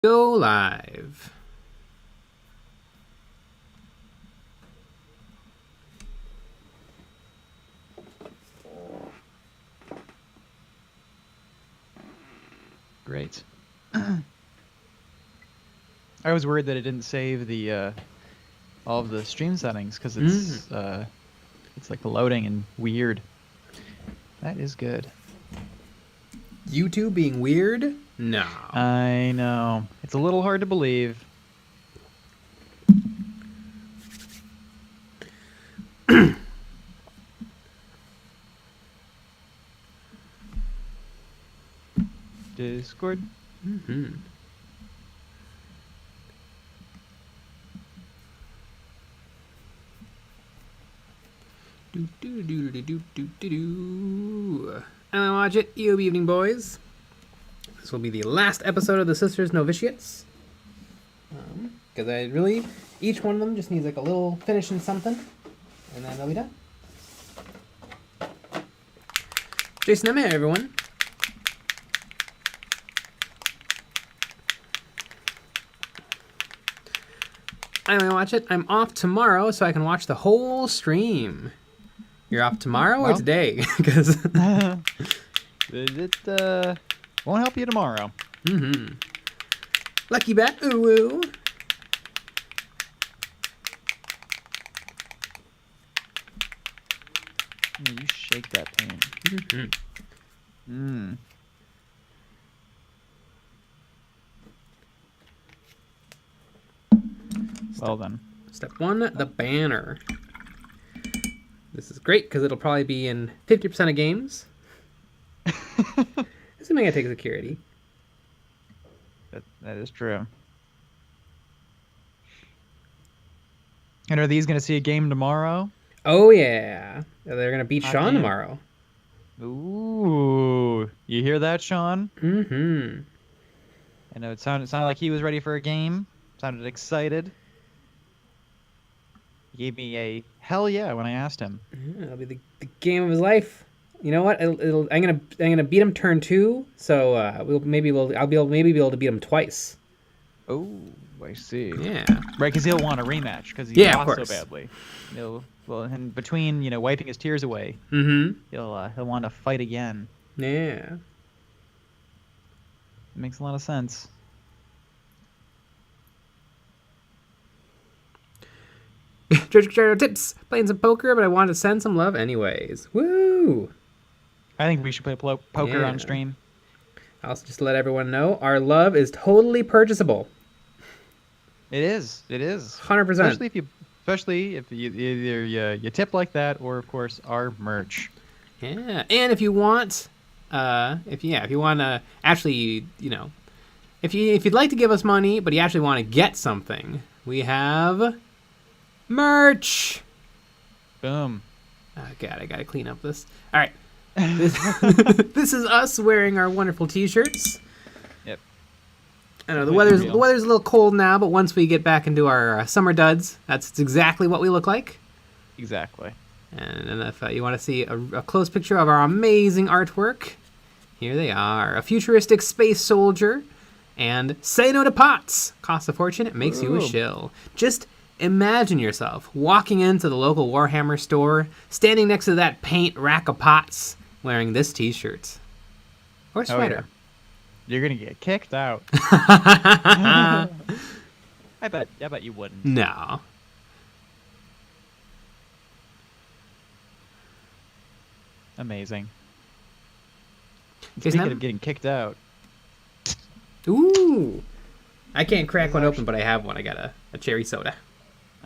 Go live. Great. I was worried that it didn't save the all of the stream settings because it's like loading and weird. That is good. YouTube being weird? No. I know. It's a little hard to believe. Discord. Mm-hmm. And I watch it. You evening, boys. This will be the last episode of the Sisters Novitiates. Because each one of them just needs like a little finishing something, and then they'll be done. Jason, I'm here, everyone. I'm gonna watch it. I'm off tomorrow, so I can watch the whole stream. You're off tomorrow or today? Because it won't help you tomorrow. Mm-hmm. Lucky bat, ooh woo. You shake that pain. Mm-hmm. Well then. Step 1, the banner. This is great because it'll probably be in 50% of games. Assuming I take security. That is true. And are these going to see a game tomorrow? Oh yeah, they're gonna beat Sean damn. tomorrow. Ooh, you hear that, Sean? Mm-hmm. I know it sounded like he was ready for a game. Sounded excited. He gave me a hell yeah when I asked him. Yeah, it'll be the game of his life. You know what? I'm gonna beat him turn 2. So I'll be able to beat him twice. Oh, I see. Yeah. Right, because he'll want a rematch because he lost so badly. And between wiping his tears away, he'll want to fight again. Yeah. It makes a lot of sense. George Jardo tips. Playing some poker, but I wanted to send some love anyways. Woo! I think we should play poker on stream. I'll just let everyone know our love is totally purchasable. It is. 100%. Especially if you either you tip like that or of course our merch. Yeah, and if you want, if you want to actually, if you'd like to give us money, but you actually want to get something, we have merch. Boom. Oh God, I gotta clean up this. All right, this is us wearing our wonderful T-shirts. Yep. I know the weather's a little cold now, but once we get back into our summer duds, that's exactly what we look like. Exactly. And if you want to see a close picture of our amazing artwork, here they are: a futuristic space soldier, and say no to pots. Costs a fortune. It makes you a shill. Just imagine yourself walking into the local Warhammer store, standing next to that paint rack of pots, wearing this T-shirt or sweater. Oh, yeah. You're gonna get kicked out. I bet you wouldn't. No. Amazing. Speaking of getting kicked out. Ooh. I can't crack one open, but I have one. I got a cherry soda.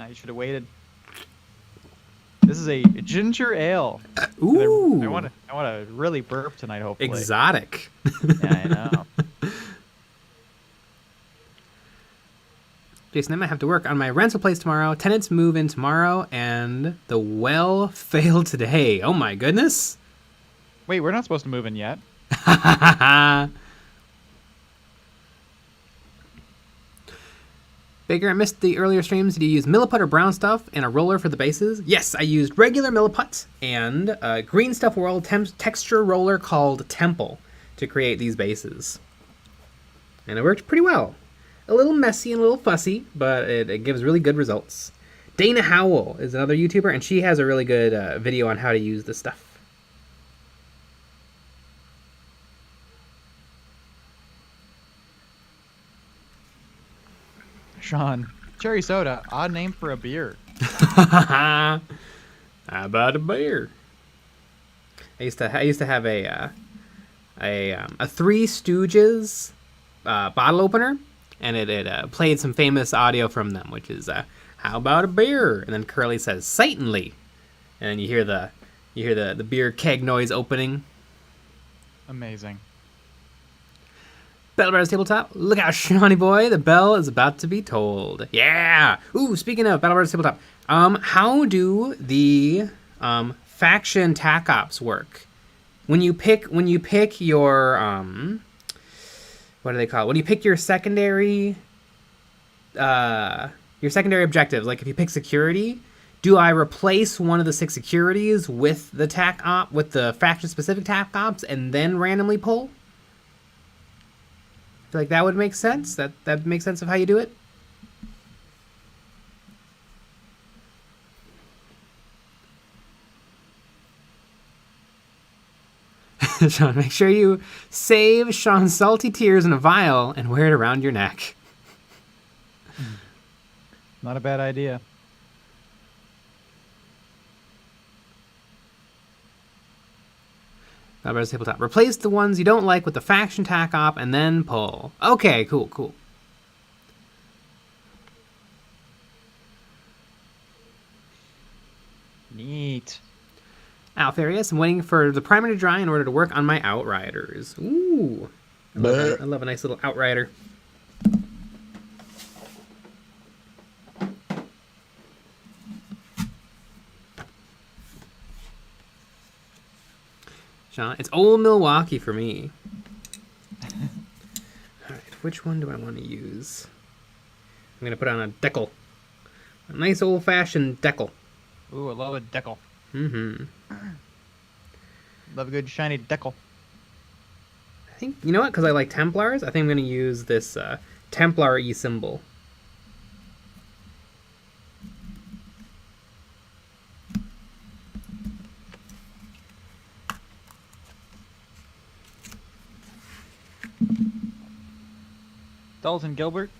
You should have waited. This is a ginger ale. Ooh. I want to really burp tonight, hopefully. Exotic. Yeah, I know. Jason, I might have to work on my rental place tomorrow. Tenants move in tomorrow, and the well failed today. Oh my goodness. Wait, we're not supposed to move in yet. Baker, I missed the earlier streams. Did you use milliput or brown stuff and a roller for the bases? Yes, I used regular milliput and a Green Stuff World texture roller called Temple to create these bases. And it worked pretty well. a little messy and a little fussy, but it gives really good results. Dana Howell is another YouTuber, and she has a really good video on how to use this stuff. Sean, cherry soda, odd name for a beer. How about a beer? I used to have a Three Stooges bottle opener, and it played some famous audio from them, which is how about a beer? And then Curly says certainly, and then you hear the beer keg noise opening. Amazing. Battle Brothers Tabletop. Look out, Shawnee boy. The bell is about to be tolled. Yeah. Ooh, speaking of Battle Brothers Tabletop, how do the faction tac ops work? When you pick your what do they call it? When you pick your secondary objectives, like if you pick security, do I replace one of the 6 securities with the with the faction specific tac ops and then randomly pull? I feel like that would make sense. That makes sense of how you do it. Sean, make sure you save Sean's salty tears in a vial and wear it around your neck. Not a bad idea. Battle Tabletop. Replace the ones you don't like with the faction tac op and then pull. Okay, cool. Neat. Alfarius, I'm waiting for the primer to dry in order to work on my Outriders. Ooh. I love a nice little Outrider. Sean, it's old Milwaukee for me. Alright, which one do I want to use? I'm going to put on a decal. A nice old-fashioned decal. Ooh, I love a decal. Mm-hmm. Love a good shiny decal. I think, you know what? Because I like Templars, I think I'm going to use this Templar E-symbol. Dalton Gilbert,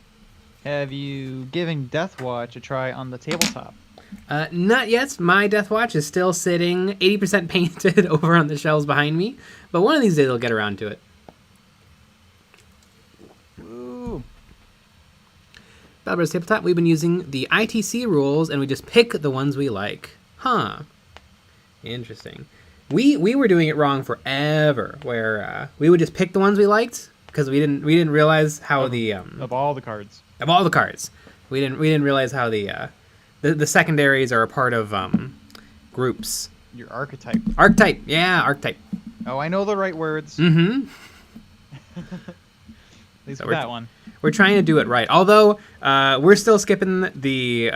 have you given Deathwatch a try on the tabletop? Not yet. My Deathwatch is still sitting 80% painted over on the shelves behind me, but one of these days I'll get around to it. Ooh. Battle Brothers Tabletop, we've been using the ITC rules, and we just pick the ones we like. Huh. Interesting. We were doing it wrong forever, where we would just pick the ones we liked, because we didn't realize how of all the cards. Of all the cards. We didn't realize how the secondaries are a part of groups. Your archetype. Archetype, yeah, archetype. Oh, I know the right words. Mm-hmm. At least for that one. We're trying to do it right. Although we're still skipping the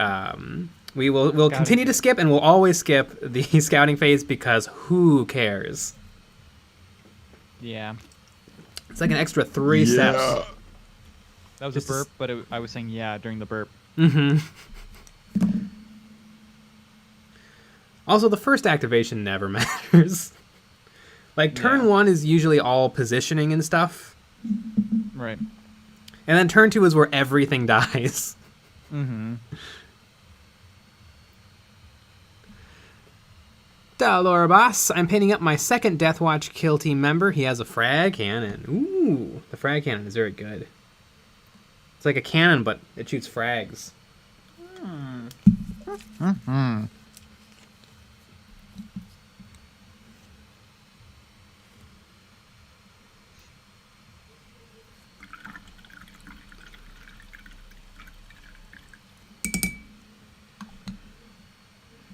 we'll continue to skip, and we'll always skip the scouting phase because who cares? Yeah. It's like an extra 3 steps. That was a burp, but I was saying yeah during the burp. Mm-hmm. Also, the first activation never matters. Like, turn 1 is usually all positioning and stuff. Right. And then turn 2 is where everything dies. Mm-hmm. Dalorabas, I'm painting up my second Deathwatch kill team member. He has a frag cannon. Ooh, the frag cannon is very good. It's like a cannon, but it shoots frags. Mm-hmm.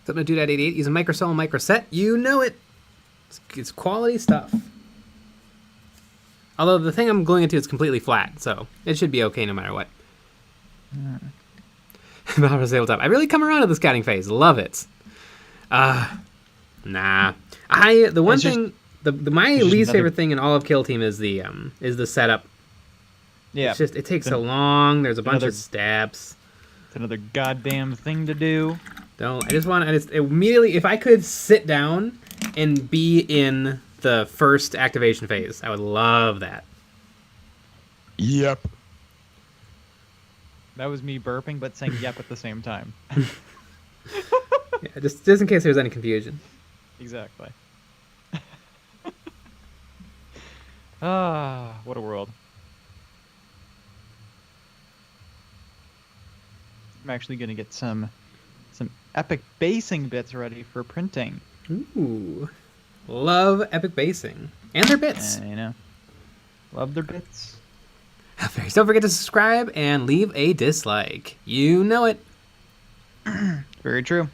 Something to do that 88. Use a microcell and microset. You know it. It's quality stuff. Although the thing I'm gluing it to is completely flat, so it should be okay no matter what. Tabletop. I really come around to the scouting phase. Love it. Nah. My least favorite thing in all of Kill Team is the setup. Yeah. It's just, it takes so long. There's a bunch of steps. It's another goddamn thing to do. I just immediately, if I could sit down and be in the first activation phase, I would love that. Yep. That was me burping, but saying yep at the same time. Yeah, just in case there's any confusion. Exactly. Ah, what a world. I'm actually going to get some epic basing bits ready for printing. Ooh. Love epic basing. And their bits. You know. Love their bits. Don't forget to subscribe and leave a dislike. You know it. Very true.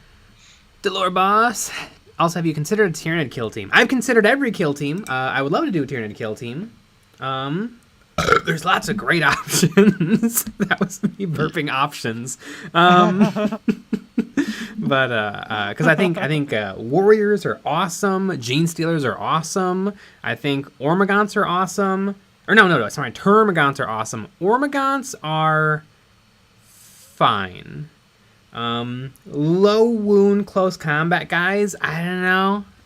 Delore Boss. Also, have you considered a Tyranid kill team? I've considered every kill team. I would love to do a Tyranid kill team. There's lots of great options. That was me burping options. But because I think warriors are awesome, gene stealers are awesome. I think ormagants are awesome. Or no, sorry, termagants are awesome. Ormagants are fine. Low wound close combat guys, I don't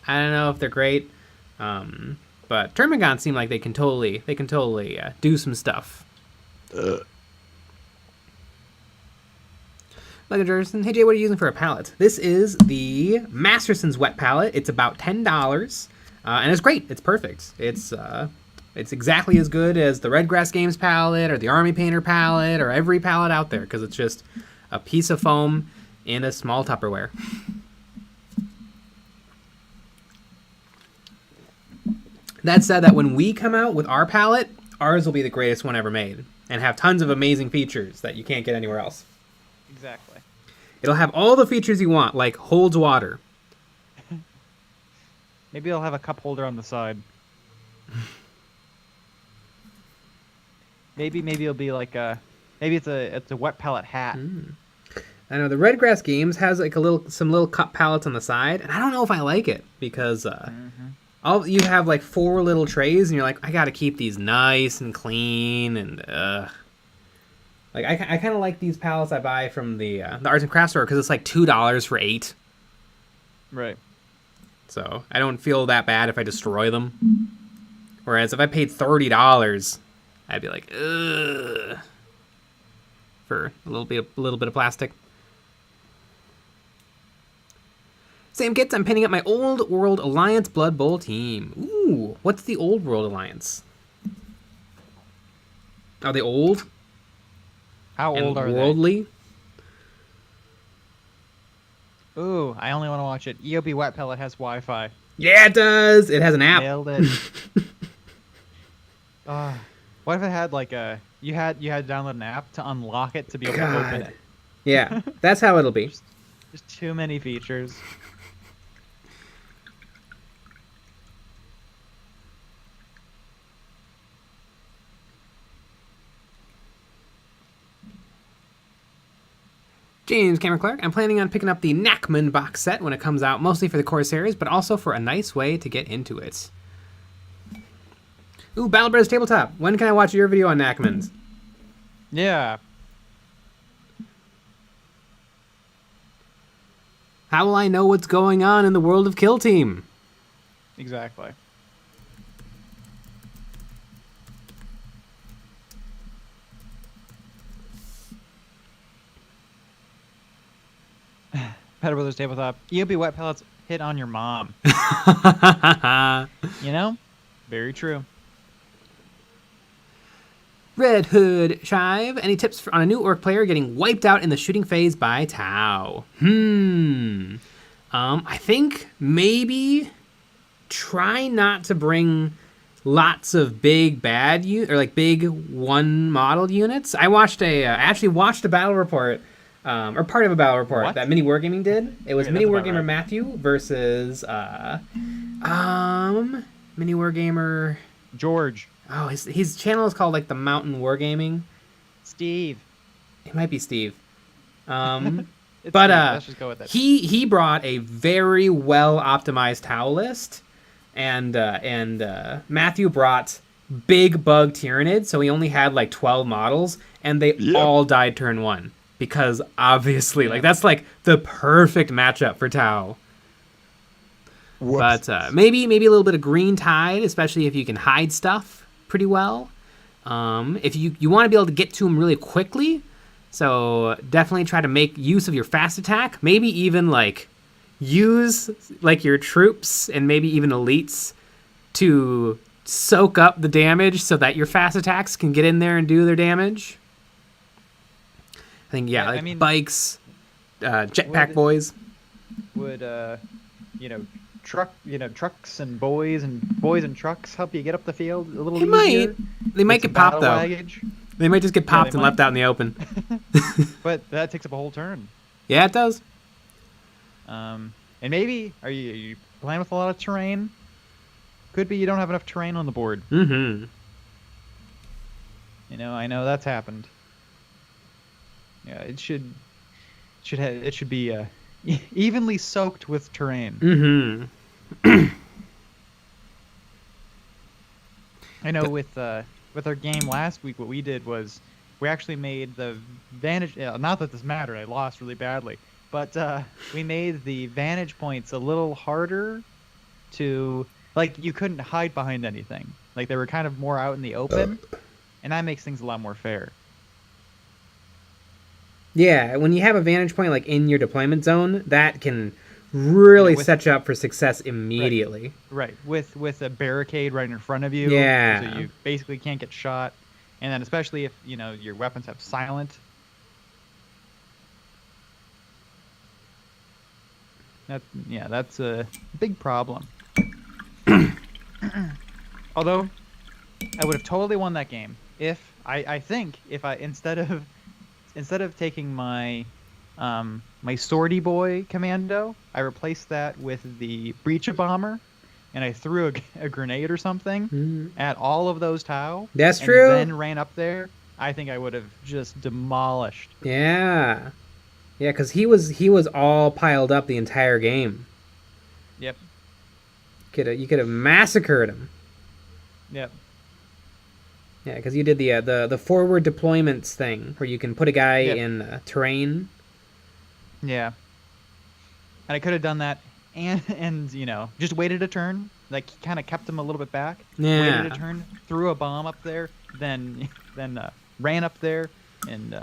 know if they're great. But termagants seem like they can totally do some stuff. Lego Jerson, hey Jay, what are you using for a palette? This is the Masterson's wet palette. It's about $10, and it's great. It's perfect. It's exactly as good as the Redgrass Games palette or the Army Painter palette or every palette out there, because it's just a piece of foam in a small Tupperware. That said, that when we come out with our palette, ours will be the greatest one ever made and have tons of amazing features that you can't get anywhere else. Exactly. It'll have all the features you want, like holds water. Maybe I'll have a cup holder on the side. Maybe it'll be like maybe it's a wet palette hat. I know the Redgrass Games has like some little cup palettes on the side, and I don't know if I like it because you have like 4 little trays, and you're like, I gotta keep these nice and clean, and like I kind of like these palettes I buy from the arts and crafts store because it's like $2 for 8. Right. So I don't feel that bad if I destroy them. Whereas if I paid $30, I'd be like, ugh, for a little bit of plastic. Same kits, I'm pinning up my Old World Alliance Blood Bowl team. Ooh, what's the Old World Alliance? Are they old? How old are worldly? they? Ooh, I only want to watch it. EOB Wet Pellet has Wi-Fi. Yeah, it does. It has an app. Nailed it. What if it had like you had to download an app to unlock it to be able to open it? Yeah, that's how it'll be. Just too many features. James Cameron Clark, I'm planning on picking up the Knackman box set when it comes out, mostly for the core series, but also for a nice way to get into it. Ooh, Battle Brothers Tabletop. When can I watch your video on Knackmans? Yeah. How will I know what's going on in the world of Kill Team? Exactly. Battle Brothers Tabletop. EOB Wet Pellets hit on your mom. You know? Very true. Red Hood Shive, any tips on a new orc player getting wiped out in the shooting phase by Tau? I think maybe try not to bring lots of big bad or like big one model units. I watched actually watched a battle report, or part of a battle report that Mini Wargaming did. It was Mini Wargamer Matthew versus Mini Wargamer George. Oh, his channel is called like the Mountain Wargaming. Steve. It might be Steve. Let's just go with it. He brought a very well optimized Tau list, and Matthew brought big bug Tyranid, so he only had like 12 models, and they Yep. all died turn 1 because obviously, Yeah. like that's like the perfect matchup for Tau. Whoops. But maybe a little bit of green tide, especially if you can hide stuff pretty well. If you want to be able to get to him really quickly, so definitely try to make use of your fast attack. Maybe even like use like your troops and maybe even elites to soak up the damage so that your fast attacks can get in there and do their damage. I think Yeah, like I mean, bikes, jetpack would- boys. Would trucks and boys and trucks help you get up the field a little They easier? might. They might With some get popped battle though. baggage? They might just get popped they and might. left out in the open. But that takes up a whole turn. Yeah, it does. And maybe are you playing with a lot of terrain? Could be you don't have enough terrain on the board. Mm-hmm. I know that's happened. Yeah, it should be evenly soaked with terrain. Mm-hmm. I know with our game last week, what we did was we actually made the vantage. Not that this mattered, I lost really badly, but we made the vantage points a little harder to, like, you couldn't hide behind anything. Like they were kind of more out in the open, and that makes things a lot more fair. Yeah, when you have a vantage point like in your deployment zone, that can really set you up for success immediately. Right, with a barricade right in front of you. Yeah. So you basically can't get shot, and then especially if your weapons have silent. That's a big problem. Although, I would have totally won that game if I think if I instead of taking my my sortie boy commando, I replaced that with the breacher bomber, and I threw a grenade or something at all of those Tau. That's and true. Then ran up there. I think I would have just demolished. Yeah. Yeah, because he was all piled up the entire game. Yep. You could have massacred him. Yep. Yeah, because you did the forward deployments thing where you can put a guy Yep. in terrain. Yeah. And I could have done that and just waited a turn, like kind of kept him a little bit back. Yeah. Waited a turn, threw a bomb up there, then ran up there and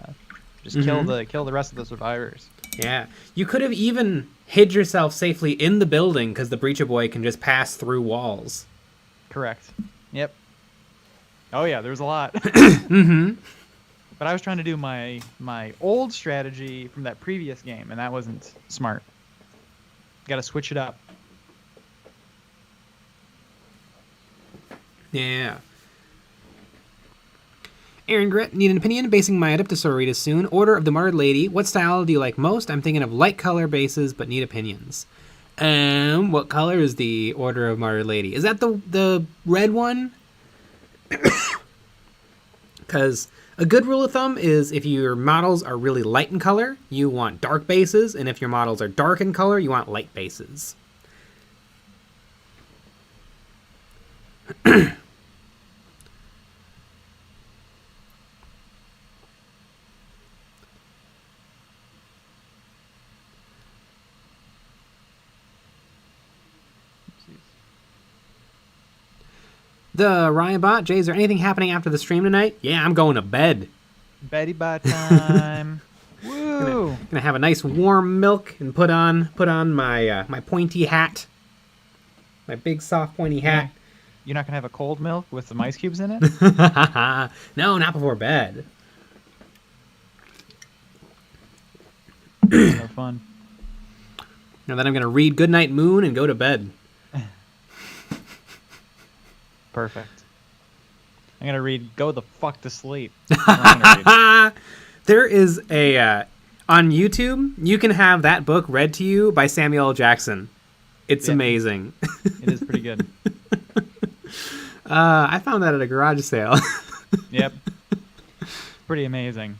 just kill the rest of the survivors. Yeah. You could have even hid yourself safely in the building because the breacher boy can just pass through walls. Correct. Yep. Oh yeah, there was a lot. Mm-hmm. But I was trying to do my old strategy from that previous game, and that wasn't smart. Got to switch it up. Yeah. Aaron Grit, need an opinion? Basing my Adeptosaurides soon. Order of the Martyred Lady. What style do you like most? I'm thinking of light color bases, but need opinions. What color is the Order of Martyred Lady? Is that the red one? Because a good rule of thumb is if your models are really light in color, you want dark bases, and if your models are dark in color, you want light bases. The Ryan Bot, Jay, is there anything happening after the stream tonight? Yeah, I'm going to bed. Betty Bot time. Woo! Gonna have a nice warm milk and put on my my pointy hat, my big soft pointy hat. You're not gonna have a cold milk with some ice cubes in it? No, not before bed. No fun. Now then, I'm gonna read Goodnight Moon and go to bed. Perfect. I'm gonna read Go the Fuck to Sleep. That's what I'm gonna read. There is a on YouTube. You can have that book read to you by Samuel L. Jackson. It's Yeah. amazing. It is pretty good. I found that at a garage sale. Yep. Pretty amazing.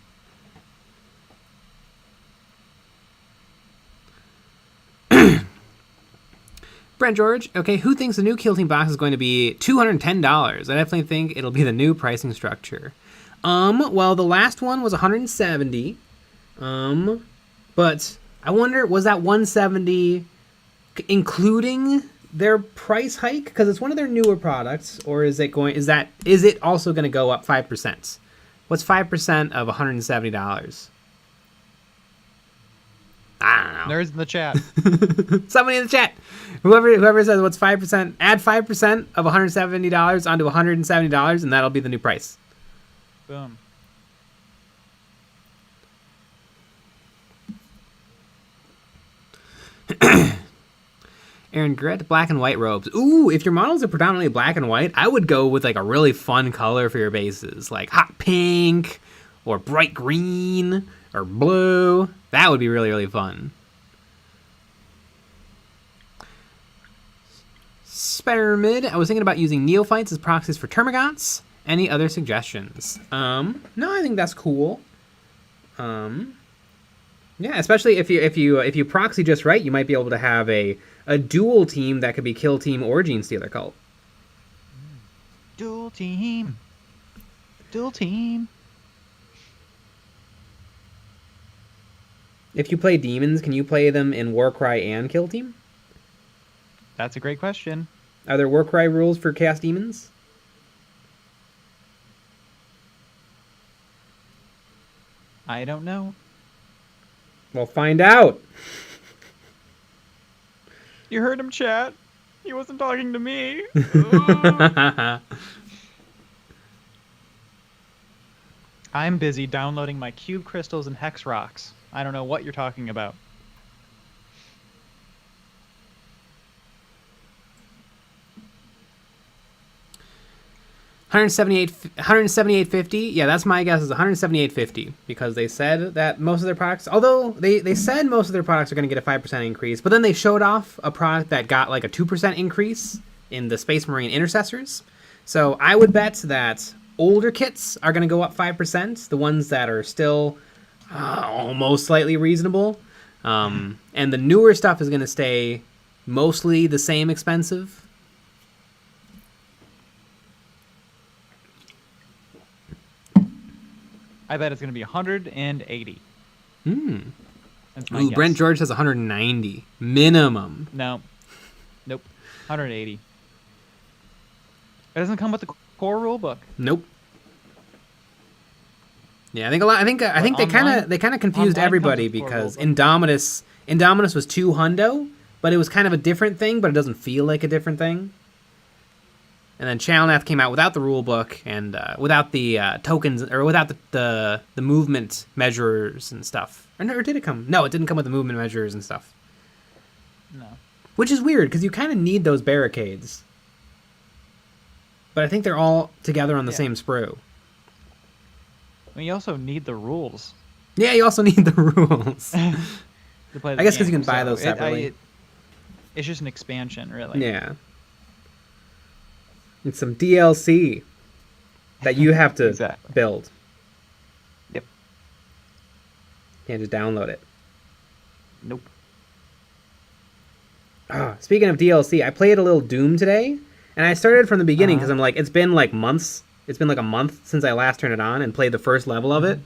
Brent George, okay, who thinks the new Kill Team box is going to be $210? I definitely think it'll be the new pricing structure. Well, the last one was $170. But I wonder, was that $170 including their price hike? Because it's one of their newer products, or is it also going to go up 5%? What's 5% of $170? I don't know. Nerds in the chat. Somebody in the chat. Whoever says what's 5%, add 5% of $170 onto $170, and that'll be the new price. Boom. Aaron Gret, black and white robes. Ooh, if your models are predominantly black and white, I would go with like a really fun color for your bases, like hot pink or bright green or blue. That would be really, really fun. Spider-Mid, I was thinking about using neophytes as proxies for termagants. Any other suggestions? No, I think that's cool. Yeah, especially if you proxy just right, you might be able to have a dual team that could be Kill Team or Gene Stealer Cult. Dual team. Dual team. If you play demons, can you play them in Warcry and Kill Team? That's a great question. Are there Warcry rules for Chaos Demons? I don't know. Well, find out. You heard him, chat. He wasn't talking to me. I'm busy downloading my cube crystals and hex rocks. I don't know what you're talking about. $178.50. Yeah, that's my guess is $178.50 because they said that most of their products, although they said most of their products are going to get a 5% increase, but then they showed off a product that got like a 2% increase in the Space Marine Intercessors. So I would bet that older kits are going to go up 5%, the ones that are still almost slightly reasonable. And the newer stuff is going to stay mostly the same expensive. I bet it's going to be 180. That's my Ooh, guess. Brent George says 190 minimum. No. Nope. 180. It doesn't come with the core rulebook. Nope. Yeah, I think they kind of confused online everybody comes with because core Indominus was $200, but it was kind of a different thing, but it doesn't feel like a different thing. And then Chalnath came out without the rule book and without the tokens, or without the movement measures and stuff. Or did it come? No, it didn't come with the movement measures and stuff. No. Which is weird, because you kind of need those barricades. But I think they're all together on the same sprue. Well, you also need the rules. Yeah, you also need the rules. To play the I guess because game, you can buy so those separately. It's just an expansion, really. Yeah. It's some DLC that you have to Exactly. build. Yep. Can't just download it. Nope. Speaking of DLC, I played a little Doom today, and I started from the beginning because I'm like, it's been like months. It's been like a month since I last turned it on and played the first level of it,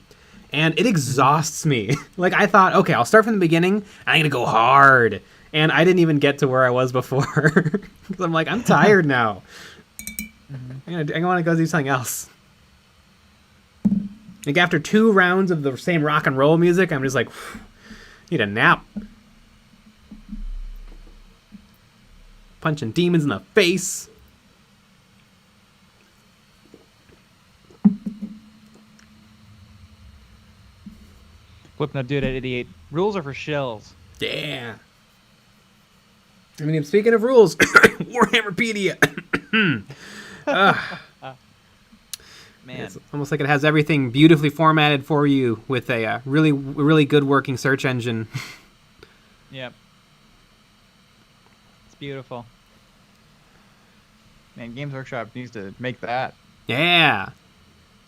and it exhausts me. Like, I thought, okay, I'll start from the beginning, and I'm gonna go hard, and I didn't even get to where I was before because I'm like, I'm tired now. I want to go do something else. Like, after 2 rounds of the same rock and roll music, I'm just like, need a nap. Punching demons in the face. Flip no dude at 88. Rules are for shills. Yeah. I mean, speaking of rules, Warhammerpedia. Man. It's almost like it has everything beautifully formatted for you with a really, really good working search engine. Yep. It's beautiful. Man, Games Workshop needs to make that. Yeah.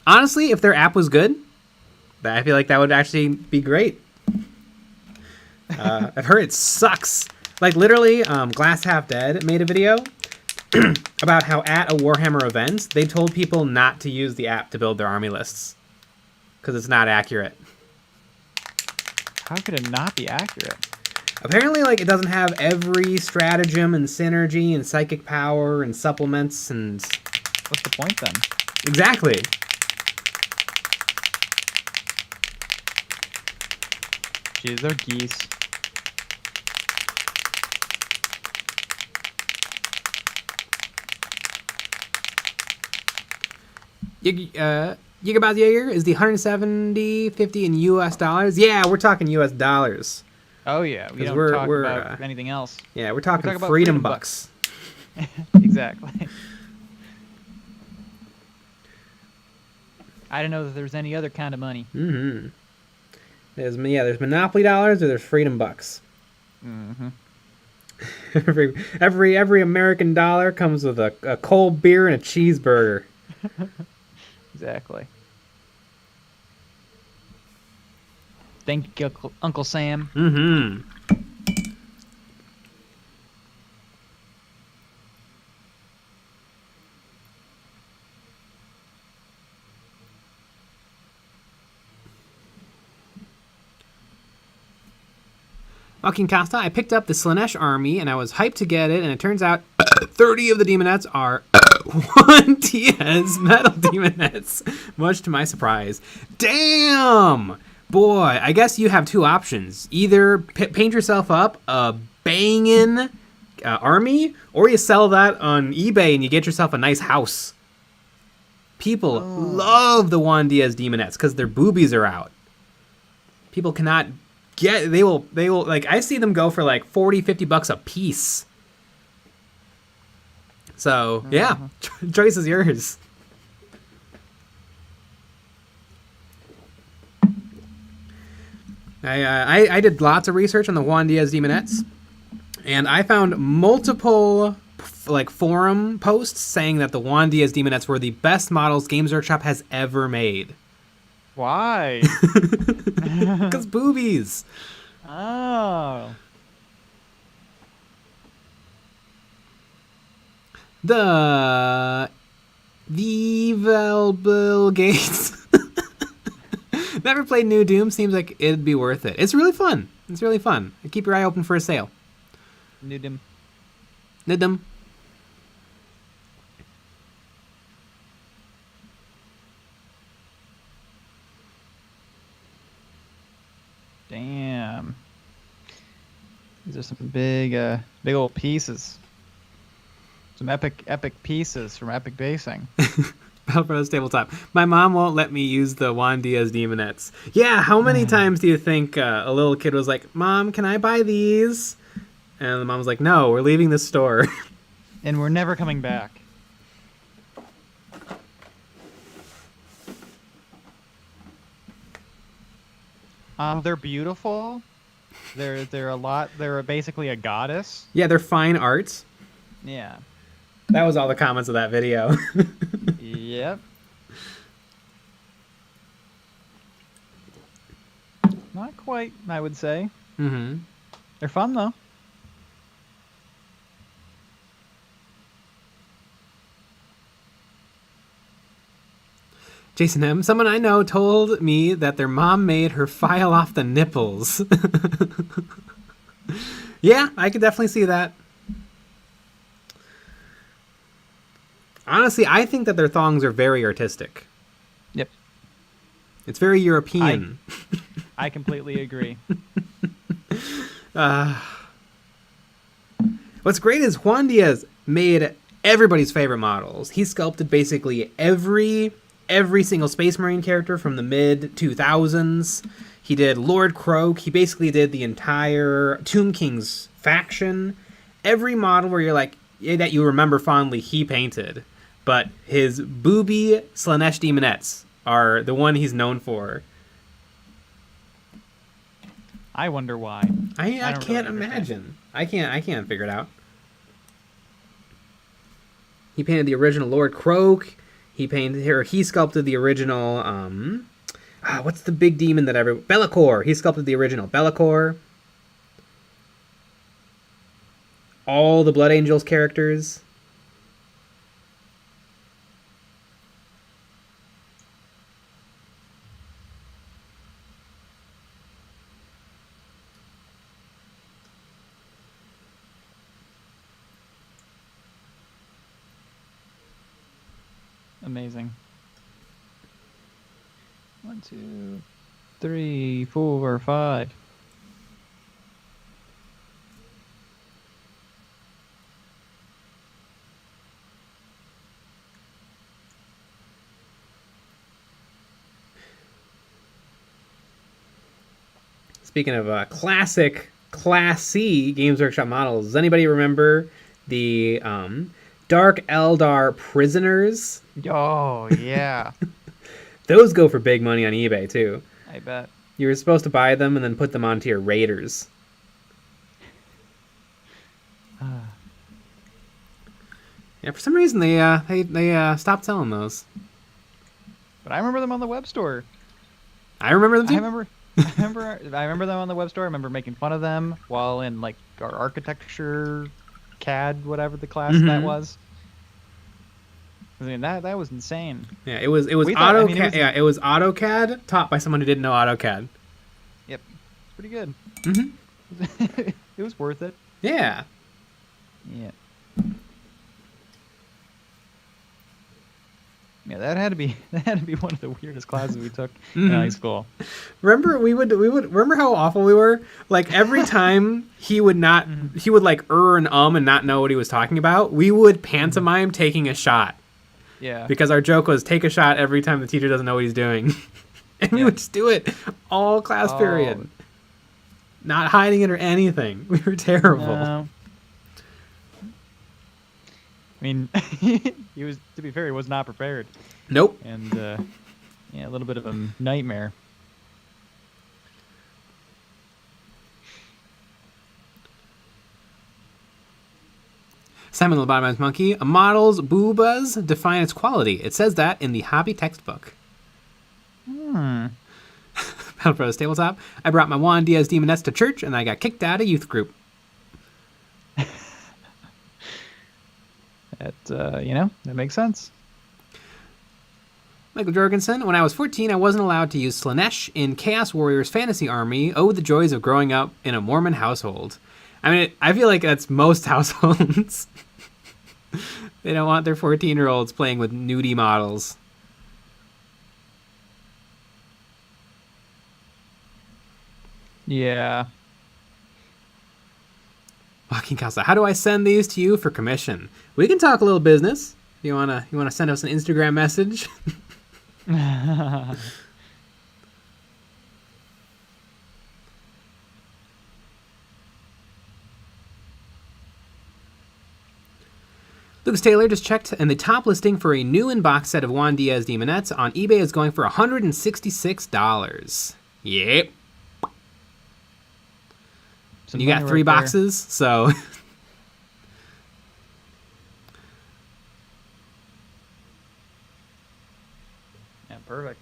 Honestly, if their app was good, I feel like that would actually be great. I've heard it sucks. Like, literally, Glass Half Dead made a video about how at a Warhammer event, they told people not to use the app to build their army lists. Because it's not accurate. How could it not be accurate? Apparently, like, it doesn't have every stratagem and synergy and psychic power and supplements and... What's the point then? Exactly. Jeez, they're geese. Gigabyte Jaeger is the 170.50 in US dollars. Yeah, we're talking US dollars. Oh yeah, we 'Cause don't talk about anything else. Yeah, we're talking about freedom bucks. Exactly. I didn't know that there was any other kind of money. Mm-hmm. There's Monopoly dollars or there's freedom bucks. Mm-hmm. every American dollar comes with a cold beer and a cheeseburger. Exactly. Thank you, Uncle Sam. Mm-hmm. Fucking Costa, I picked up the Slanesh army and I was hyped to get it, and it turns out 30 of the demonettes are 1 TS metal demonettes, much to my surprise. Damn! Boy, I guess you have two options. Either paint yourself up a bangin' army, or you sell that on eBay and you get yourself a nice house. People love the Juan Diaz demonettes because their boobies are out. People cannot get... They will, like, I see them go for like 40, 50 bucks a piece. So, yeah, choice is yours. I did lots of research on the Juan Diaz demonettes, and I found multiple like forum posts saying that the Juan Diaz demonettes were the best models Games Workshop has ever made. Why? Because boobies. Oh. The evil Bill Gates. Never played New Doom. Seems like it'd be worth it. It's really fun. It's really fun. Keep your eye open for a sale. Nudum. Nidum. Damn. These are some big old pieces. Some epic pieces from Epic Basing. Battle Bros Tabletop. My mom won't let me use the Juan Diaz demonettes. Yeah, how many times do you think a little kid was like, "Mom, can I buy these?" And the mom was like, "No, we're leaving the store." And we're never coming back. They're beautiful. They're a lot. They're basically a goddess. Yeah, they're fine art. Yeah. That was all the comments of that video. Yep. Not quite, I would say. Mm-hmm. They're fun though. Jason M., someone I know told me that their mom made her file off the nipples. Yeah, I could definitely see that. Honestly, I think that their thongs are very artistic. Yep. It's very European. I completely agree. What's great is Juan Diaz made everybody's favorite models. He sculpted basically every single Space Marine character from the mid-2000s. He did Lord Croak. He basically did the entire Tomb King's faction. Every model where you're like, that you remember fondly, he painted. But his booby Slanesh demonettes are the one he's known for. I wonder why. I don't can't really imagine. I can't figure it out. He painted the original Lord Croak. He sculpted the original what's the big demon that Be'lakor. He sculpted the original Be'lakor. all the Blood Angels characters. Amazing. 1, 2, 3, 4, 5. Speaking of classic Class C Games Workshop models, does anybody remember the Dark Eldar Prisoners? Oh, yeah. Those go for big money on eBay, too. I bet. You were supposed to buy them and then put them onto your Raiders. Yeah, for some reason they stopped selling those. But I remember them on the web store. I remember them too. I remember them on the web store. I remember making fun of them while in like our architecture CAD, whatever the class that was. I mean that was insane. Yeah, it was AutoCAD. Yeah, it was AutoCAD taught by someone who didn't know AutoCAD. Yep, it's pretty good. Mm-hmm. It was worth it. Yeah. Yeah. Yeah, that had to be one of the weirdest classes we took in high school. Remember we would remember how awful we were? Like every time he would like and not know what he was talking about, we would pantomime taking a shot. Yeah. Because our joke was take a shot every time the teacher doesn't know what he's doing. And we would just do it all class period. Not hiding it or anything. We were terrible. No. I mean, he was, to be fair, he was not prepared. Nope. And, yeah, a little bit of a nightmare. Simon the Lobotomized Monkey, a model's boobas define its quality. It says that in the hobby textbook. Battle Bros Tabletop. I brought my Juan Diaz Demonettes to church and I got kicked out of youth group. That makes sense. Michael Jorgensen, when I was 14, I wasn't allowed to use Slanesh in Chaos Warriors Fantasy Army. Oh, the joys of growing up in a Mormon household. I mean, I feel like that's most households. They don't want their 14-year-olds playing with nudie models. Yeah. Joaquin Casa, how do I send these to you for commission? We can talk a little business. You wanna send us an Instagram message? Lucas Taylor just checked, and the top listing for a new in-box set of Juan Diaz Demonettes on eBay is going for $166. Yep. And you got 3 boxes, so... Yeah, perfect.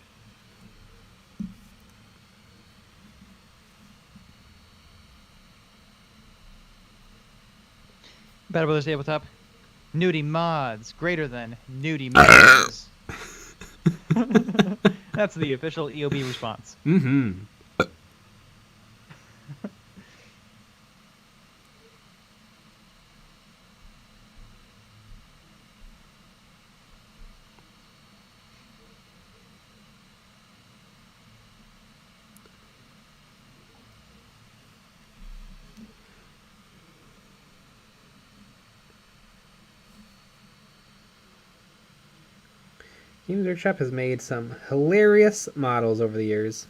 Battle Brothers Tabletop. Nudie mods greater than nudie mods. That's the official EOB response. Mm-hmm. Games Workshop has made some hilarious models over the years.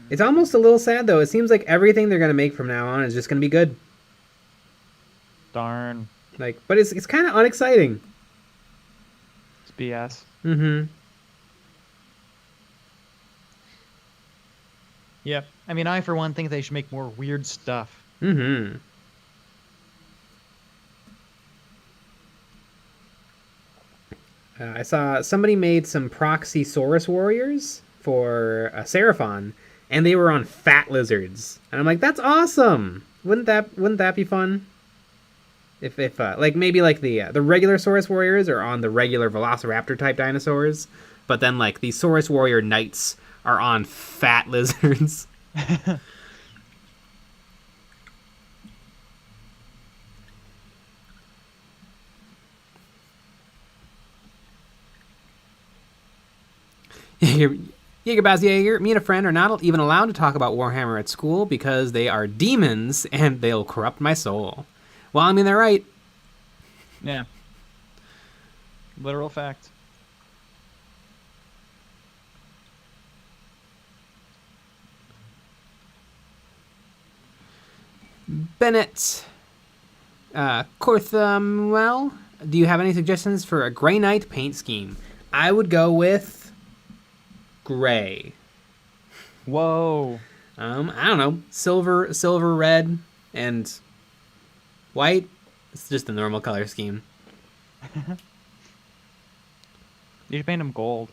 It's almost a little sad, though. It seems like everything they're going to make from now on is just going to be good. Darn. But it's kind of unexciting. It's BS. Mm-hmm. Yep. I mean, I, for one, think they should make more weird stuff. Mm-hmm. I saw somebody made some proxy Saurus warriors for Seraphon, and they were on fat lizards. And I'm like, that's awesome! Wouldn't that be fun? If like maybe like the regular Saurus warriors are on the regular Velociraptor type dinosaurs, but then like the Saurus warrior knights are on fat lizards. Jägerbaz Jaeger, me and a friend are not even allowed to talk about Warhammer at school because they are demons and they'll corrupt my soul. Well, I mean, they're right. Yeah. Literal fact. Bennett Korthamuel, do you have any suggestions for a Grey Knight paint scheme? I would go with gray. Whoa. I don't know, silver, red, and white. It's just a normal color scheme. You should paint them gold.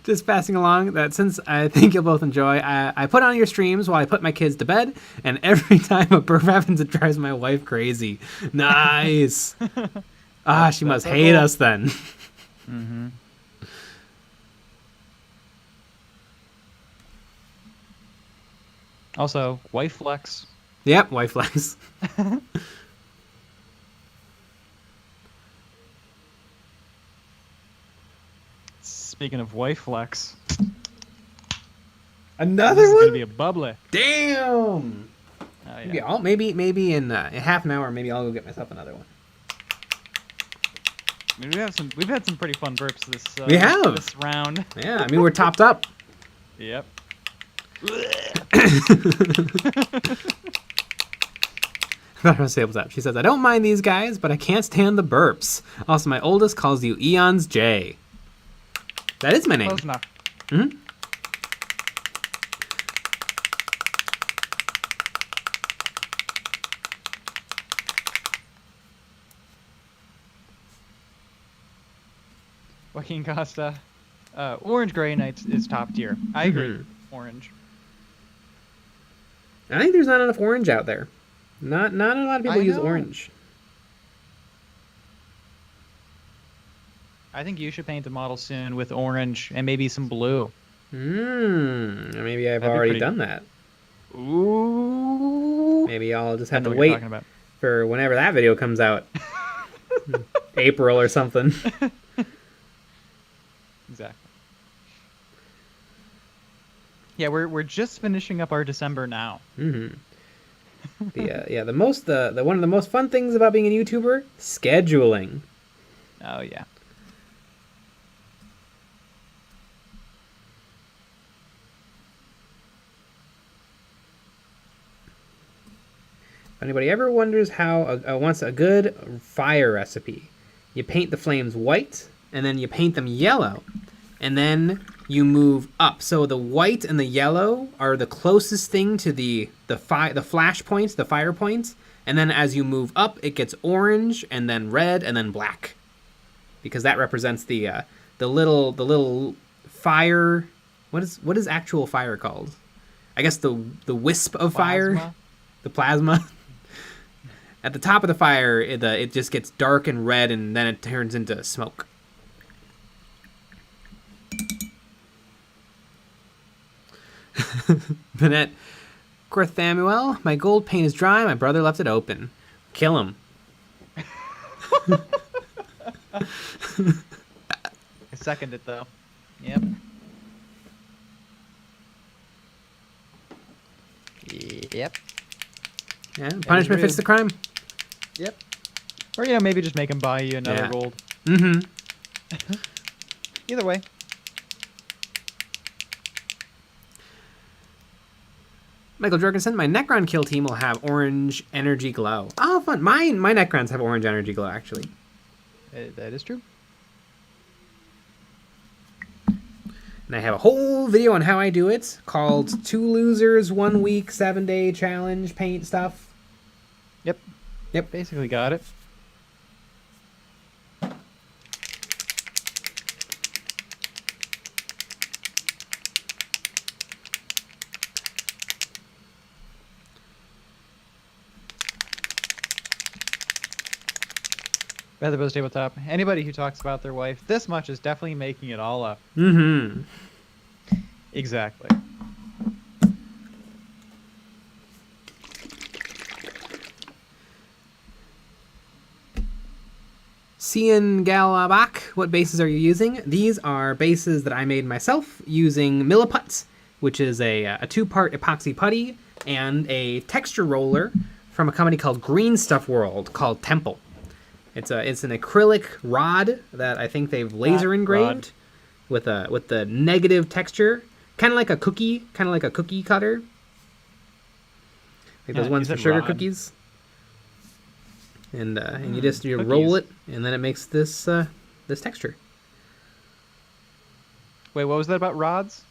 Just passing along that since I think you'll both enjoy, I put on your streams while I put my kids to bed, and every time a burp happens, it drives my wife crazy. Nice. She must hate us then. Mm-hmm. Also, wife flex. Yep, wife flex. Speaking of wife flex, Another this is one? gonna be a bubbly. Damn. Oh, yeah. Okay, maybe in half an hour, maybe I'll go get myself another one. I mean, we've had some pretty fun burps this round. Yeah, I mean we're topped up. Yep. She says, I don't mind these guys, but I can't stand the burps. Also, my oldest calls you Eons J. That is my name. Close enough. Mm-hmm. Joaquin Costa. Orange Grey Knights is top tier. I agree. Orange. I think there's not enough orange out there. Not a lot of people use orange. I think you should paint a model soon with orange and maybe some blue. Maybe I've That'd be already pretty- done that. Ooh. Maybe I'll just I have know to what you're wait talking about. for whenever that video comes out. April or something. Exactly. Yeah, we're just finishing up our December now. Mm-hmm. The one of the most fun things about being a YouTuber, scheduling. Oh yeah. If anybody ever wonders how wants a good fire recipe, you paint the flames white and then you paint them yellow, and then you move up. So the white and the yellow are the closest thing to the flash points, the fire points, and then as you move up, it gets orange and then red and then black, because that represents the little fire. What is actual fire called? I guess the wisp of fire, the plasma. At the top of the fire, it just gets dark and red, and then it turns into smoke. Bennett Korthamuel, my gold paint is dry. My brother left it open. Kill him. I second it though. Yep. Yep. Yeah, punishment fits the crime. Yep. Or maybe just make him buy you another gold. Mm-hmm. Either way. Michael Jorgensen, my Necron kill team will have orange energy glow. Oh, fun. My Necrons have orange energy glow, actually. That is true. And I have a whole video on how I do it, called 2 Losers, 1 Week, 7-Day Challenge, paint stuff. Yep. Basically got it. Featherbos Tabletop. Anybody who talks about their wife this much is definitely making it all up. Mm-hmm. Exactly. Cian Galabak, what bases are you using? These are bases that I made myself using Milliput, which is a two-part epoxy putty, and a texture roller from a company called Green Stuff World called Temple. It's an acrylic rod that I think they've laser engraved with the negative texture, kind of like a cookie cutter, like those ones for sugar cookies. And you just roll it, and then it makes this this texture. Wait, what was that about rods?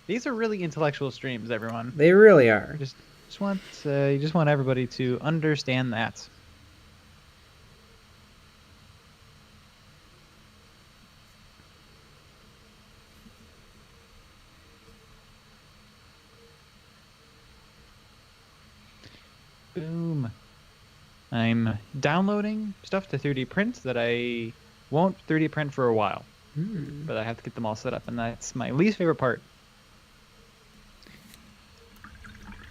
These are really intellectual streams, everyone. They really are. You just want everybody to understand that. Boom. I'm downloading stuff to 3D print that I won't 3D print for a while. But I have to get them all set up, and that's my least favorite part.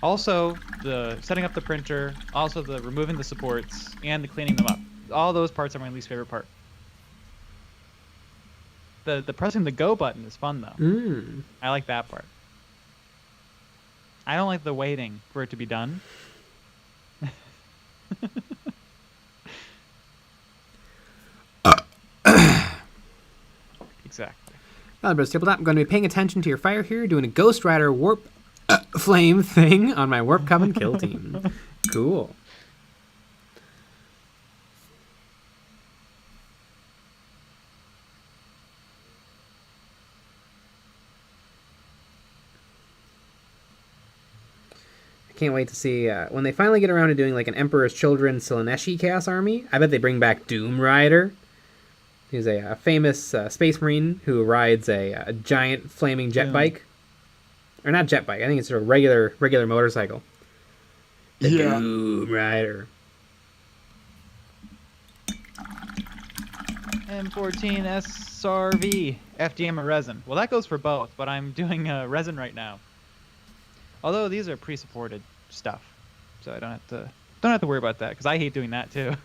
Also, the setting up the printer, also the removing the supports, and the cleaning them up. All those parts are my least favorite part. The pressing the go button is fun, though. I like that part. I don't like the waiting for it to be done. Exactly. Featherbos Tabletop, I'm going to be paying attention to your fire here, doing a Ghost Rider warp flame thing on my Warp Coven kill team. Cool. I can't wait to see when they finally get around to doing like an Emperor's Children Seleneshi Chaos Army. I bet they bring back Doom Rider. He's a famous space marine who rides a giant flaming jet bike. Or not jet bike, I think it's a regular motorcycle. The Doom Rider. M14 SRV FDM or resin. Well, that goes for both, but I'm doing resin right now. Although these are pre-supported stuff, so I don't have to worry about that because I hate doing that too.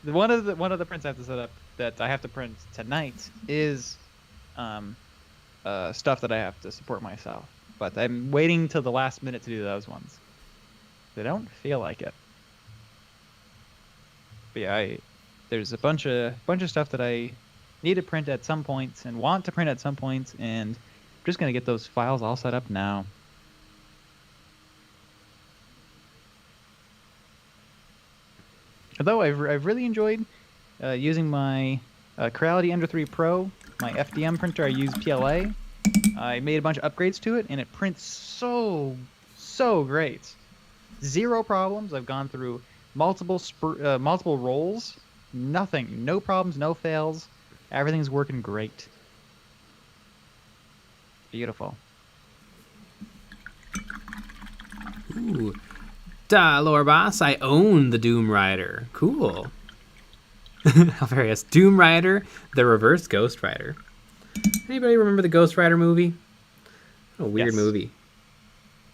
One of the prints I have to set up that I have to print tonight is stuff that I have to support myself, but I'm waiting till the last minute to do those ones. They don't feel like it. But yeah, there's a bunch of stuff that I need to print at some points and want to print at some points, and I'm just gonna get those files all set up now. Although I've really enjoyed using my Creality Ender 3 Pro, my FDM printer. I use PLA. I made a bunch of upgrades to it, and it prints so great. Zero problems. I've gone through multiple rolls. Nothing. No problems, no fails. Everything's working great. Beautiful. Ooh. Duh, Lore Boss, I own the Doom Rider. Cool. Hilarious. Doom Rider, the reverse Ghost Rider. Anybody remember the Ghost Rider movie? What a weird movie.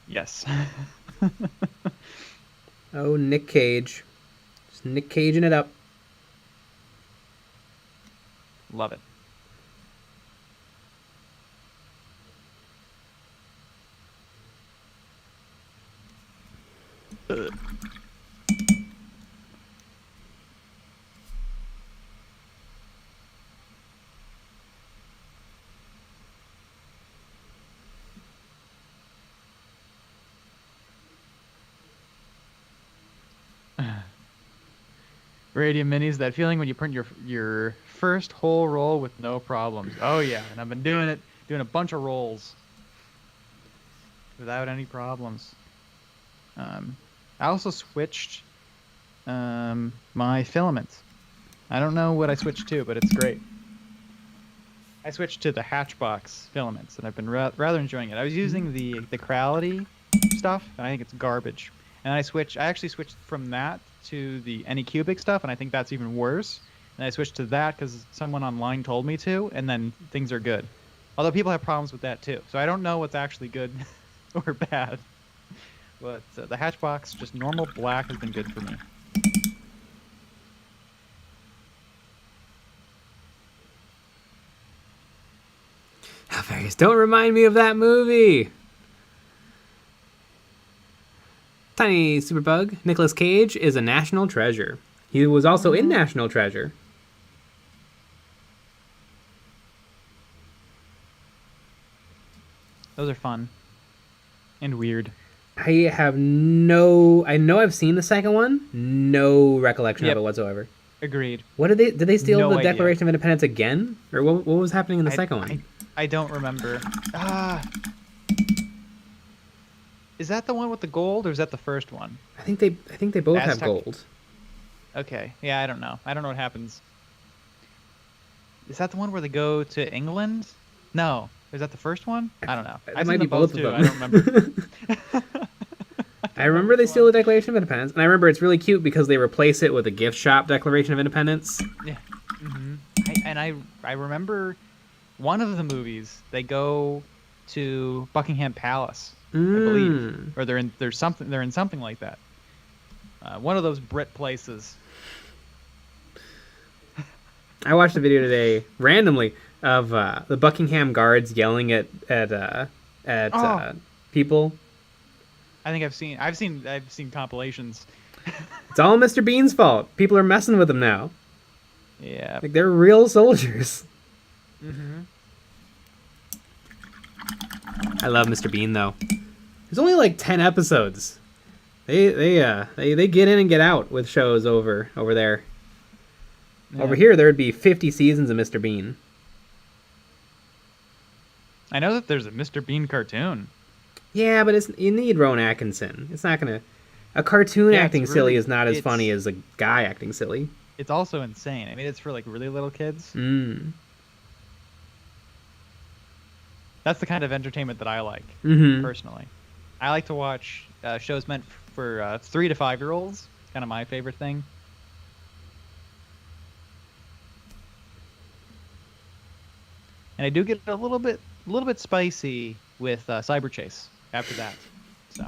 Yes. Oh, Nick Cage. Just Nick Caging it up. Love it. Radium Minis, that feeling when you print your first whole roll with no problems. Oh yeah, and I've been doing a bunch of rolls without any problems. I also switched my filament. I don't know what I switched to, but it's great. I switched to the Hatchbox filaments, and I've been rather enjoying it. I was using the Creality stuff, and I think it's garbage. And I actually switched from that to the Anycubic stuff, and I think that's even worse. And I switched to that because someone online told me to, and then things are good. Although people have problems with that too, so I don't know what's actually good or bad. But the Hatchbox, just normal black, has been good for me. Alpharius, don't remind me of that movie. Tiny Superbug, Nicolas Cage is a national treasure. He was also in National Treasure. Those are fun. And weird. I know I've seen the second one. No recollection of it whatsoever. Agreed. What did they steal No the idea. Declaration of Independence again? Or what was happening in the second one? I don't remember. Is that the one with the gold, or is that the first one? I think they both have gold. Okay. Yeah, I don't know. I don't know what happens. Is that the one where they go to England? No. Is that the first one? I don't know. It might be both of them. I don't remember. I remember they steal the Declaration of Independence, and I remember it's really cute because they replace it with a gift shop Declaration of Independence. Yeah. I remember one of the movies, they go to Buckingham Palace, I believe, or they're in something like that. One of those Brit places. I watched a video today randomly of the Buckingham guards yelling at people. I think I've seen compilations. It's all Mr. Bean's fault. People are messing with him now. Yeah. Like they're real soldiers. Mm-hmm. I love Mr. Bean though. There's only like 10 episodes. They get in and get out with shows over there. Yeah. Over here there would be 50 seasons of Mr. Bean. I know that there's a Mr. Bean cartoon. Yeah, but you need Rowan Atkinson. It's not gonna. A cartoon acting silly is not as funny as a guy acting silly. It's also insane. I mean, it's for like really little kids. That's the kind of entertainment that I like, personally. I like to watch shows meant for 3 to 5-year-olds. It's kind of my favorite thing. And I do get a little bit spicy with Cyber Chase after that. So.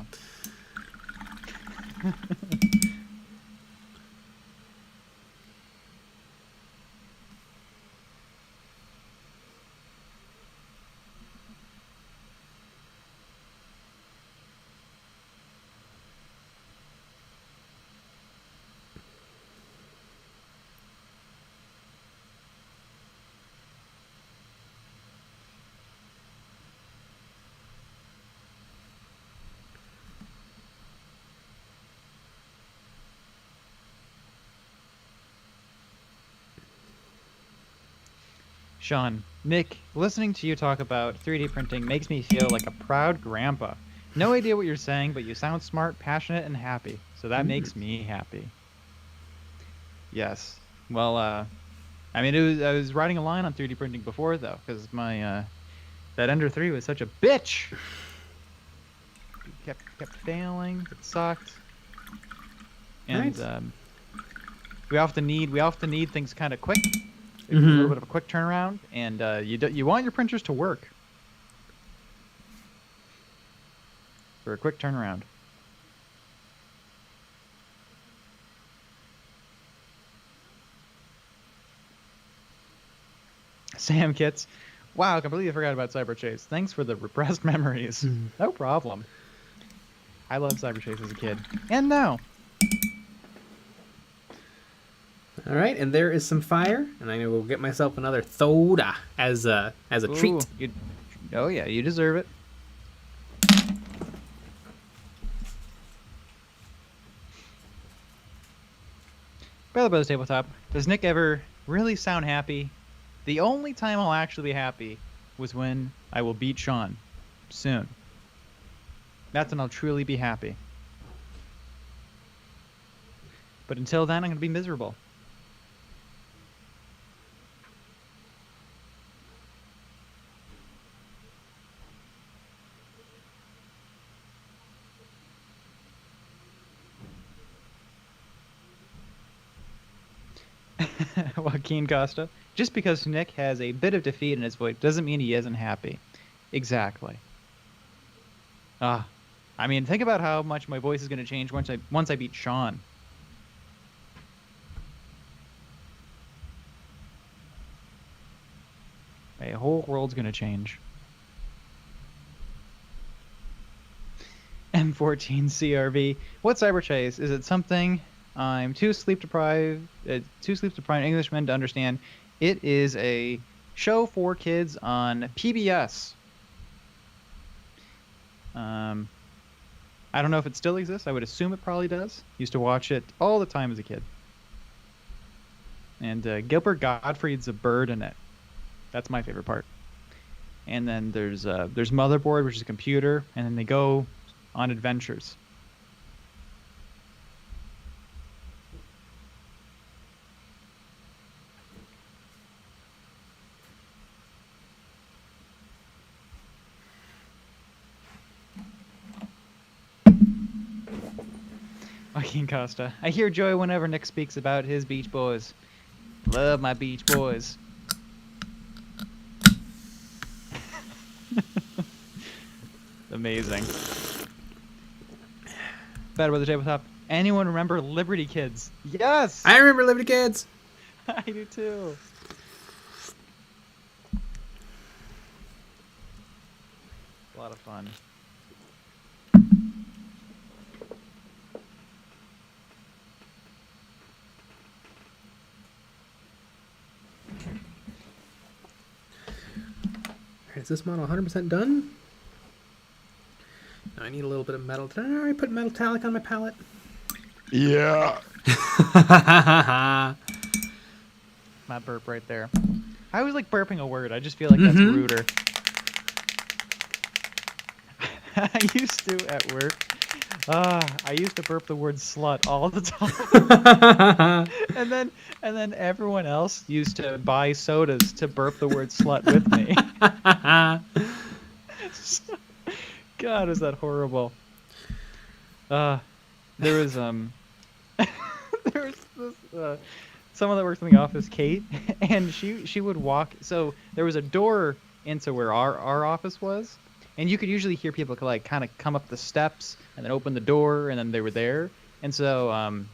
Sean, Nick, listening to you talk about 3D printing makes me feel like a proud grandpa. No idea what you're saying, but you sound smart, passionate, and happy. So that makes me happy. Yes. Well, I mean, I was writing a line on 3D printing before, though, because my that Ender 3 was such a bitch. It kept failing. It sucked. And Nice. we often need things kind of quick. A little bit of a quick turnaround, and you want your printers to work for a quick turnaround. Sam Kits, wow, completely forgot about Cyber Chase. Thanks for the repressed memories. No problem. I loved Cyber Chase as a kid, and now. All right, and there is some fire, and I will get myself another soda as a treat. Oh yeah, you deserve it. Brother Brothers Tabletop, does Nick ever really sound happy? The only time I'll actually be happy was when I will beat Sean soon. That's when I'll truly be happy. But until then, I'm going to be miserable. Joaquin Costa. Just because Nick has a bit of defeat in his voice doesn't mean he isn't happy. Exactly. I mean, think about how much my voice is going to change once I beat Sean. My whole world's going to change. M14 CRV. What cyber chase? Is it something I'm too sleep deprived Englishmen to understand? It is a show for kids on PBS. I don't know if it still exists. I would assume it probably does. Used to watch it all the time as a kid. And Gilbert Gottfried's a bird in it. That's my favorite part. And then there's Motherboard, which is a computer, and then they go on adventures. Joaquin Costa. I hear joy whenever Nick speaks about his Beach Boys. Love my Beach Boys. Amazing. Better with the tabletop. Anyone remember Liberty Kids? Yes! I remember Liberty Kids. I do too. A lot of fun. Is this model 100% done? No, I need a little bit of metal. Did I already put metallic on my palette? Yeah. My burp right there. I always like burping a word. I just feel like that's ruder. I used to at work. I used to burp the word slut all the time. and then everyone else used to buy sodas to burp the word slut with me. God, is that horrible. There was there was this someone that works in the office, Kate, and she would walk. So there was a door into where our office was, and you could usually hear people like kind of come up the steps and then open the door, and then they were there. And so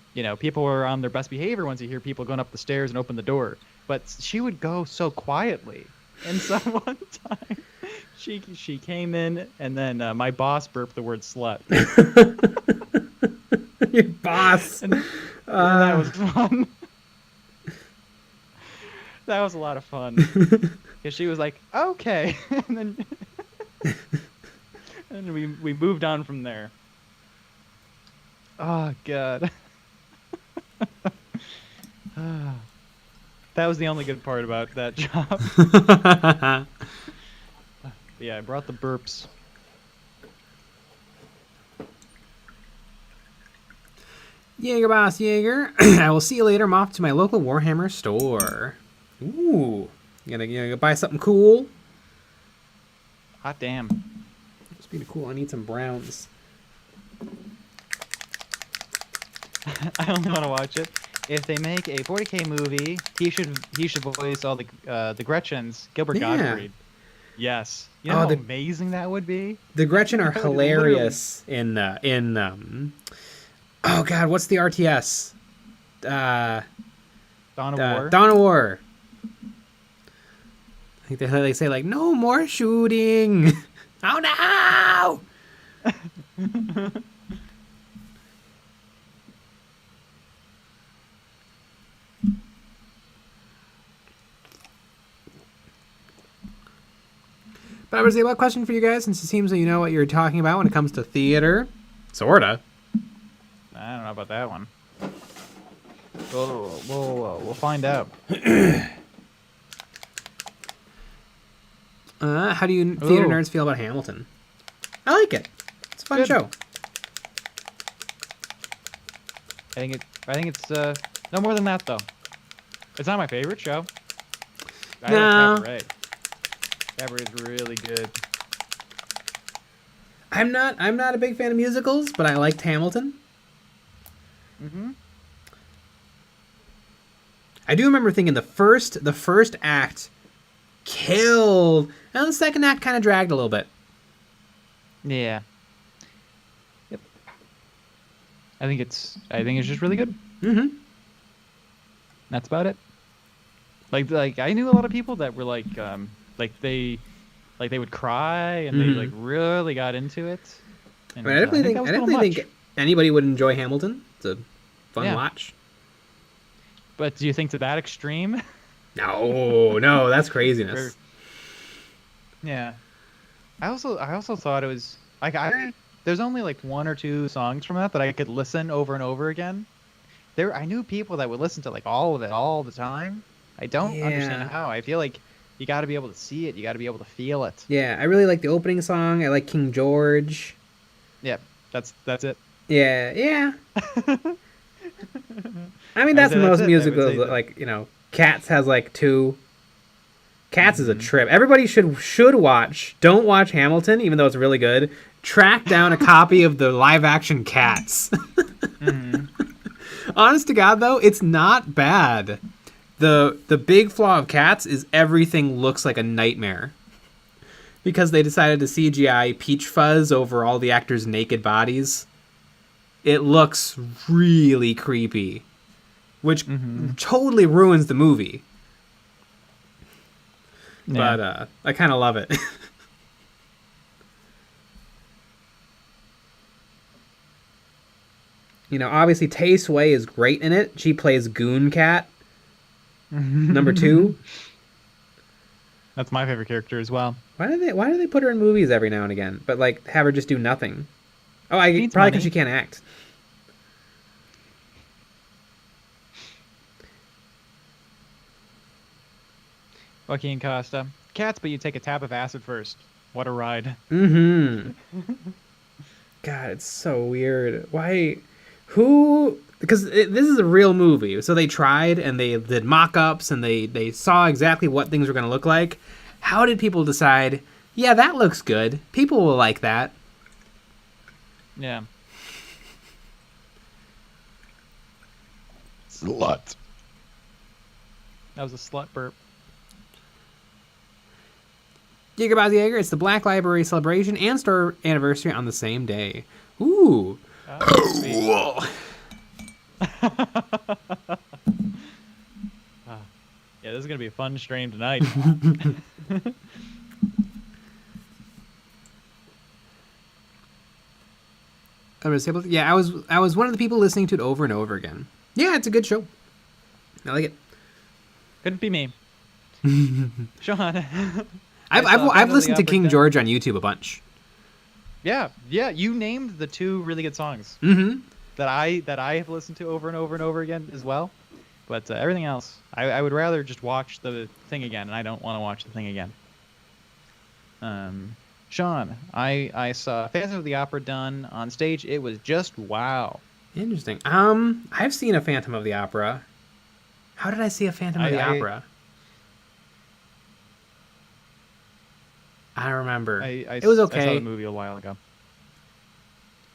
people were on their best behavior once you hear people going up the stairs and open the door. But she would go so quietly, and so one time she came in, and then my boss burped the word slut. Your boss. And that was fun. That was a lot of fun. Because she was like, okay. and then we moved on from there. Oh, God. That was the only good part about that job. Yeah, I brought the burps. Jaeger boss, Jaeger. I will see you later. I'm off to my local Warhammer store. Ooh. You gonna go buy something cool? Hot damn. Speaking of cool, I need some browns. I only want to watch it. If they make a 40k movie, he should voice all the Gretchens. Gilbert Gottfried. Yes. You know how amazing that would be? The Gretchen are hilarious in oh god, what's the RTS? Dawn of War. Dawn of War. I think they say like, no more shooting. Oh no! But I was a question for you guys, since it seems that you know what you're talking about when it comes to theater. Sorta. I don't know about that one. We'll find out. How do you theater nerds feel about Hamilton? I like it. It's a fun show. I think it's no more than that though. It's not my favorite show. I like Cabaret. Cabaret is really good. I'm not a big fan of musicals, but I liked Hamilton. Mm-hmm. I do remember thinking the first act killed, and the second act kind of dragged a little bit. Yeah. Yep. I think it's just really good. Mm-hmm. That's about it. Like I knew a lot of people that were like they would cry and they like really got into it. And, I definitely think anybody would enjoy Hamilton. It's a fun watch. But do you think to that extreme? No, that's craziness. Yeah. I also thought it was like there's only like 1 or 2 songs from that I could listen over and over again. I knew people that would listen to like all of it all the time. I don't understand how. I feel like you got to be able to see it. You got to be able to feel it. Yeah, I really like the opening song. I like King George. Yeah, that's it. Yeah. I mean, that's most musicals. Like, Cats has like 2. Cats is a trip. Everybody should watch. Don't watch Hamilton, even though it's really good. Track down a copy of the live action Cats. Honest to God, though, it's not bad. The big flaw of Cats is everything looks like a nightmare. Because they decided to CGI peach fuzz over all the actors' naked bodies. It looks really creepy. Which totally ruins the movie. Yeah. But I kind of love it. Obviously Tay Sway is great in it. She plays Goon Cat. Number 2. That's my favorite character as well. Why do they put her in movies every now and again, but like have her just do nothing? Oh, probably because she can't act. Joaquin Costa. Cats, but you take a tap of acid first. What a ride. God, it's so weird. Why? Who? Because this is a real movie, so they tried and they did mock-ups and they saw exactly what things were going to look like. How did people decide, yeah, that looks good. People will like that. Yeah. Slut. That was a slut burp. Jäger Jäger, it's the Black Library celebration and store anniversary on the same day. Ooh. Oh, yeah, this is gonna be a fun stream tonight. Yeah, I was one of the people listening to it over and over again. Yeah, it's a good show. I like it. Couldn't be me. Sean. I've listened to King George on YouTube a bunch. Yeah, you named the 2 really good songs that I have listened to over and over and over again as well. But everything else, I would rather just watch the thing again, and I don't want to watch the thing again. Sean, I saw Phantom of the Opera done on stage. It was just wow. Interesting. I've seen a Phantom of the Opera. How did I see a Phantom of the Opera? I don't remember. It was okay. I saw the movie a while ago.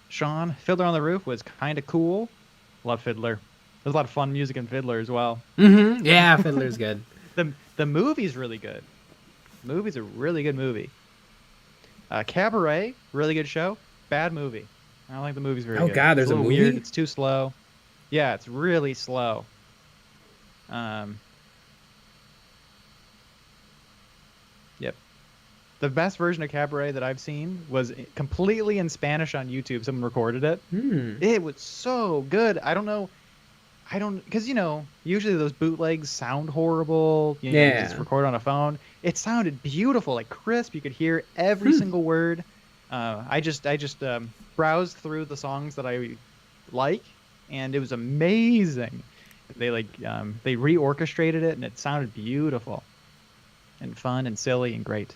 Sean, Fiddler on the Roof was kind of cool. Love Fiddler. There's a lot of fun music in Fiddler as well. Yeah, Fiddler's good. The movie's really good. The movie's a really good movie. Cabaret, really good show. Bad movie. I don't think the movie's very good. Oh God, there's a movie? Weird. It's too slow. Yeah, it's really slow. Yep. The best version of Cabaret that I've seen was completely in Spanish on YouTube. Someone recorded it. It was so good. I don't know. Because, usually those bootlegs sound horrible. It's recorded on a phone. It sounded beautiful, like crisp. You could hear every single word. I just browsed through the songs that I like, and it was amazing. They reorchestrated it, and it sounded beautiful and fun and silly and great.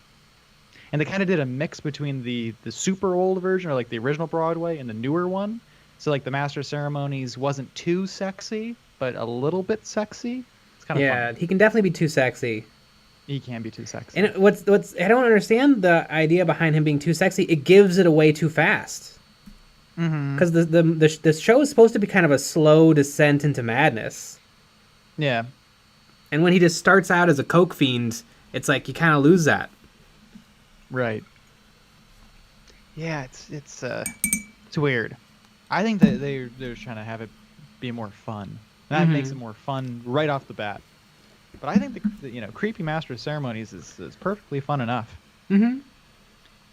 And they kind of did a mix between the super old version, or like the original Broadway, and the newer one. So like the Master of Ceremonies wasn't too sexy, but a little bit sexy. It's kind of fun. He can definitely be too sexy. He can be too sexy. And what's I don't understand the idea behind him being too sexy. It gives it away too fast. Because the show is supposed to be kind of a slow descent into madness. Yeah. And when he just starts out as a coke fiend, it's like you kind of lose that. Right. Yeah, it's weird. I think that they're trying to have it be more fun. That makes it more fun right off the bat. But I think the creepy Master of Ceremonies is perfectly fun enough. Mm-hmm.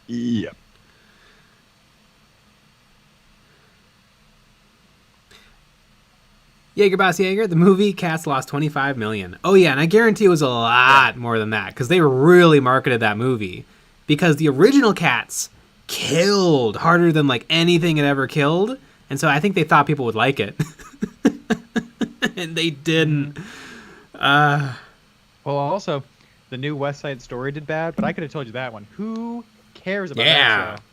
Yep. Jaeger Boss Jaeger, the movie cast lost $25 million. Oh yeah, and I guarantee it was a lot more than that because they really marketed that movie because the original Cats killed harder than like anything it ever killed, and so I think they thought people would like it, and they didn't. Well, also, the new West Side Story did bad, but I could have told you that one. Who cares about that show?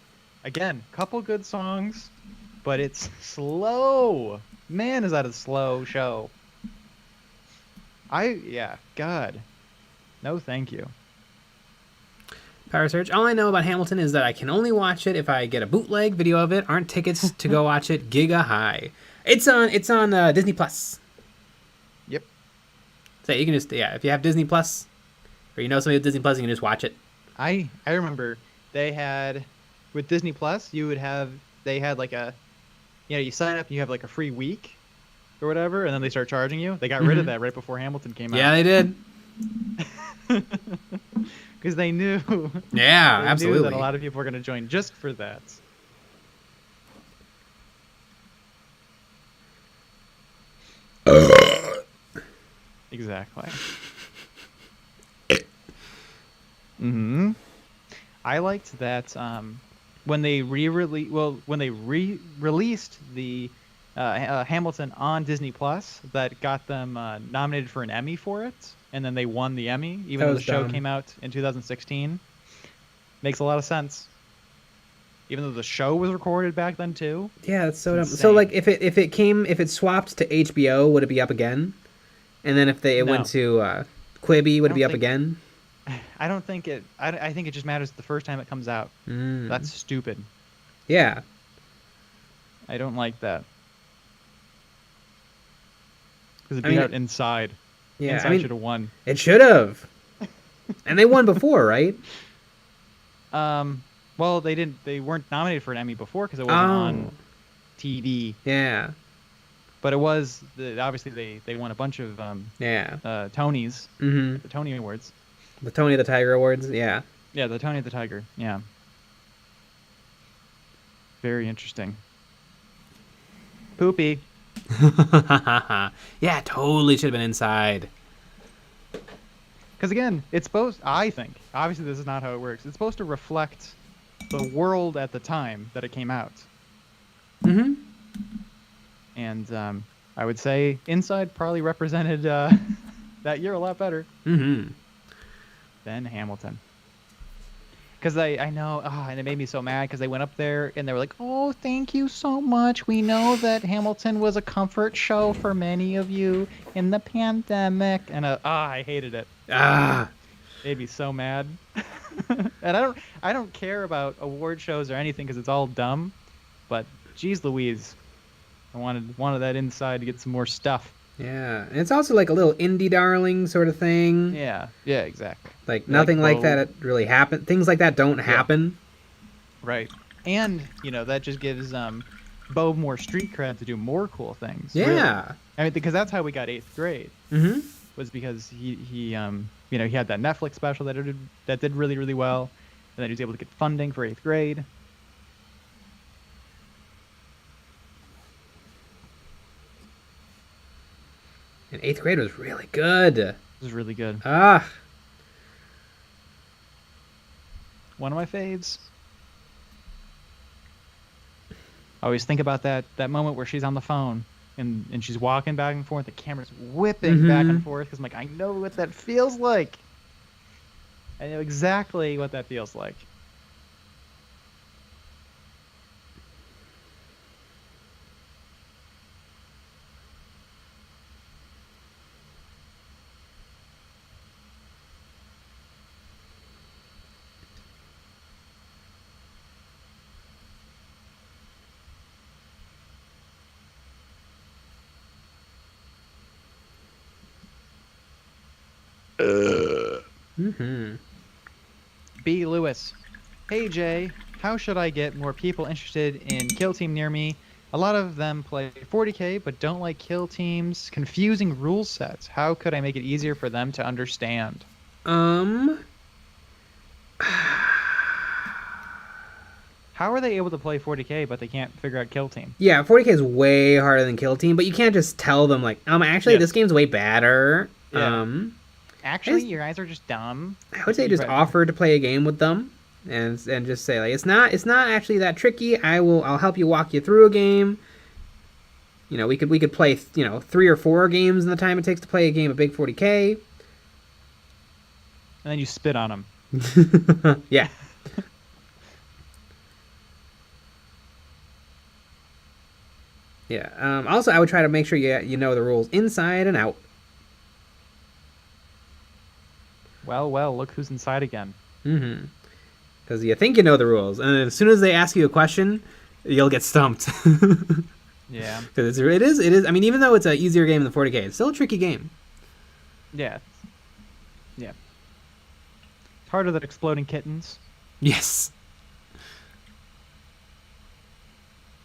Again, couple good songs, but it's slow. Man, is that a slow show. God. No, thank you. Power Search. All I know about Hamilton is that I can only watch it if I get a bootleg video of it. Aren't tickets to go watch it giga high? It's on Disney Plus. Yep. So you can just if you have Disney Plus, or you know somebody with Disney Plus, you can just watch it. I remember they had with Disney Plus. They had like a, you sign up and you have like a free week or whatever, and then they start charging you. They got rid of that right before Hamilton came out. Yeah, they did. Because they knew. Yeah, they absolutely. Knew that a lot of people were going to join just for that. Exactly. I liked that when they re-released the Hamilton on Disney Plus, that got them nominated for an Emmy for it, and then they won the Emmy, even though the show came out in 2016. Makes a lot of sense. Even though the show was recorded back then too. Yeah, that's so dumb. So like, if it swapped to HBO, would it be up again? And then if it went to Quibi, would it be up again? I don't think it. I think it just matters the first time it comes out. That's stupid. Yeah. I don't like that. Because it beat out Inside. Yeah, Inside should have won. It should have. And they won before, right? Well, they didn't. They weren't nominated for an Emmy before because it wasn't on TV. Yeah. But it was obviously they won a bunch of Tonys. The Tony Awards. The Tony the Tiger Awards. Yeah. Yeah, the Tony the Tiger. Yeah. Very interesting. Poopy. Yeah, totally should have been Inside. Because again, it's supposed. I think obviously this is not how it works. It's supposed to reflect the world at the time that it came out. And I would say Inside probably represented that year a lot better than Hamilton. Because I know, and it made me so mad because they went up there and they were like, "Oh, thank you so much. We know that Hamilton was a comfort show for many of you in the pandemic." And I hated it. Made me so mad. And I don't care about award shows or anything because it's all dumb. But geez Louise, I wanted that Inside to get some more stuff. Yeah, and it's also like a little indie darling sort of thing. Yeah, exactly. Like nothing like that really happened. Things like that don't happen. Right. And, that just gives Bo more street cred to do more cool things. Yeah. Really. I mean, because that's how we got 8th grade. Was because he had that Netflix special that did really, really well. And then he was able to get funding for 8th grade. And 8th grade was really good. It was really good. One of my faves. I always think about that moment where she's on the phone and she's walking back and forth. The camera's whipping back and forth because I'm like, I know what that feels like. I know exactly what that feels like. Mm-hmm. B. Lewis. Hey Jay, how should I get more people interested in Kill Team near me? A lot of them play 40k but don't like Kill Team's confusing rule sets. How could I make it easier for them to understand? How are they able to play 40k but they can't figure out Kill Team? Yeah, 40k is way harder than Kill Team, but you can't just tell them like, actually, Yeah. this game's way better. Yeah. Actually, just- you guys are just dumb. I would say just offer to play a game with them, and just say like, it's not actually that tricky. I'll help you walk you through a game. You know, we could play 3 or 4 games in the time it takes to play a game of big 40k. And then you spit on them. Yeah. Yeah. Also, I would try to make sure you know the rules inside and out. Well, look who's inside again. Mm-hmm. Because you think you know the rules, and then as soon as they ask you a question, you'll get stumped. Yeah. Because it is. I mean, even though it's an easier game than 40k, it's still a tricky game. Yeah. Yeah. It's harder than Exploding Kittens. Yes.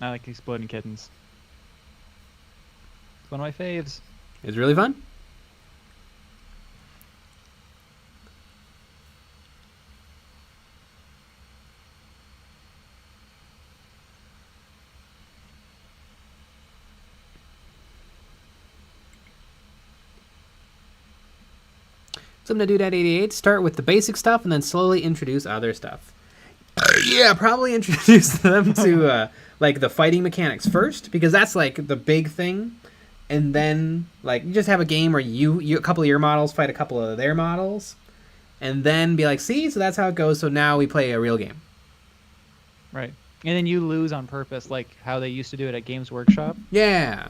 I like Exploding Kittens. It's one of my faves. It's really fun. Something to do at 88. Start with the basic stuff and then slowly introduce other stuff. Yeah, probably introduce them to like the fighting mechanics first, because that's like the big thing. And then like you just have a game where you a couple of your models fight a couple of their models, and then be like, see, so that's how it goes. So now we play a real game. Right. And then you lose on purpose, like how they used to do it at Games Workshop. Yeah.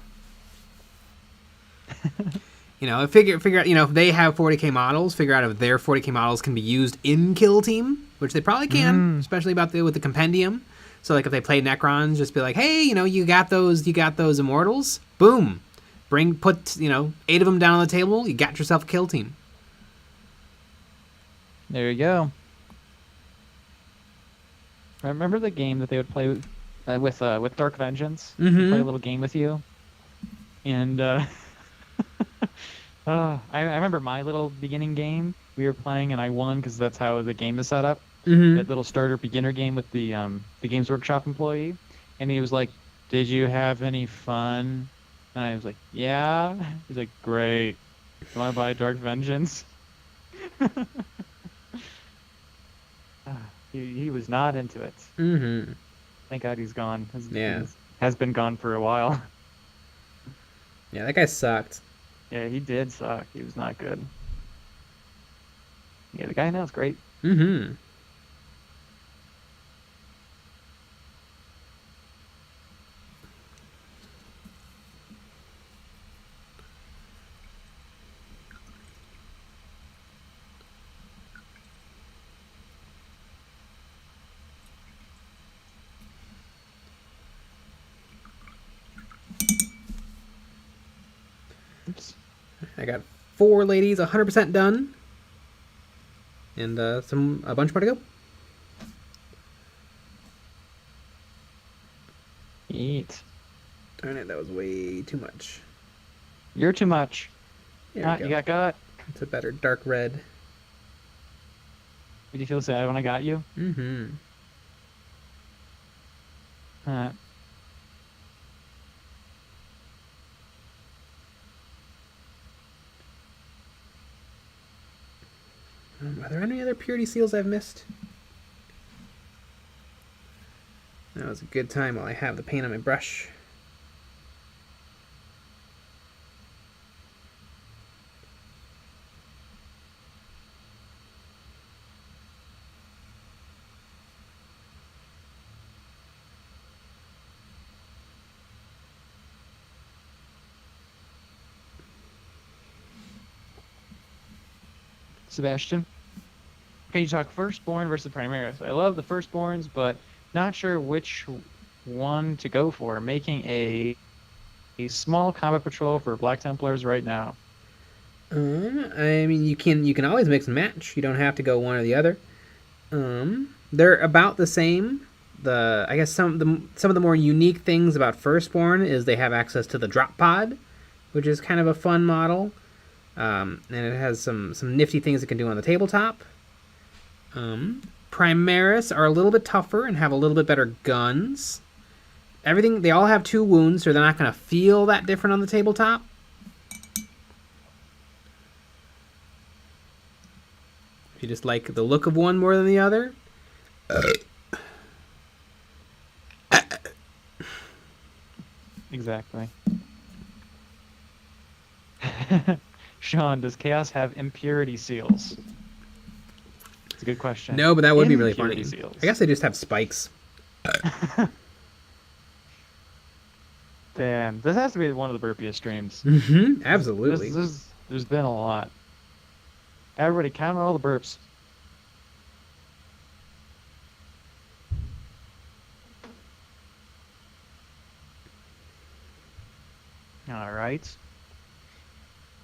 You know, figure out, if they have 40k models, figure out if their 40k models can be used in Kill Team, which they probably can, especially with the compendium. So like if they play Necrons, just be like, hey, you got those immortals, boom, put 8 of them down on the table, you got yourself a Kill Team. There you go. Remember the game that they would play with Dark Vengeance? Mm-hmm. Play a little game with you, and I remember my little beginning game we were playing, and I won because that's how the game is set up. Mm-hmm. That little starter beginner game with the Games Workshop employee, and he was like, "Did you have any fun?" And I was like, "Yeah." He's like, "Great. You want to buy Dark Vengeance?" He was not into it. Mm-hmm. Thank God he's gone. Yeah. Has been gone for a while. Yeah, that guy sucked. Yeah, he did suck. He was not good. Yeah, the guy now is great. Mm-hmm. Oops. I got 4 ladies 100% done, and a bunch more to go. Eat. Darn it, that was way too much. You're too much. There we You go. got. It's a better dark red. Did you feel sad when I got you? Mm-hmm. Uh, Are there any other purity seals I've missed? That was a good time while I have the paint on my brush. Sebastian, can you talk Firstborn versus Primaris? I love the Firstborns, but not sure which one to go for. Making a small combat patrol for Black Templars right now. I mean, you can always mix and match. You don't have to go one or the other. They're about the same. I guess some of the more unique things about Firstborn is they have access to the drop pod, which is kind of a fun model. And it has some nifty things it can do on the tabletop. Primaris are a little bit tougher and have a little bit better guns. They all have 2 wounds, so they're not going to feel that different on the tabletop. If you just like the look of one more than the other. Exactly. Sean, does Chaos have impurity seals? It's a good question. No, but that would be really funny. Impurity seals. I guess they just have spikes. Damn, this has to be one of the burpiest streams. Mm-hmm. Absolutely. There's been a lot. Everybody count all the burps. All right.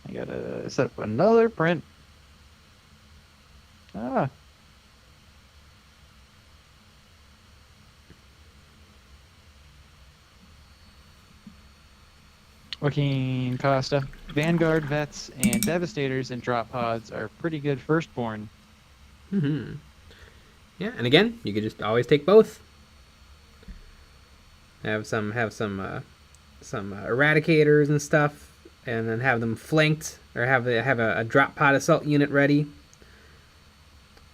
I gotta set up another print. Ah. Joaquin Costa. Vanguard vets and devastators and drop pods are pretty good firstborn. Mm-hmm. Yeah, and again, you could just always take both. Have some eradicators and stuff, and then have them flanked, or have a drop pod assault unit ready.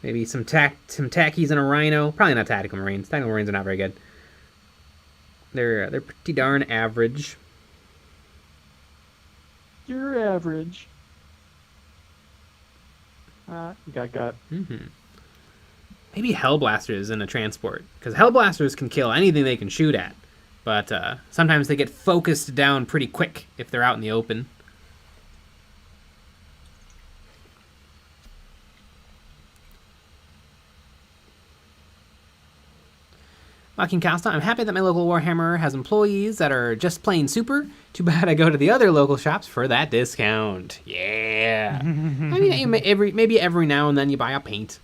Maybe some tackies and a rhino. Probably not tactical marines. Tactical marines are not very good. They're pretty darn average. You're average. Got. Mm-hmm. Maybe Hellblasters in a transport, because Hellblasters can kill anything they can shoot at, but sometimes they get focused down pretty quick if they're out in the open. Joaquin Costa, I'm happy that my local Warhammer has employees that are just plain super. Too bad I go to the other local shops for that discount. Yeah. I mean, maybe every now and then you buy a paint.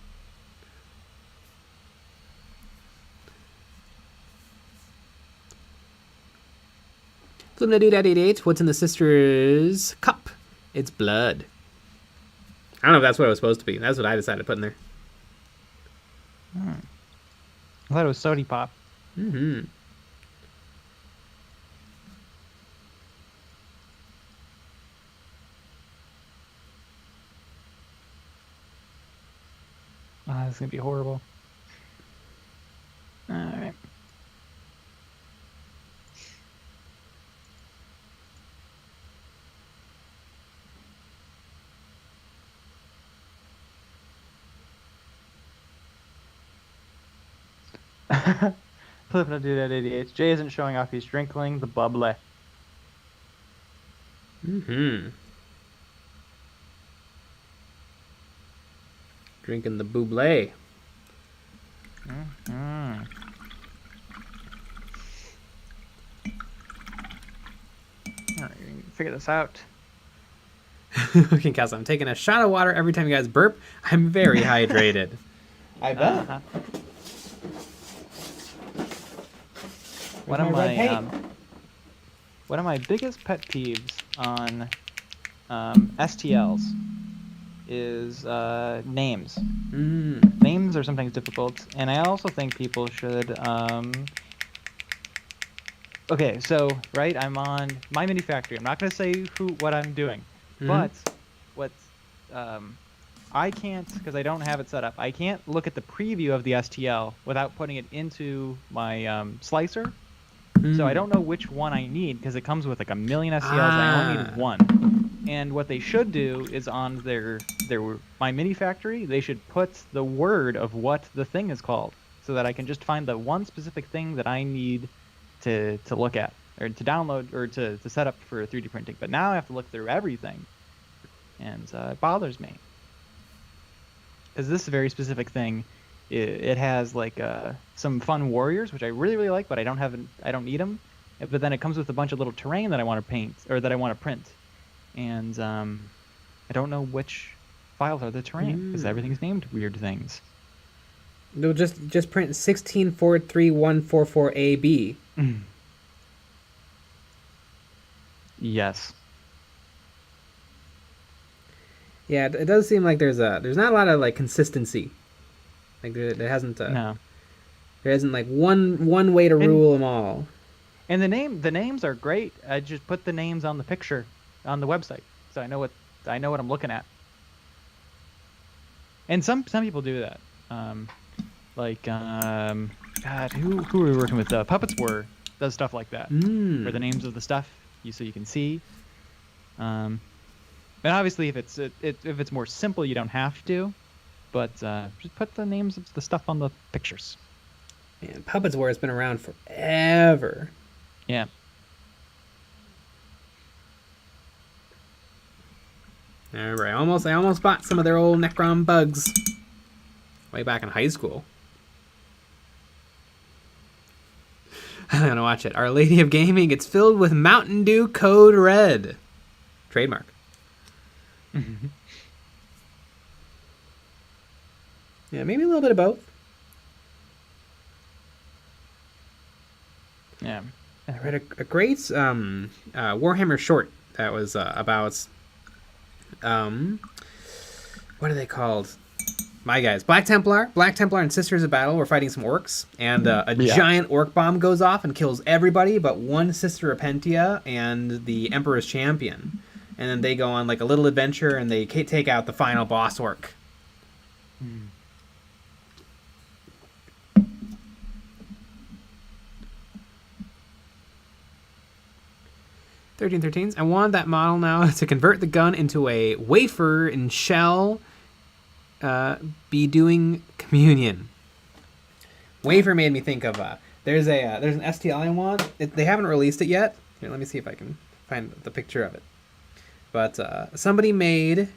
Flimna8888, what's in the sister's cup? It's blood. I don't know if that's what it was supposed to be. That's what I decided to put in there. I thought it was Sody Pop. Mm-hmm. This is gonna be horrible. All right. Flipping to do that 88. Jay isn't showing off. He's drinking the bubbly. Mm-hmm. Drinking the buble. Mm-hmm. All right, figure this out. Okay, Kaz, I'm taking a shot of water every time you guys burp. I'm very hydrated. I bet. One of my biggest pet peeves on STLs is names. Names are sometimes difficult, and I also think people should. Okay, so right, I'm on My Mini Factory. I'm not going to say what I'm doing, but what I can't, because I don't have it set up. I can't look at the preview of the STL without putting it into my slicer. So I don't know which one I need, because it comes with like a million STLs. I only need one. And what they should do is on their My Mini Factory, they should put the word of what the thing is called, so that I can just find the one specific thing that I need to look at, or to download, or to set up for 3D printing. But now I have to look through everything, and it bothers me, because this very specific thing, it has like some fun warriors, which I really, really like, but I don't need them. But then it comes with a bunch of little terrain that I want to paint, or that I want to print, and I don't know which files are the terrain because everything's named weird things. No, just print 16.43144AB. Yes. Yeah, it does seem like there's not a lot of like consistency. Like there hasn't No. there isn't like one way to rule them all. And the names are great. I just put the names on the picture on the website, so I know what I'm looking at. And some people do that. God, who are we working with? Puppets Were does stuff like that, where the names of the stuff so you can see. And obviously, if it's more simple, you don't have to. But just put the names of the stuff on the pictures. Man, Puppets War has been around forever. Yeah. All right, I almost bought some of their old Necron bugs way back in high school. I'm gonna watch it. Our Lady of Gaming. It's filled with Mountain Dew Code Red. Trademark. Yeah, maybe a little bit of both. Yeah. I read a great Warhammer short that was about what are they called? My guys, Black Templar and Sisters of Battle were fighting some orcs, and a giant orc bomb goes off and kills everybody but one Sister of Pentia and the Emperor's Champion. And then they go on like a little adventure, and they take out the final boss orc. 1313s. I want that model now to convert the gun into a wafer and shell. Be doing communion. Wafer made me think of there's an STL I want. They haven't released it yet. Here, let me see if I can find the picture of it. But somebody made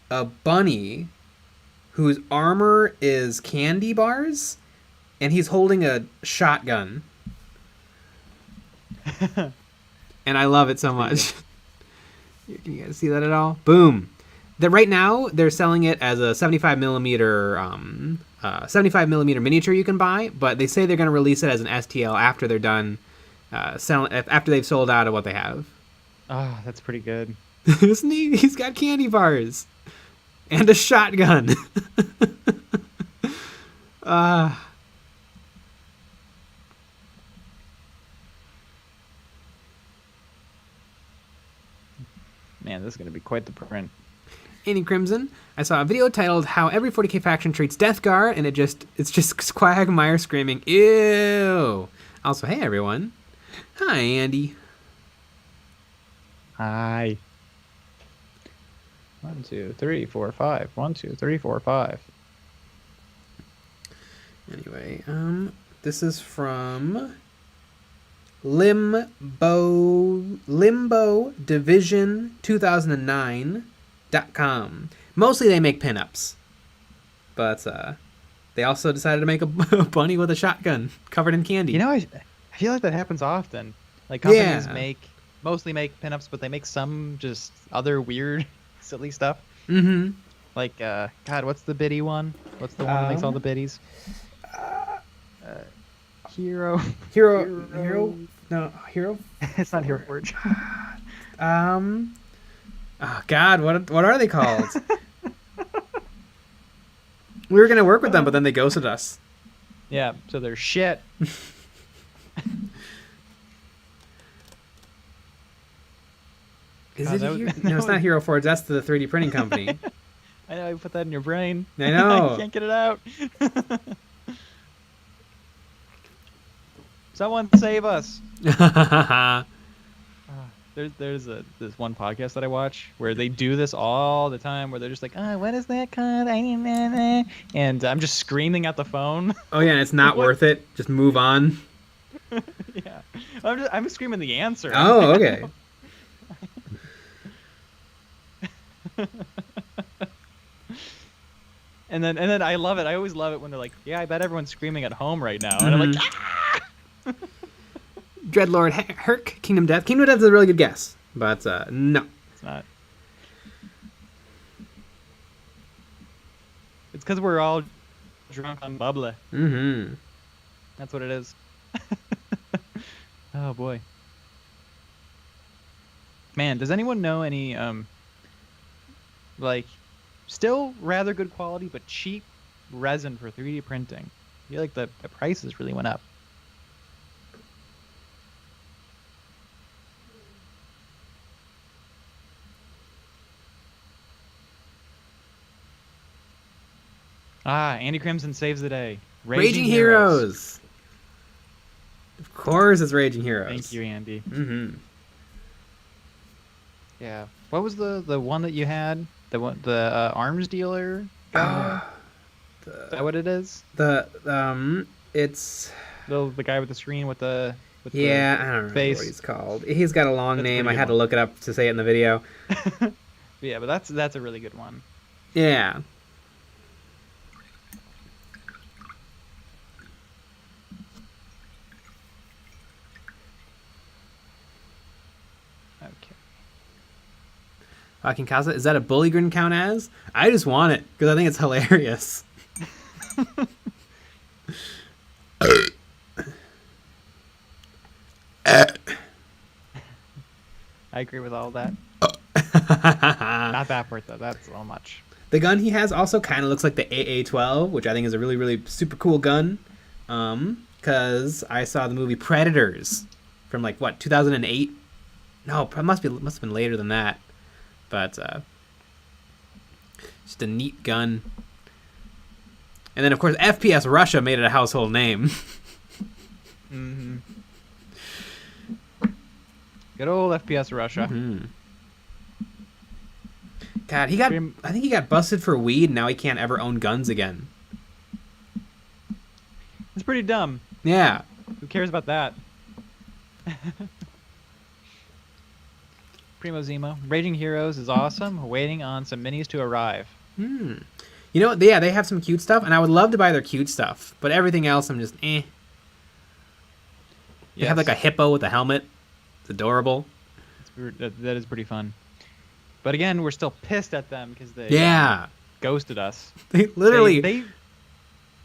a bunny whose armor is candy bars, and he's holding a shotgun. And I love it so much. Can you guys see that at all? Boom. Right now, they're selling it as a 75 millimeter miniature you can buy, but they say they're going to release it as an STL after they're done after they've sold out of what they have. Oh, that's pretty good. Isn't he? He's got candy bars and a shotgun. Man, this is going to be quite the print. Annie Crimson, I saw a video titled "How Every 40k Faction Treats Death Guard," and it's just Quagmire screaming, "Ew!" Also, hey everyone, hi Andy. Hi. 1, 2, 3, 4, 5. 1, 2, 3, 4, 5. Anyway, this is from Limbo Division 2009.com. Mostly they make pinups, but they also decided to make a bunny with a shotgun covered in candy. You know, I feel like that happens often. Like companies mostly make pinups, but they make some just other weird, silly stuff. Mm-hmm. Like, God, what's the biddy one? What's the one that makes all the biddies? Hero. No, Hero. It's not Hero Forge. Oh God, what are they called? We were gonna work with them, but then they ghosted us. Yeah, so they're shit. No, it's not Hero Forge. That's the 3D printing company. I know, I put that in your brain. I know. I can't get it out. Someone save us. There's this one podcast that I watch where they do this all the time, where they're just like, what is that called? And I'm just screaming at the phone. Oh yeah, and it's not worth it. Just move on. Yeah, I'm screaming the answer. Oh, okay. And then I love it. I always love it when they're like, yeah, I bet everyone's screaming at home right now. And I'm like, ah! Dreadlord Herc, Kingdom Death. Kingdom Death is a really good guess, but no. It's not. It's because we're all drunk on bubbly. Mm-hmm. That's what it is. Oh boy. Man, does anyone know any like still rather good quality but cheap resin for 3D printing? I feel like the prices really went up. Ah, Andy Crimson saves the day. Raging Heroes. Of course, it's Raging Heroes. Thank you, Andy. Mm-hmm. Yeah. What was the one that you had? The arms dealer guy? Is that what it is? It's The guy with the screen with the I don't remember face. what he's called. He's got a long That's a name. pretty I had good to look it up to say it in the video. Yeah, but that's a really good one. Yeah. Okay. Fucking Casa, is that a bully grin count as? I just want it because I think it's hilarious. I agree with all that. Not that part though. That's so much. The gun he has also kind of looks like the AA-12, which I think is a really, really super cool gun. Because I saw the movie Predators from like what 2008. No, it must have been later than that. But just a neat gun. And then of course FPS Russia made it a household name. Mm-hmm. Good old FPS Russia. Mm-hmm. God, I think he got busted for weed, and now he can't ever own guns again. It's pretty dumb. Yeah. Who cares about that? Primo Zemo. Raging Heroes is awesome. We're waiting on some minis to arrive. You know, yeah, they have some cute stuff, and I would love to buy their cute stuff, but everything else, I'm just eh. They have like a hippo with a helmet. It's adorable. That is pretty fun. But again, we're still pissed at them because they ghosted us. They literally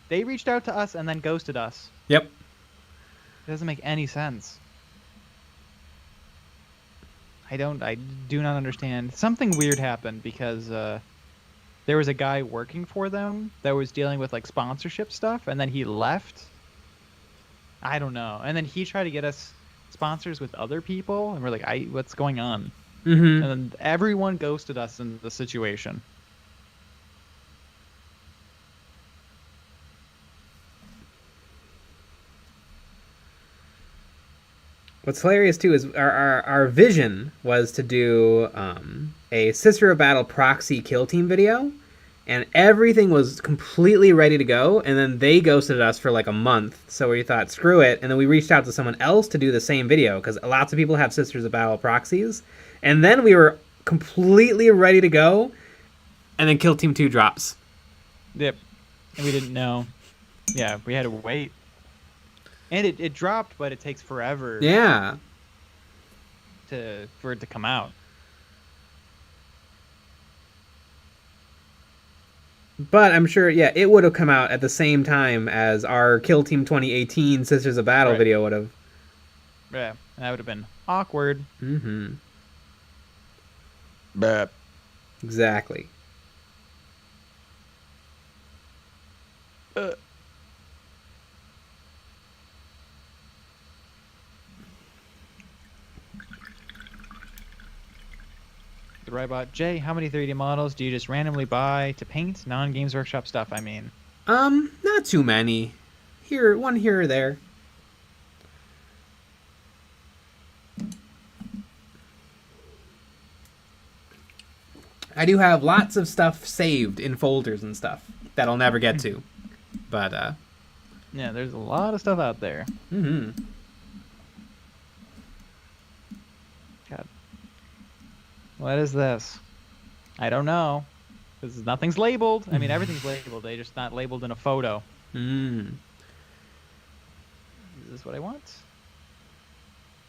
they reached out to us and then ghosted us. Yep. It doesn't make any sense. I do not understand. Something weird happened because there was a guy working for them that was dealing with like sponsorship stuff, and then he left. I don't know. And then he tried to get us sponsors with other people, and we're like, what's going on? Mm-hmm. And then everyone ghosted us in the situation. What's hilarious too is our vision was to do a Sister of Battle proxy kill team video, and everything was completely ready to go, and then they ghosted us for like a month, so we thought screw it, and then we reached out to someone else to do the same video because lots of people have Sisters of Battle proxies, and then we were completely ready to go, and then Kill Team 2 drops. Yep. And we didn't know. Yeah, we had to wait. And it dropped, but it takes forever Yeah. for it to come out. But I'm sure, yeah, it would have come out at the same time as our Kill Team 2018 Sisters of Battle video would have. Yeah, and that would have been awkward. Mm-hmm. Bap. Exactly. The Rybot. Jay, how many 3D models do you just randomly buy to paint? Non-Games Workshop stuff, I mean. Not too many. One here or there. I do have lots of stuff saved in folders and stuff that I'll never get to. But, yeah, there's a lot of stuff out there. Mm-hmm. God. What is this? I don't know. Because nothing's labeled. I mean, everything's labeled. They're just not labeled in a photo. Mm. Is this what I want?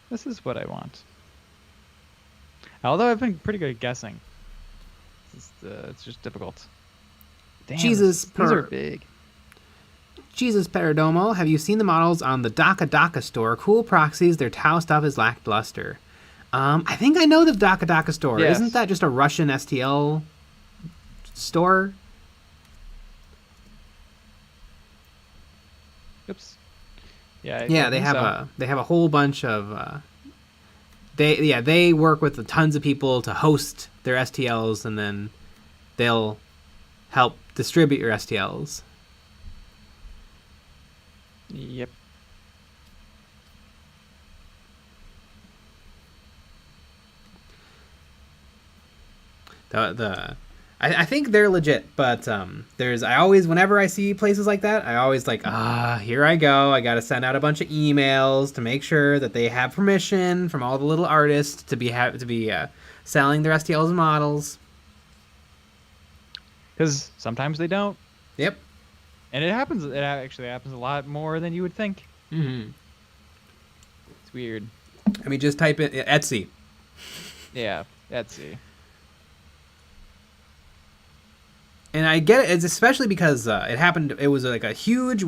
This is what I want. Although I've been pretty good at guessing. It's just difficult. Damn, Jesus these are big. Jesus Perdomo, have you seen the models on the Daka Daka store? Cool proxies, their Tau stuff is lackluster. I think I know the Daka Daka store. Yes. Isn't that just a Russian STL store? Oops. Yeah. Yeah, they have a whole bunch of they work with tons of people to host their STLs, and then they'll help distribute your STLs. Yep. I think they're legit, but whenever I see places like that, I always here I go. I got to send out a bunch of emails to make sure that they have permission from all the little artists to be selling their STLs and models. Because sometimes they don't. Yep. And it happens. It actually happens a lot more than you would think. Mm-hmm. It's weird. I mean, just type in Etsy. Yeah, Etsy. And I get it. It's especially because it happened. It was like a huge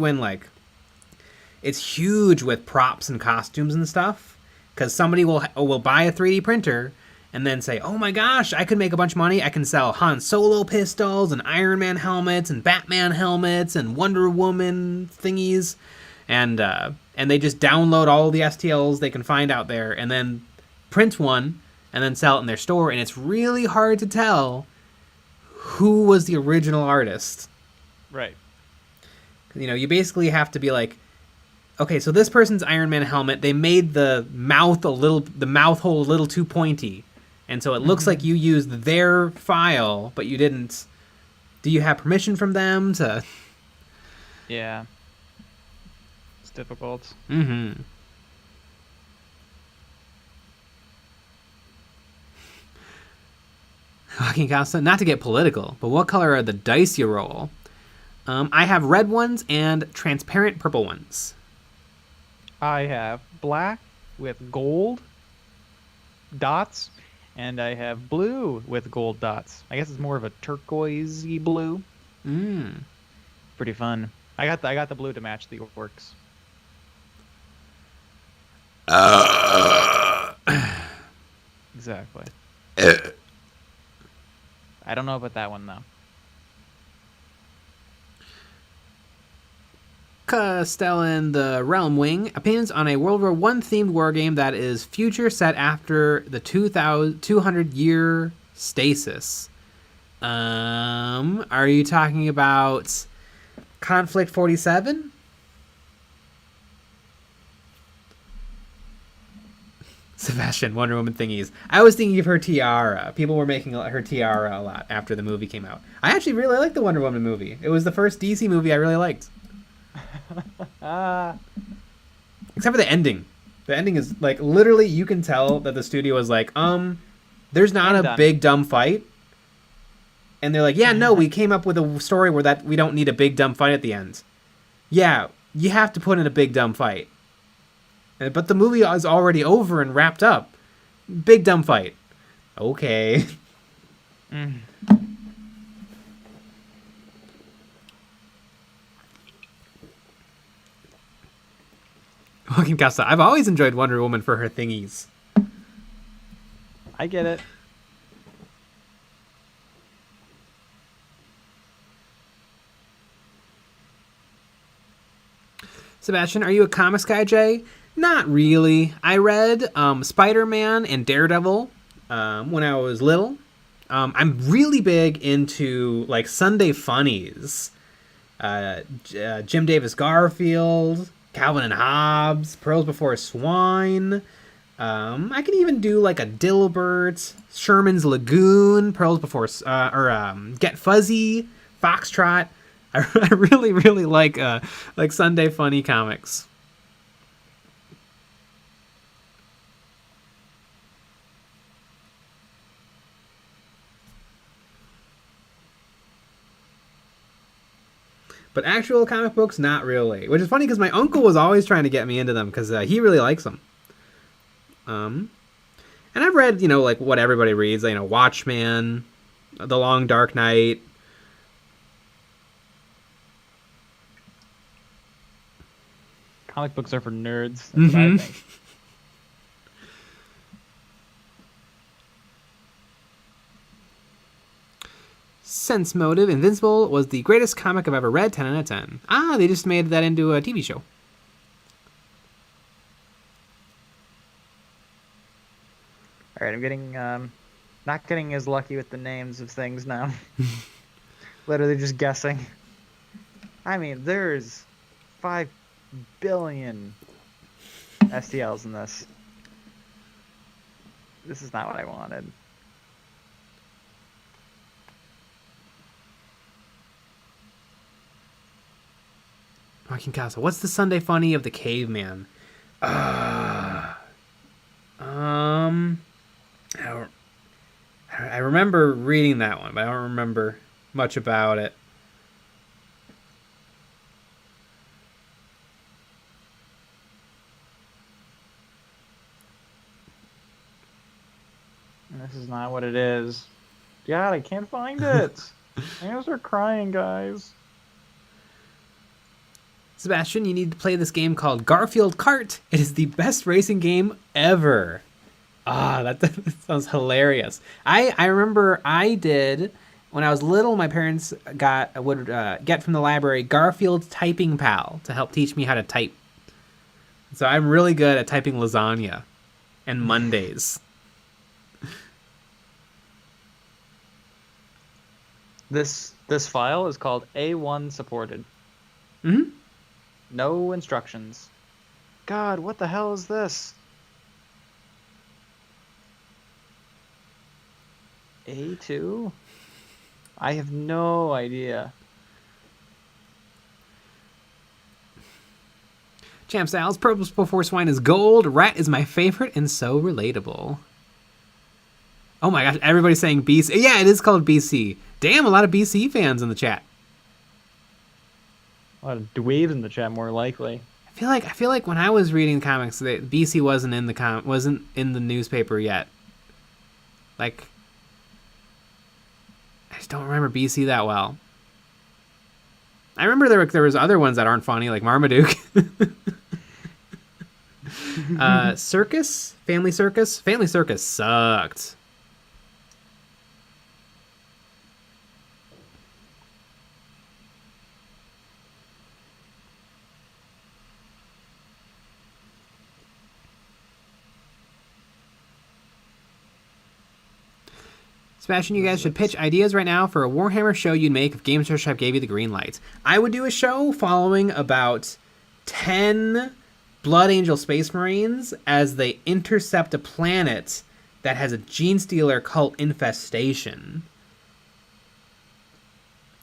it's huge with props and costumes and stuff. Because somebody will buy a 3D printer and then say, "Oh my gosh, I could make a bunch of money. I can sell Han Solo pistols and Iron Man helmets and Batman helmets and Wonder Woman thingies," and they just download all the STLs they can find out there and then print one and then sell it in their store. And it's really hard to tell who was the original artist. Right. You basically have to be like, okay, so this person's Iron Man helmet, they made the mouth hole a little too pointy. And so it looks like you used their file, but you didn't. Do you have permission from them to? Yeah. It's difficult. Mm-hmm. Fucking Costa, not to get political, but what color are the dice you roll? I have red ones and transparent purple ones. I have black with gold dots, and I have blue with gold dots. I guess it's more of a turquoisey blue. Pretty fun. I got the blue to match the orcs. Exactly. I don't know about that one though. Castellan the Realm Wing opinions on a World War I themed war game that is future set after the 200-year stasis. Are you talking about Conflict 47? Sebastian, Wonder Woman thingies. I was thinking of her tiara. People were making her tiara a lot after the movie came out. I actually really liked the Wonder Woman movie. It was the first DC movie I really liked. Except for the ending. The ending is literally you can tell that the studio was like, there's not a big dumb fight. And they're like, yeah, no, we came up with a story where we don't need a big dumb fight at the end. Yeah, you have to put in a big dumb fight. But the movie is already over and wrapped up. Big dumb fight. Okay. Fucking Costa, I've always enjoyed Wonder Woman for her thingies. I get it. Sebastian, are you a comics guy, Jay? Not really. I read Spider-Man and Daredevil when I was little. I'm really big into Sunday funnies. Jim Davis Garfield, Calvin and Hobbes, Pearls Before Swine. I can even do a Dilbert, Sherman's Lagoon, Pearls Before Get Fuzzy, Foxtrot. I really, really like Sunday funny comics. But actual comic books, not really. Which is funny because my uncle was always trying to get me into them because he really likes them. And I've read, what everybody reads. Watchmen, The Long Dark Night. Comic books are for nerds. That's what I think. Sense Motive Invincible was the greatest comic I've ever read. 10 out of 10. Ah, they just made that into a TV show. All right, I'm getting not getting as lucky with the names of things now. Literally just guessing. I mean, there's 5 billion STLs in this. This is not what I wanted. Joaquin Castle. What's the Sunday funny of the caveman? I remember reading that one, but I don't remember much about it. This is not what it is. God, I can't find it. My hands are crying, guys. Sebastian, you need to play this game called Garfield Kart. It is the best racing game ever. That sounds hilarious. I remember I did when I was little. My parents would get from the library Garfield Typing Pal to help teach me how to type. So I'm really good at typing lasagna and Mondays. This file is called A1 supported. Mm-hmm. No instructions. God, what the hell is this? A2? I have no idea. Champ Styles, Purple Before Swine is gold. Rat is my favorite and so relatable. Oh my gosh, everybody's saying BC. Yeah, it is called BC. Damn, a lot of BC fans in the chat. A lot of dweebs in the chat, more likely. I feel like when I was reading comics, BC wasn't in the newspaper yet. Like, I just don't remember BC that well. I remember there was other ones that aren't funny, like Marmaduke. Circus? Family Circus? Family Circus sucked. Sebastian, you guys should pitch ideas right now for a Warhammer show you'd make if Games Workshop gave you the green light. I would do a show following about 10 Blood Angel Space Marines as they intercept a planet that has a Gene Stealer cult infestation.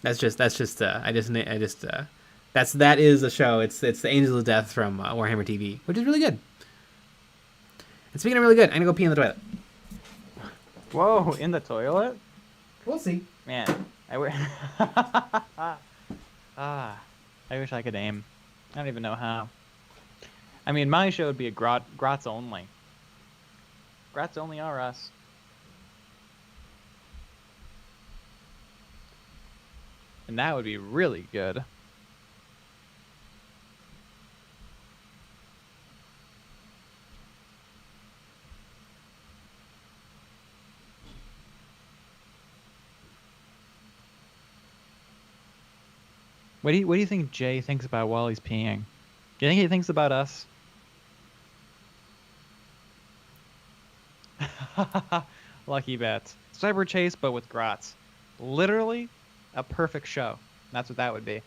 That is a show. It's the Angels of Death from Warhammer TV, which is really good. And speaking of really good, I'm gonna go pee in the toilet. Whoa, in the toilet? We'll see. Man, I wish I could aim. I don't even know how. I mean, my show would be a Grats only. Grats only are us. And that would be really good. What do you think Jay thinks about while he's peeing? Do you think he thinks about us? Lucky bets. Cyber Chase, but with Grats. Literally a perfect show. That's what that would be.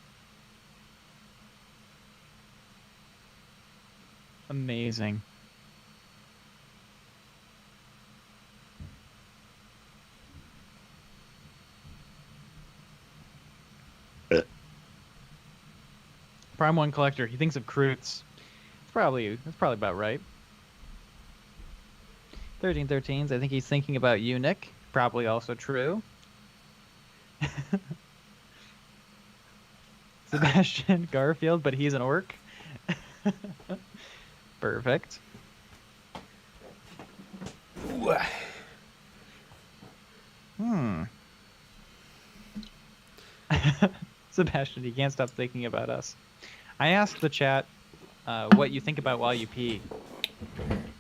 Amazing. Prime 1 collector. He thinks of Croots. That's probably about right. 1313s. I think he's thinking about you, Nick. Probably also true. Sebastian Garfield, but he's an orc. Perfect. Sebastian, you can't stop thinking about us. I asked the chat what you think about while you pee.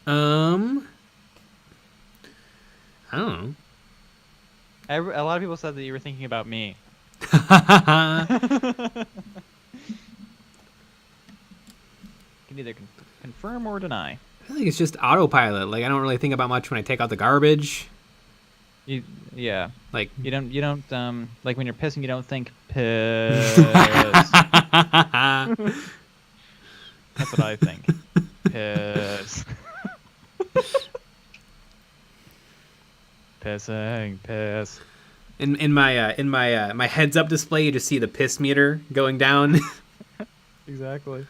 I don't know. A lot of people said that you were thinking about me. You can either confirm or deny. I think it's just autopilot. Like, I don't really think about much when I take out the garbage. Yeah. Like, you don't like when you're pissing, you don't think piss. That's what I think. Piss. Pissing, piss. in my heads up display, you just see the piss meter going down. Exactly.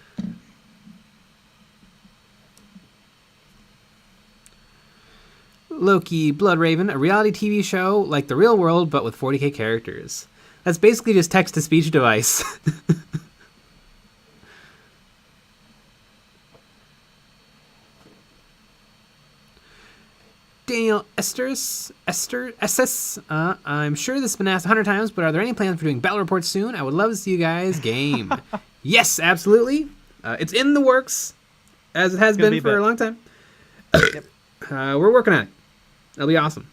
Loki, Bloodraven, a reality TV show like the real world, but with 40k characters. That's basically just text-to-speech device. Daniel Esters, I'm sure this has been asked 100 times, but are there any plans for doing battle reports soon? I would love to see you guys game. Yes, absolutely. It's in the works, as it has been for a long time. Yep. We're working on it. It'll be awesome.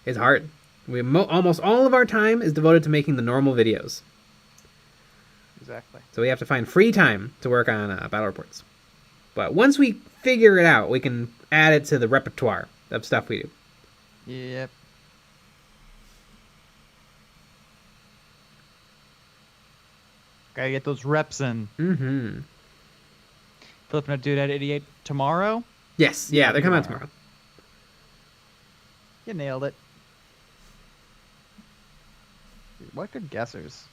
It's hard. Almost all of our time is devoted to making the normal videos. Exactly. So we have to find free time to work on battle reports. But once we figure it out, we can add it to the repertoire of stuff we do. Yep. Gotta get those reps in. Mm-hmm. Flipping a dude at 88 tomorrow? Yes, yeah, they're coming out tomorrow. You nailed it. What good guessers?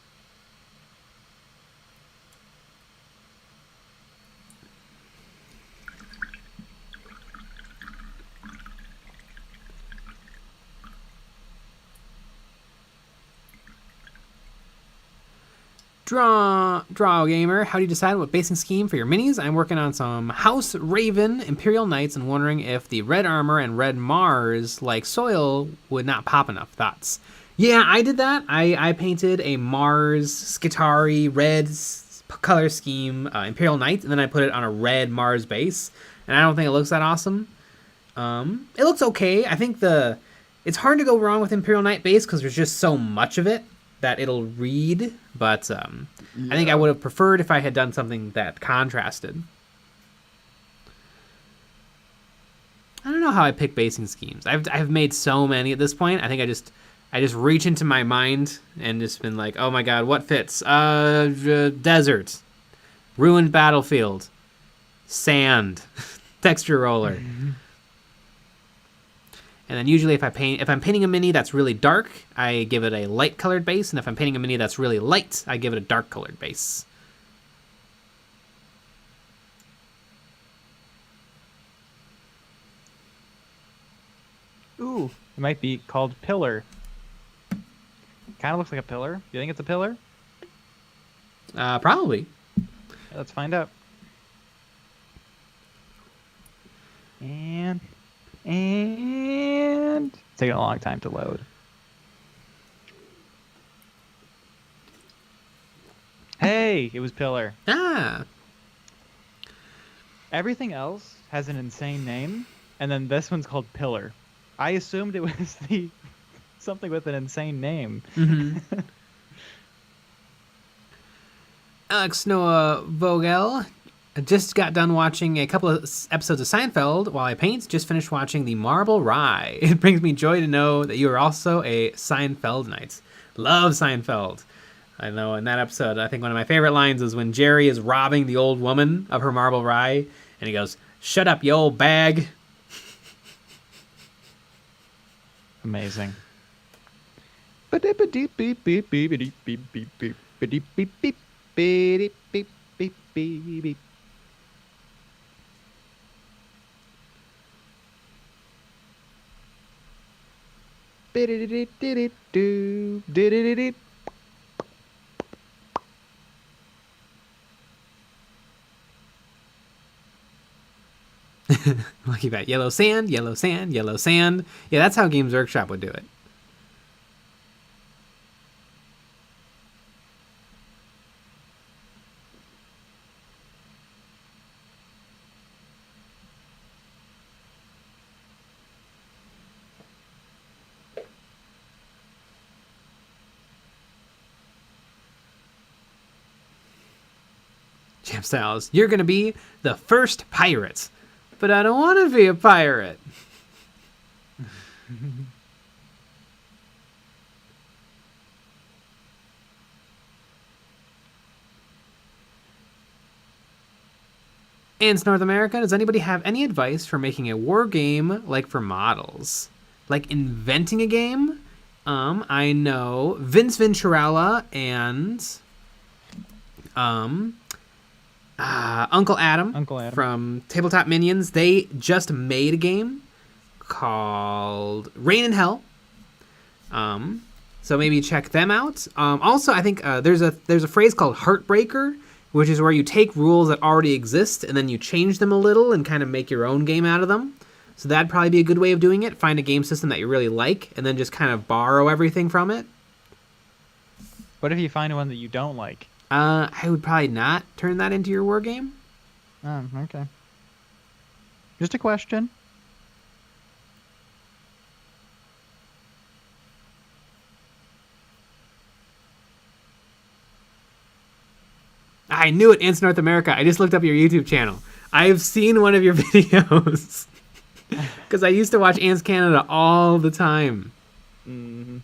Draw Gamer, how do you decide what basing scheme for your minis? I'm working on some House Raven Imperial Knights and wondering if the red armor and red Mars like soil would not pop enough. Thoughts? Yeah, I did that. I painted a Mars Skitarii red color scheme Imperial Knight, and then I put it on a red Mars base, and I don't think it looks that awesome. It looks okay. I think it's hard to go wrong with Imperial Knight base because there's just so much of it that it'll read, but I think I would have preferred if I had done something that contrasted. I don't know how I pick basing schemes. I've made so many at this point. I think I just reach into my mind and just been like, oh my god, what fits? Desert, ruined battlefield, sand, texture roller. And then usually if I'm painting a mini that's really dark, I give it a light colored base, and if I'm painting a mini that's really light, I give it a dark colored base. Ooh, it might be called Pillar. Kind of looks like a pillar. Do you think it's a pillar? Probably. Let's find out. And it's taking a long time to load. Hey, it was Pillar. Ah. Everything else has an insane name, and then this one's called Pillar. I assumed it was something with an insane name. Mm-hmm. Alex Noah Vogel. I just got done watching a couple of episodes of Seinfeld while I paint. Just finished watching The Marble Rye. It brings me joy to know that you are also a Seinfeld Knight. Love Seinfeld. I know in that episode, I think one of my favorite lines is when Jerry is robbing the old woman of her marble rye, and he goes, "Shut up, you old bag." Amazing. Look at that. Yellow sand, yellow sand, yellow sand. Yeah, that's how Games Workshop would do it. Champ Styles, you're going to be the first pirate. But I don't want to be a pirate. And North America, does anybody have any advice for making a war game like for models? Like inventing a game? I know Vince Venturella and Uncle Adam from Tabletop Minions, they just made a game called Rain in Hell. So maybe check them out. Also, I think there's a phrase called Heartbreaker, which is where you take rules that already exist and then you change them a little and kind of make your own game out of them. So that'd probably be a good way of doing it. Find a game system that you really like and then just kind of borrow everything from it. What if you find one that you don't like? I would probably not turn that into your war game. Oh, okay. Just a question. I knew it, Ants North America. I just looked up your YouTube channel. I've seen one of your videos. Because I used to watch Ants Canada all the time. Mm-hmm.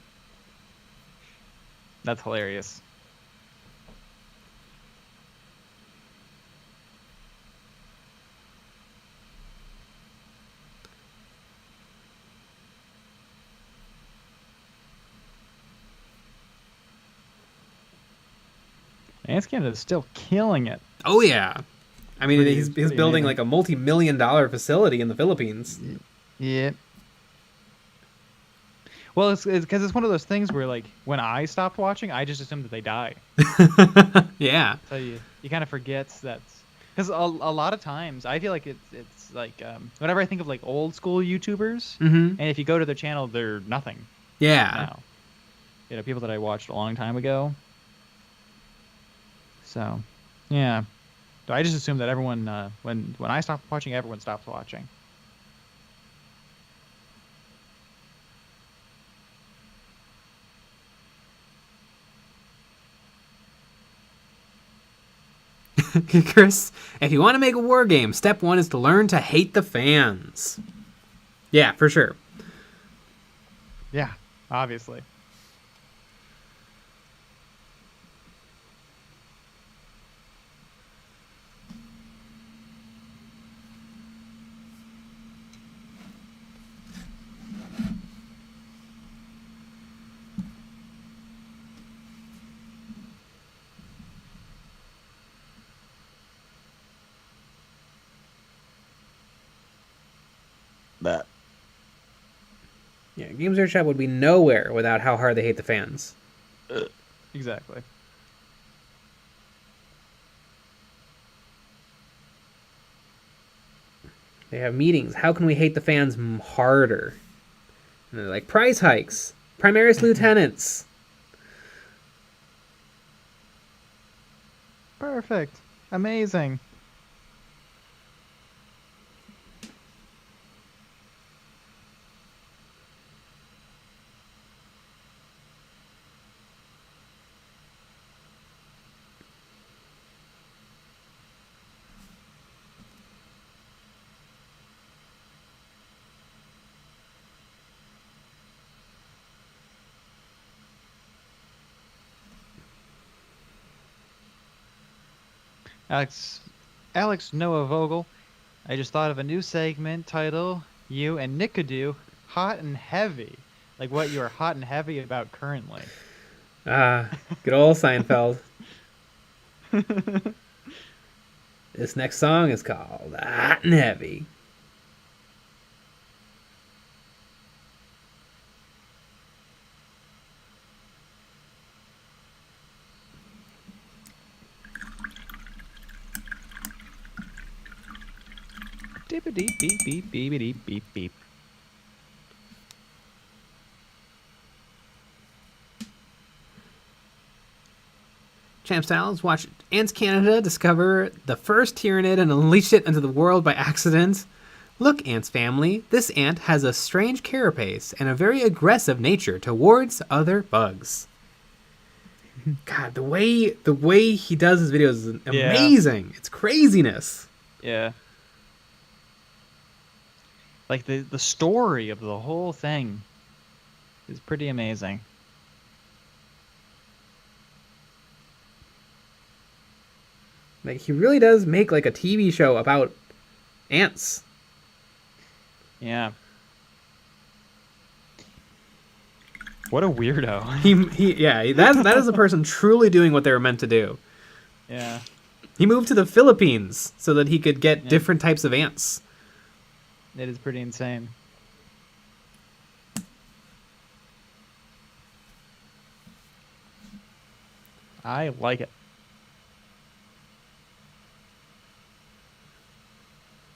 That's hilarious. Ants Canada is still killing it. Oh, yeah. I mean, he's building amazing. like a multi-million-dollar facility in the Philippines. Yeah. Well, it's because it's one of those things where, like, when I stopped watching, I just assumed that they die. Yeah. So you kind of forget that. Because a lot of times, I feel like it's like, whenever I think of, like, old school YouTubers, Mm-hmm. and if you go to their channel, they're nothing Yeah. now. You know, people that I watched a long time ago. So, yeah. So I just assumed that everyone, when I stopped watching, everyone stopped watching. Chris, if you want to make a war game, step 1 is to learn to hate the fans. Yeah, for sure. Yeah, obviously. That. Yeah, Games Workshop would be nowhere without how hard they hate the fans. Exactly. They have meetings. How can we hate the fans harder? And they're like, price hikes, Primaris lieutenants. Perfect. Amazing. Alex Noah Vogel, I just thought of a new segment title, you and Nick could do, Hot and Heavy. Like what you are hot and heavy about currently. Good old Seinfeld. This next song is called Hot and Heavy. Beep beep beep beep beep beep beep beep. Champ Styles, watch Ants Canada discover the first Tyranid and unleash it into the world by accident. Look, Ants family, this ant has a strange carapace and a very aggressive nature towards other bugs. God, the way he does his videos is amazing. It's craziness. Yeah. Like the story of the whole thing is pretty amazing. Like, he really does make like a TV show about ants. Yeah. What a weirdo. That is a person truly doing what they were meant to do. Yeah. He moved to the Philippines so that he could get different types of ants. It is pretty insane. I like it.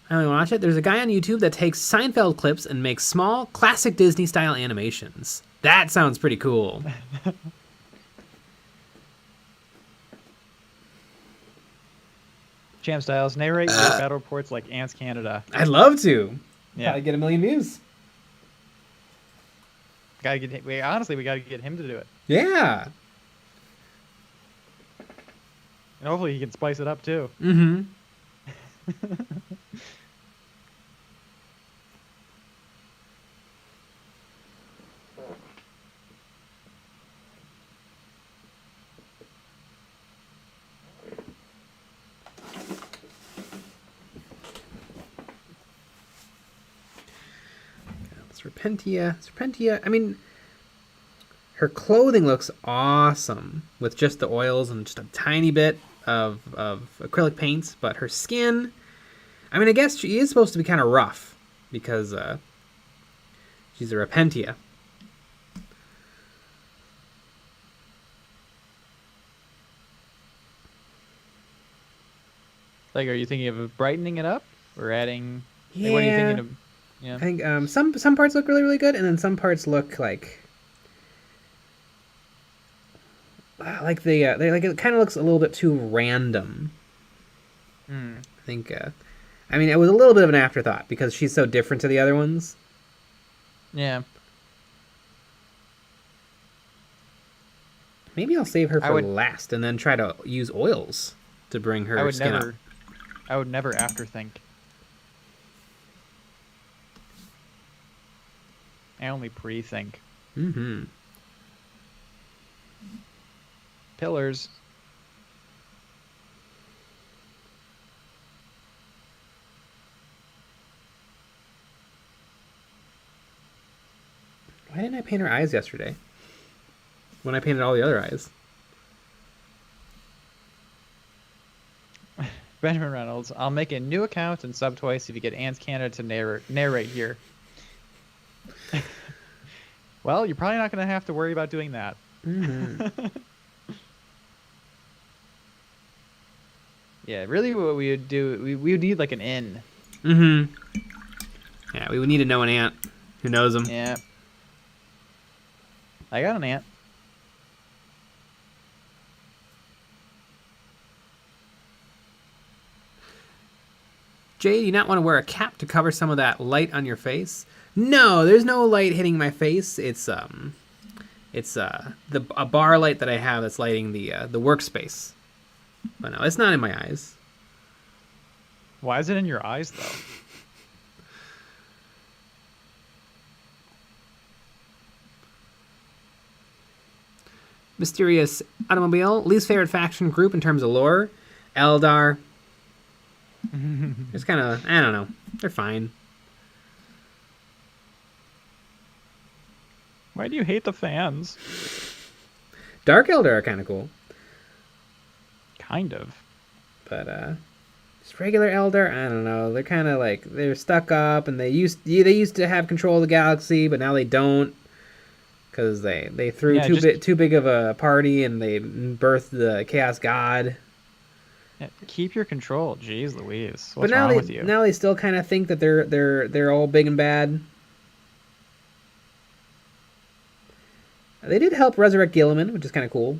I only watch it. There's a guy on YouTube that takes Seinfeld clips and makes small, classic Disney-style animations. That sounds pretty cool. Champ Styles, narrate your battle reports like Ants Canada. I'd love to. Yeah. I'd get 1 million views. We gotta get him to do it. Yeah. And hopefully he can spice it up too. Mm-hmm. Serpentia. I mean, her clothing looks awesome with just the oils and just a tiny bit of acrylic paints, but her skin, I mean, I guess she is supposed to be kind of rough because she's a Repentia. Like, are you thinking of brightening it up or adding? Yeah. Like, what are you thinking of? Yeah. I think some parts look really, really good, and then some parts look like it kind of looks a little bit too random. I think I mean, it was a little bit of an afterthought because she's so different to the other ones. Yeah. Maybe I'll save her for last and then try to use oils to bring her skin up. I would never afterthink. I only pre-think. Mm-hmm. Pillars. Why didn't I paint her eyes yesterday? When I painted all the other eyes. Benjamin Reynolds. I'll make a new account and sub twice if you get Ants Canada to narrate here. Well, you're probably not going to have to worry about doing that. Mm-hmm. Yeah, really what we would do, we would need like an inn. Mm-hmm. Yeah, we would need to know an ant who knows them. Yeah. I got an ant. Jay, do you not want to wear a cap to cover some of that light on your face? No, there's no light hitting my face. It's a bar light that I have that's lighting the workspace. But no, it's not in my eyes. Why is it in your eyes though? Mysterious Automobile, least favorite faction group in terms of lore, Eldar. It's kind of, I don't know. They're fine. Why do you hate the fans? Dark Eldar are kind of cool. Kind of. But just regular Eldar, I don't know. They're kind of like, they're stuck up, and they used to have control of the galaxy, but now they don't. Because they threw too big of a party, and they birthed the Chaos God. Yeah, keep your control. Jeez Louise. What's wrong with you? Now they still kind of think that they're all big and bad. They did help resurrect Gilliman, which is kind of cool.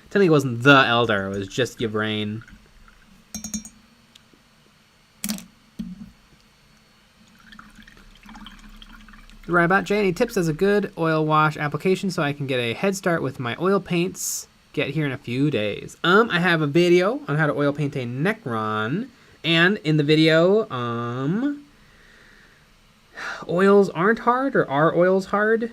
Technically, it wasn't the Eldar; it was just Yvrain. Right about Jay, any tips as a good oil wash application so I can get a head start with my oil paints? Get here in a few days. I have a video on how to oil paint a Necron, and in the video, oils aren't hard, or are oils hard?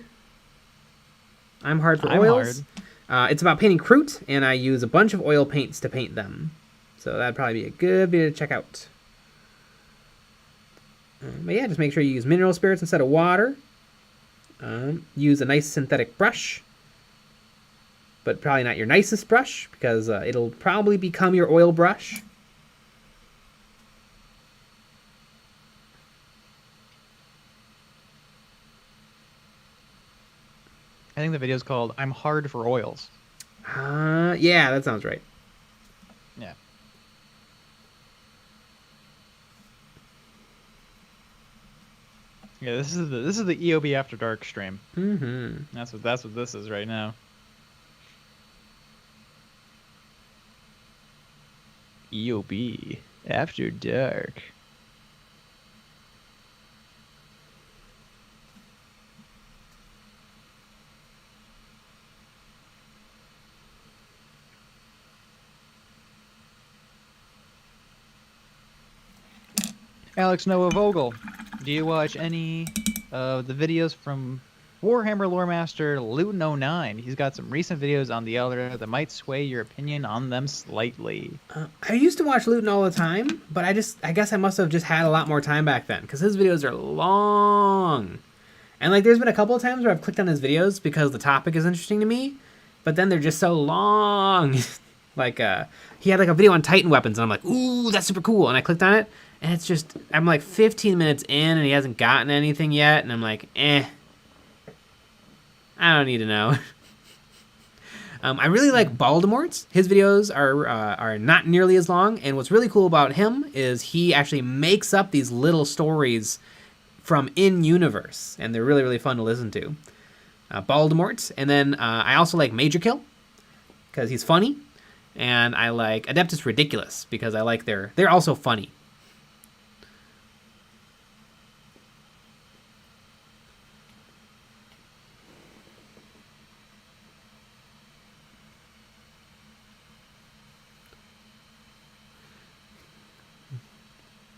I'm hard for oils. It's about painting Kroot, and I use a bunch of oil paints to paint them. So that'd probably be a good video to check out. But yeah, just make sure you use mineral spirits instead of water. Use a nice synthetic brush, but probably not your nicest brush, because it'll probably become your oil brush. I think the video's called "I'm Hard for Oils." Yeah, that sounds right. Yeah. Yeah, this is the EOB After Dark stream. Mm-hmm. That's what this is right now. EOB After Dark. Alex Noah Vogel, do you watch any of the videos from Warhammer lore master Luton09? He's got some recent videos on the Elder that might sway your opinion on them slightly. I used to watch Luton all the time, but I guess I must have just had a lot more time back then, because his videos are long. And like, there's been a couple of times where I've clicked on his videos because the topic is interesting to me, but then they're just so long. Like, he had like a video on Titan weapons, and I'm like, ooh, that's super cool. And I clicked on it, and it's just, I'm like 15 minutes in, and he hasn't gotten anything yet, and I'm like, I don't need to know. I really like Baldemort's. His videos are not nearly as long, and what's really cool about him is he actually makes up these little stories from in-universe, and they're really, really fun to listen to. Baldemort, and then I also like Major Kill, because he's funny, and I like Adeptus Ridiculous, because I like they're also funny.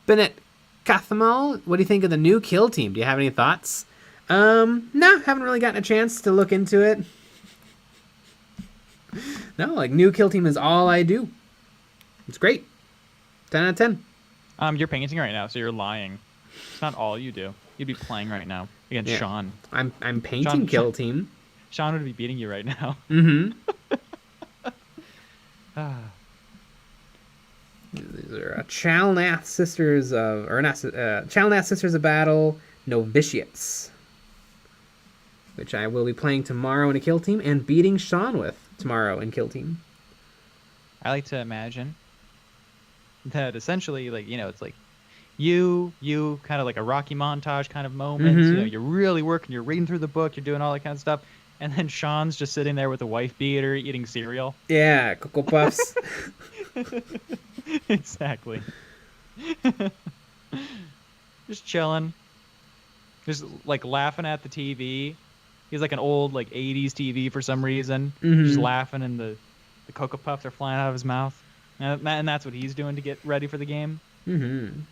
Bennett Cathamal, what do you think of the new kill team? Do you have any thoughts? No, haven't really gotten a chance to look into it. No, like, new kill team is all I do. It's great. 10 out of 10. You're painting right now, so you're lying. It's not all you do. You'd be playing right now against Sean. I'm painting kill team. Sean would be beating you right now. Mm-hmm. These are Chalnath Sisters of, or not, Chalnath Sisters of Battle Novitiates, which I will be playing tomorrow in a kill team and beating Sean with tomorrow in kill team. I like to imagine that essentially, like, you know, it's like you kind of like a Rocky montage kind of moment. Mm-hmm. You know, you're really working, you're reading through the book, you're doing all that kind of stuff, and then Sean's just sitting there with a wife beater eating cereal. Yeah, Cocoa Puffs. Exactly. Just chilling. Just like laughing at the TV. He's like an old like 80s TV for some reason. Mm-hmm. Just laughing, and the Cocoa Puffs are flying out of his mouth. And that's what he's doing to get ready for the game. Mm-hmm.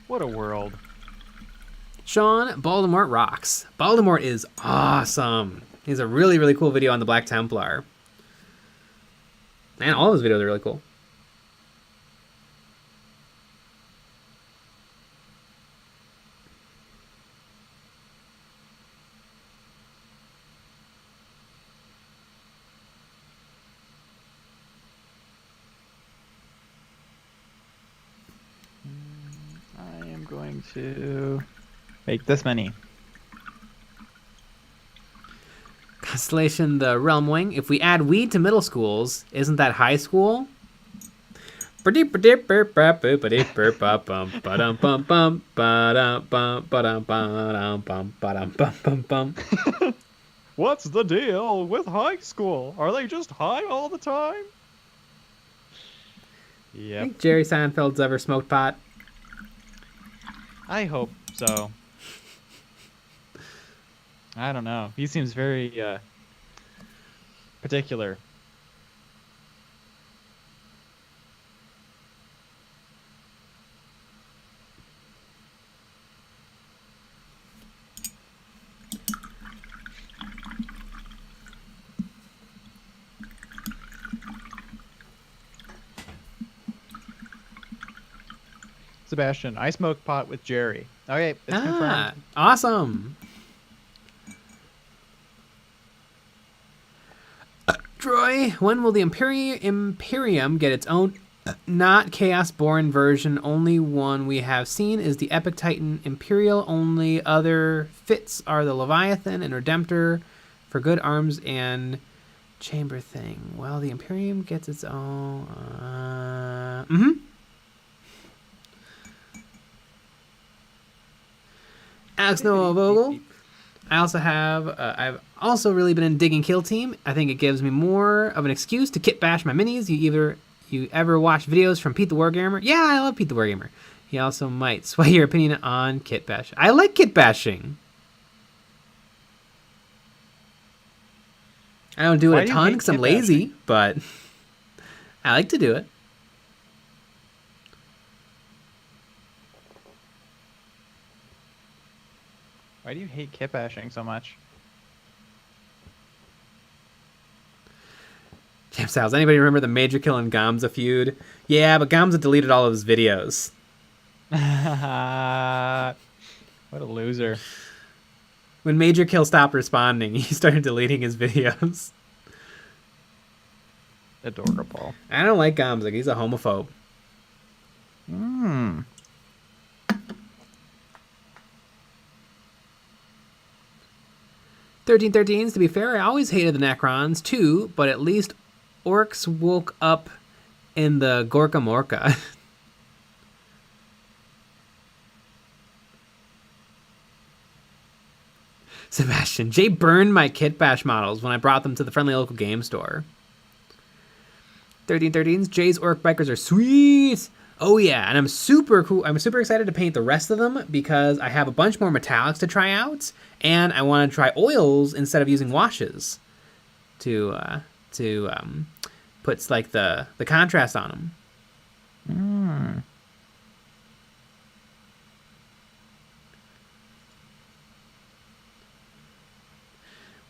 What a world. Sean, Baldemort rocks. Baldemort is awesome. He's a really, really cool video on the Black Templar. And all of his videos are really cool. I am going to make this many. Constellation, the Realm Wing. If we add weed to middle schools, isn't that high school? What's the deal with high school? Are they just high all the time? Yep. Think Jerry Seinfeld's ever smoked pot? I hope so. I don't know. He seems very particular. Sebastian, I smoke pot with Jerry. Okay, it's confirmed. Awesome. Troy, when will the Imperium get its own, not Chaos-born version? Only one we have seen is the Epic Titan Imperial. Only other fits are the Leviathan and Redemptor for good arms and chamber thing. Well, the Imperium gets its own... Alex Noah Vogel. I also have, I've also really been digging Kill Team. I think it gives me more of an excuse to kit bash my minis. You ever watch videos from Pete the Wargamer? Yeah, I love Pete the Wargamer. He also might sway your opinion on kit bash. I like kit bashing. I don't do it a ton because I'm lazy, but I like to do it. Why do you hate kit bashing so much? Jam Styles, anybody remember the Major Kill and Gamza feud? Yeah, but Gamza deleted all of his videos. What a loser. When Major Kill stopped responding, he started deleting his videos. Adorable. I don't like Gamza. He's a homophobe. 1313s, to be fair, I always hated the Necrons too, but at least orcs woke up in the Gorka Morka. Sebastian, Jay burned my kit bash models when I brought them to the friendly local game store. 1313s, Jay's orc bikers are sweet. Oh yeah, and I'm super cool. I'm super excited to paint the rest of them because I have a bunch more metallics to try out, and I want to try oils instead of using washes to put like the contrast on them.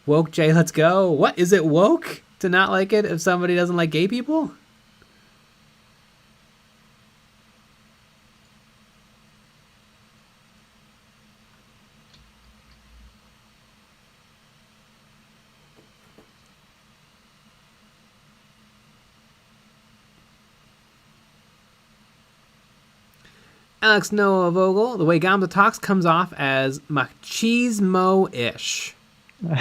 Woke Jay, let's go. What is it woke to not like it if somebody doesn't like gay people? Alex Noah Vogel, the way Gamza talks comes off as machismo-ish. Well,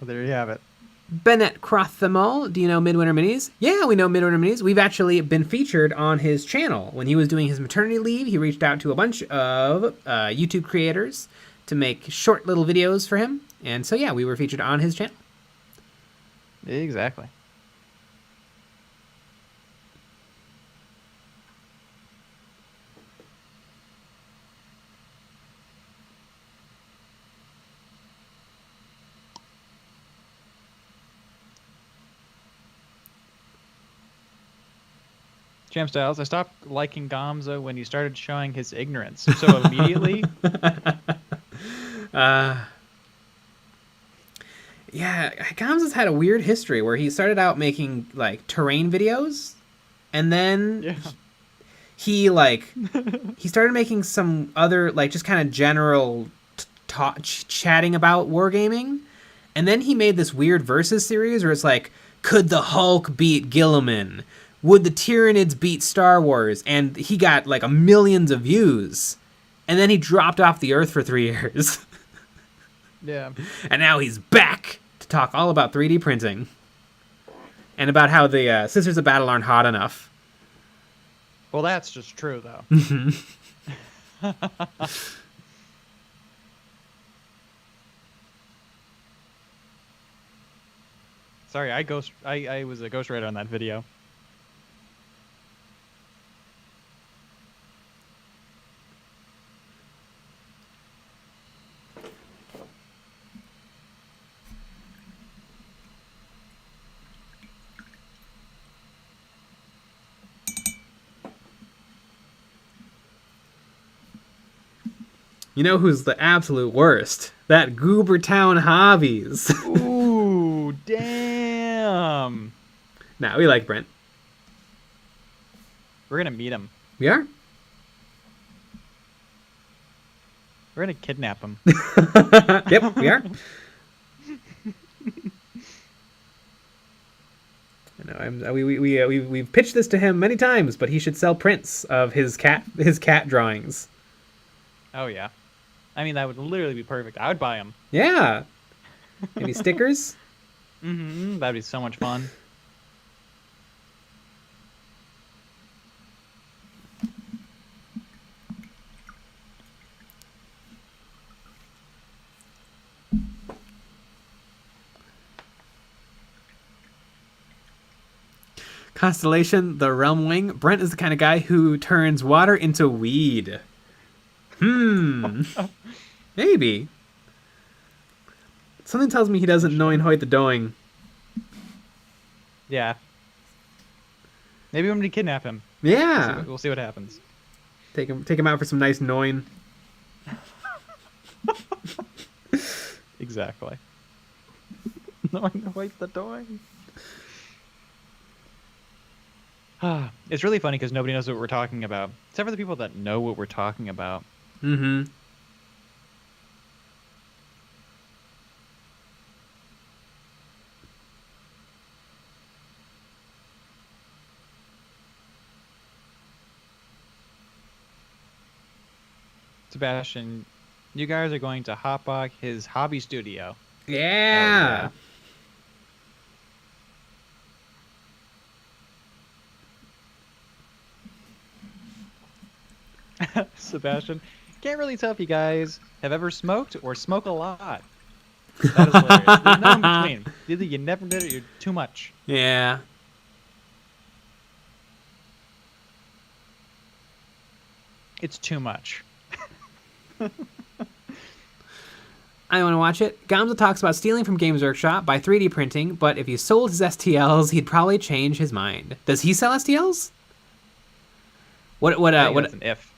there you have it. Bennett Crothamol, do you know Midwinter Minis? Yeah, we know Midwinter Minis. We've actually been featured on his channel. When he was doing his maternity leave, he reached out to a bunch of YouTube creators to make short little videos for him. And so, yeah, we were featured on his channel. Exactly. Jam Styles, I stopped liking Gamza when you started showing his ignorance. So immediately... Yeah, Gamza's had a weird history where he started out making, like, terrain videos, and then he started making some other, like, just kind of general chatting about wargaming, and then he made this weird Versus series where it's like, could the Hulk beat Gilliman? Would the Tyranids beat Star Wars? And he got like millions of views. And then he dropped off the earth for 3 years. Yeah. And now he's back to talk all about 3D printing and about how the Sisters of Battle aren't hot enough. Well, that's just true, though. Sorry, I was a ghostwriter on that video. You know who's the absolute worst? That Goobertown Hobbies. Ooh, damn. Nah, we like Brent. We're gonna meet him. We are? We're gonna kidnap him. Yep, we are. I know. We've pitched this to him many times, but he should sell prints of his cat drawings. Oh yeah. I mean, that would literally be perfect. I would buy them. Yeah. Maybe stickers? Mm-hmm. That'd be so much fun. Constellation, the Realm Wing. Brent is the kind of guy who turns water into weed. Maybe. Something tells me he doesn't know Hoyt the Doing. Yeah. Maybe I'm gonna kidnap him. Yeah. We'll see what happens. Take him out for some nice Noin. Exactly. Wait, the Doing. It's really funny because nobody knows what we're talking about, except for the people that know what we're talking about. Mm-hmm. Sebastian, you guys are going to Hotbox his hobby studio. Yeah. Sebastian, can't really tell if you guys have ever smoked or smoke a lot. That is hilarious. There's no in between. Either you never did it or you're too much. Yeah. It's too much. I want to watch it. Gamza talks about stealing from Games Workshop by 3D printing, but if he sold his STLs, he'd probably change his mind. Does he sell STLs? What That's an if.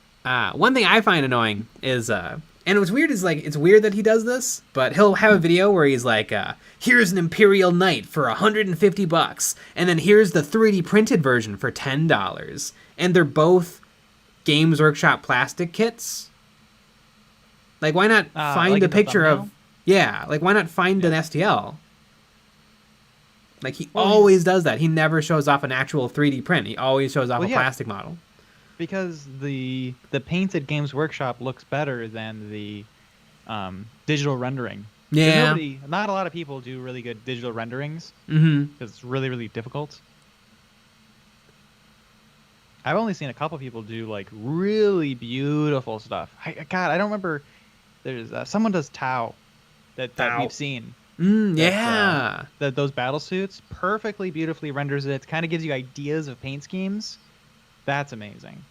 One thing I find annoying is, and what's weird is, like, it's weird that he does this, but he'll have a video where he's like, here's an Imperial Knight for $150, and then here's the 3D printed version for $10, and they're both Games Workshop plastic kits. Like, why not find like a in the picture of... thumbnail? Yeah, like, why not find an STL? Like, he always does that. He never shows off an actual 3D print. He always shows off a plastic model. Because the painted Games Workshop looks better than the digital rendering. Yeah. Not a lot of people do really good digital renderings. Mm-hmm. Because it's really, really difficult. I've only seen a couple people do, like, really beautiful stuff. God, I don't remember... There's someone does Tau that we've seen. Yeah. Those battle suits perfectly, beautifully renders it. Kind of gives you ideas of paint schemes. That's amazing.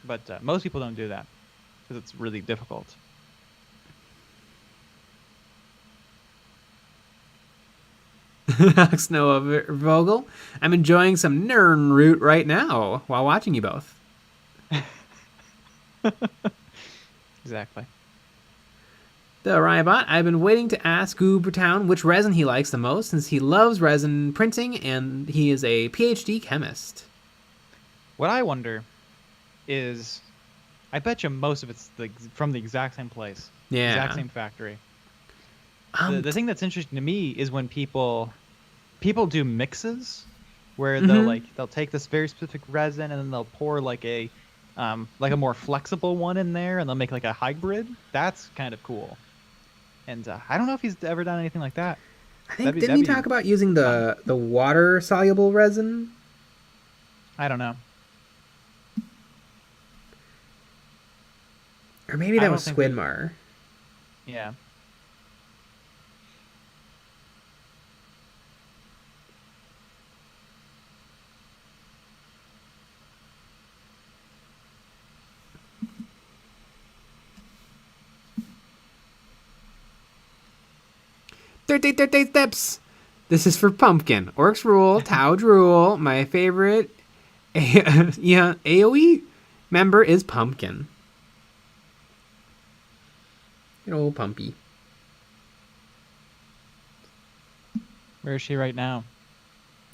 But most people don't do that because it's really difficult. Noah Vogel, I'm enjoying some Nernroot right now while watching you both. Exactly. The Rybot, I've been waiting to ask Goobertown which resin he likes the most since he loves resin printing and he is a PhD chemist. What I wonder is, I bet you most of it's from the exact same place. Yeah. Exact same factory. The thing that's interesting to me is when people do mixes where they'll take this very specific resin and then they'll pour like a more flexible one in there and they'll make like a hybrid. That's kind of cool. And I don't know if he's ever done anything like that. I think didn't he talk about using the water soluble resin? I don't know. Or maybe that was Squidmar. Yeah. Thirty steps. This is for Pumpkin. Orcs rule, Tau drool. My favorite AoE member is Pumpkin. Good old Pumpy. Where is she right now?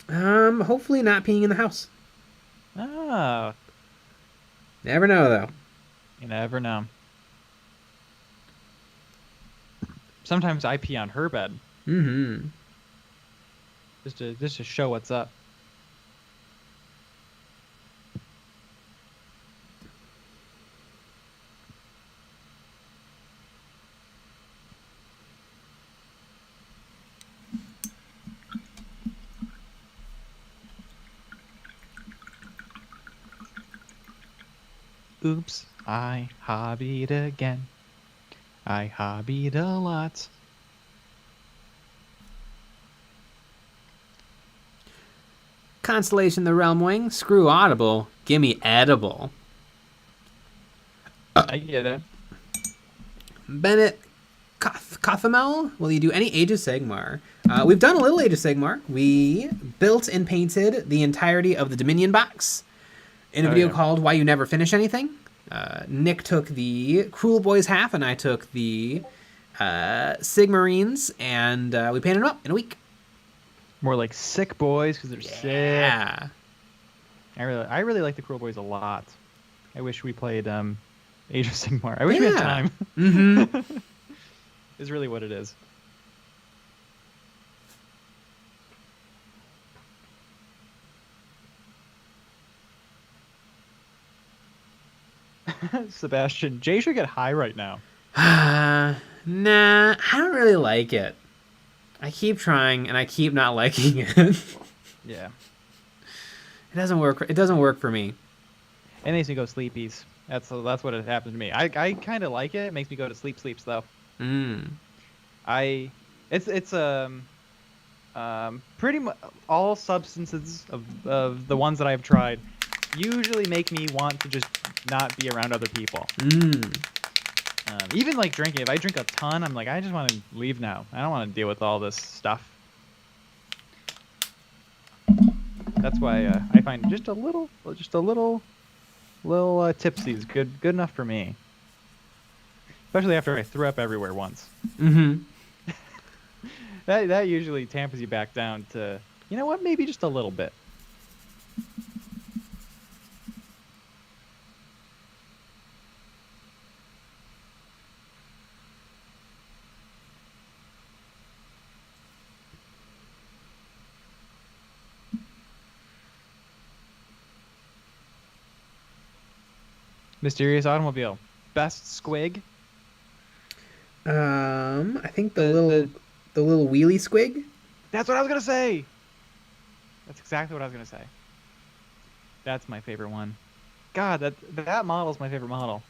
Hopefully not peeing in the house. Oh. Never know, though. You never know. Sometimes I pee on her bed. Mm-hmm. Just to show what's up. Oops, I hobbied again. I hobbied a lot. Constellation the Realm Wing. Screw Audible. Gimme Edible. I get it. Bennett Cothamel. Will you do any Age of Sigmar? We've done a little Age of Sigmar. We built and painted the entirety of the Dominion box in a video called Why You Never Finish Anything. Nick took the Cruel Boys half, and I took the Sigmarines, and we painted them up in a week. More like sick boys because they're sick. Yeah. I really like the Cruel Boys a lot. I wish we played Age of Sigmar. I wish we had time. Mm-hmm. Is really what it is. Sebastian, Jay should get high right now. Nah, I don't really like it. I keep trying, and I keep not liking it. Yeah. It doesn't work. It doesn't work for me. It makes me go sleepies. That's what it happened to me. I kind of like it. It makes me go to sleeps though. It's pretty much all substances of the ones that I've tried usually make me want to just not be around other people. Even like drinking. If I drink a ton, I'm like, I just want to leave now. I don't want to deal with all this stuff. That's why I find just a little tipsy is good enough for me. Especially after I threw up everywhere once. Mm-hmm. That usually tampers you back down to, you know what, maybe just a little bit. Mysterious Automobile. Best squig? I think the little wheelie squig. That's what I was gonna say. That's exactly what I was gonna say. That's my favorite one. God, that model's my favorite model.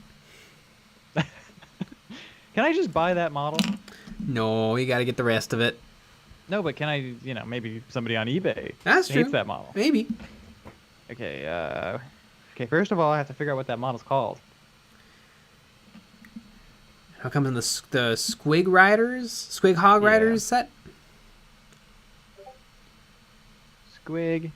Can I just buy that model? No, you got to get the rest of it. No, but can I? Maybe somebody on eBay That's true. hates that model. Maybe. Okay. Okay. First of all, I have to figure out what that model's called. How come in the Squig Hog Riders set? Squig.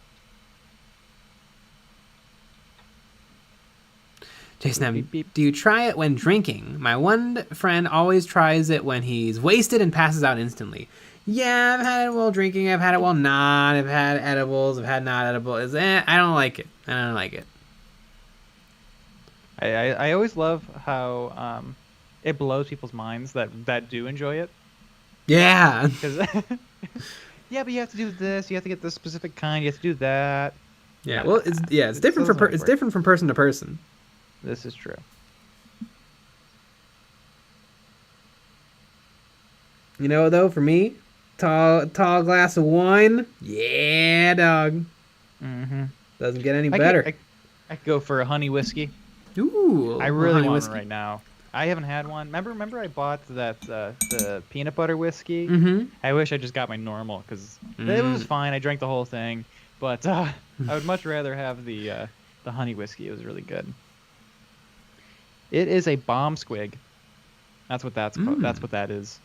Jason, Beep, beep. do you try it when drinking? My one friend always tries it when he's wasted and passes out instantly. Yeah, I've had it while drinking. I've had it while not. I've had edibles. I've had not edibles. I don't like it. I don't like it. I always love how it blows people's minds that do enjoy it. Yeah. Because yeah, but you have to do this. You have to get this specific kind. You have to do that. Yeah. Well, it's different it's different from person to person. This is true. You know, though, for me, tall glass of wine. Yeah, dog. Mm-hmm. Doesn't get any better. I could go for a honey whiskey. Ooh, I really honey want whiskey. one right now. I haven't had one. Remember I bought that the peanut butter whiskey? Mm-hmm. I wish I just got my normal because it was fine. I drank the whole thing, but I would much rather have the honey whiskey. It was really good. It is a bomb squig. That's what that's called. That's what that is.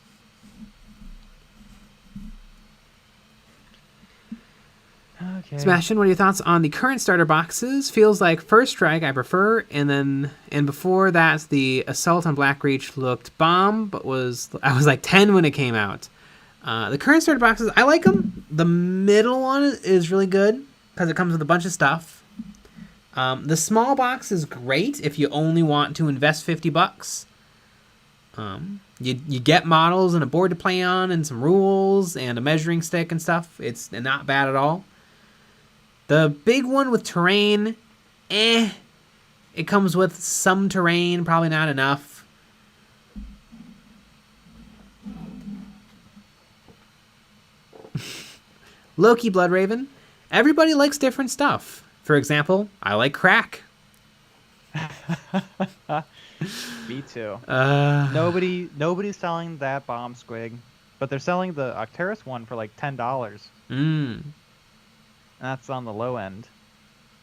Okay. Sebastian, what are your thoughts on the current starter boxes? Feels like First Strike I prefer, and before that the Assault on Blackreach looked bomb, but I was like 10 when it came out. The current starter boxes, I like them. The middle one is really good because it comes with a bunch of stuff. The small box is great if you only want to invest $50. You get models and a board to play on and some rules and a measuring stick and stuff. It's not bad at all. The big one with terrain, it comes with some terrain, probably not enough. Loki Bloodraven, everybody likes different stuff. For example, I like crack. Me too. Nobody's selling that bomb squig, but they're selling the Octeris one for like $10. That's on the low end.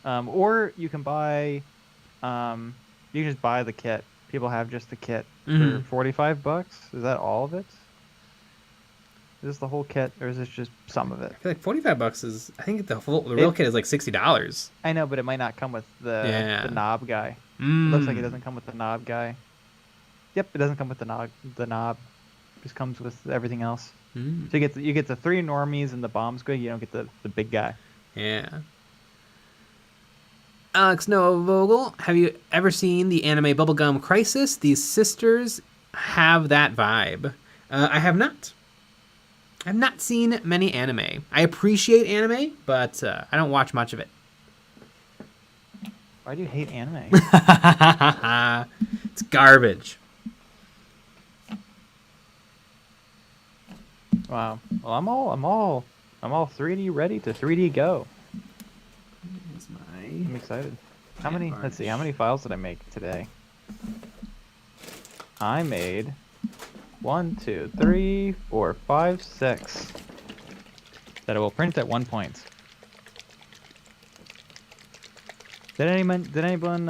Or you can buy, you just buy the kit. People have just the kit for $45. Is that all of it? Is this the whole kit, or is this just some of it? I feel like $45 is. I think the real kit is like $60. I know, but it might not come with the knob guy. It Mm. looks like it doesn't come with the knob guy. Yep, it doesn't come with the knob. The knob just comes with everything else. Mm. So you get the 3 normies and the bomb squig. You don't get the big guy. Yeah. Alex Noah Vogel, have you ever seen the anime Bubblegum Crisis? These sisters have that vibe. I have not. I've not seen many anime. I appreciate anime, but I don't watch much of it. Why do you hate anime? It's garbage. Wow. Well, I'm all 3D ready to 3D go. I'm excited. How many? Let's see. How many files did I make today? I made 1, 2, 3, 4, 5, 6 that I will print at one point. Did anyone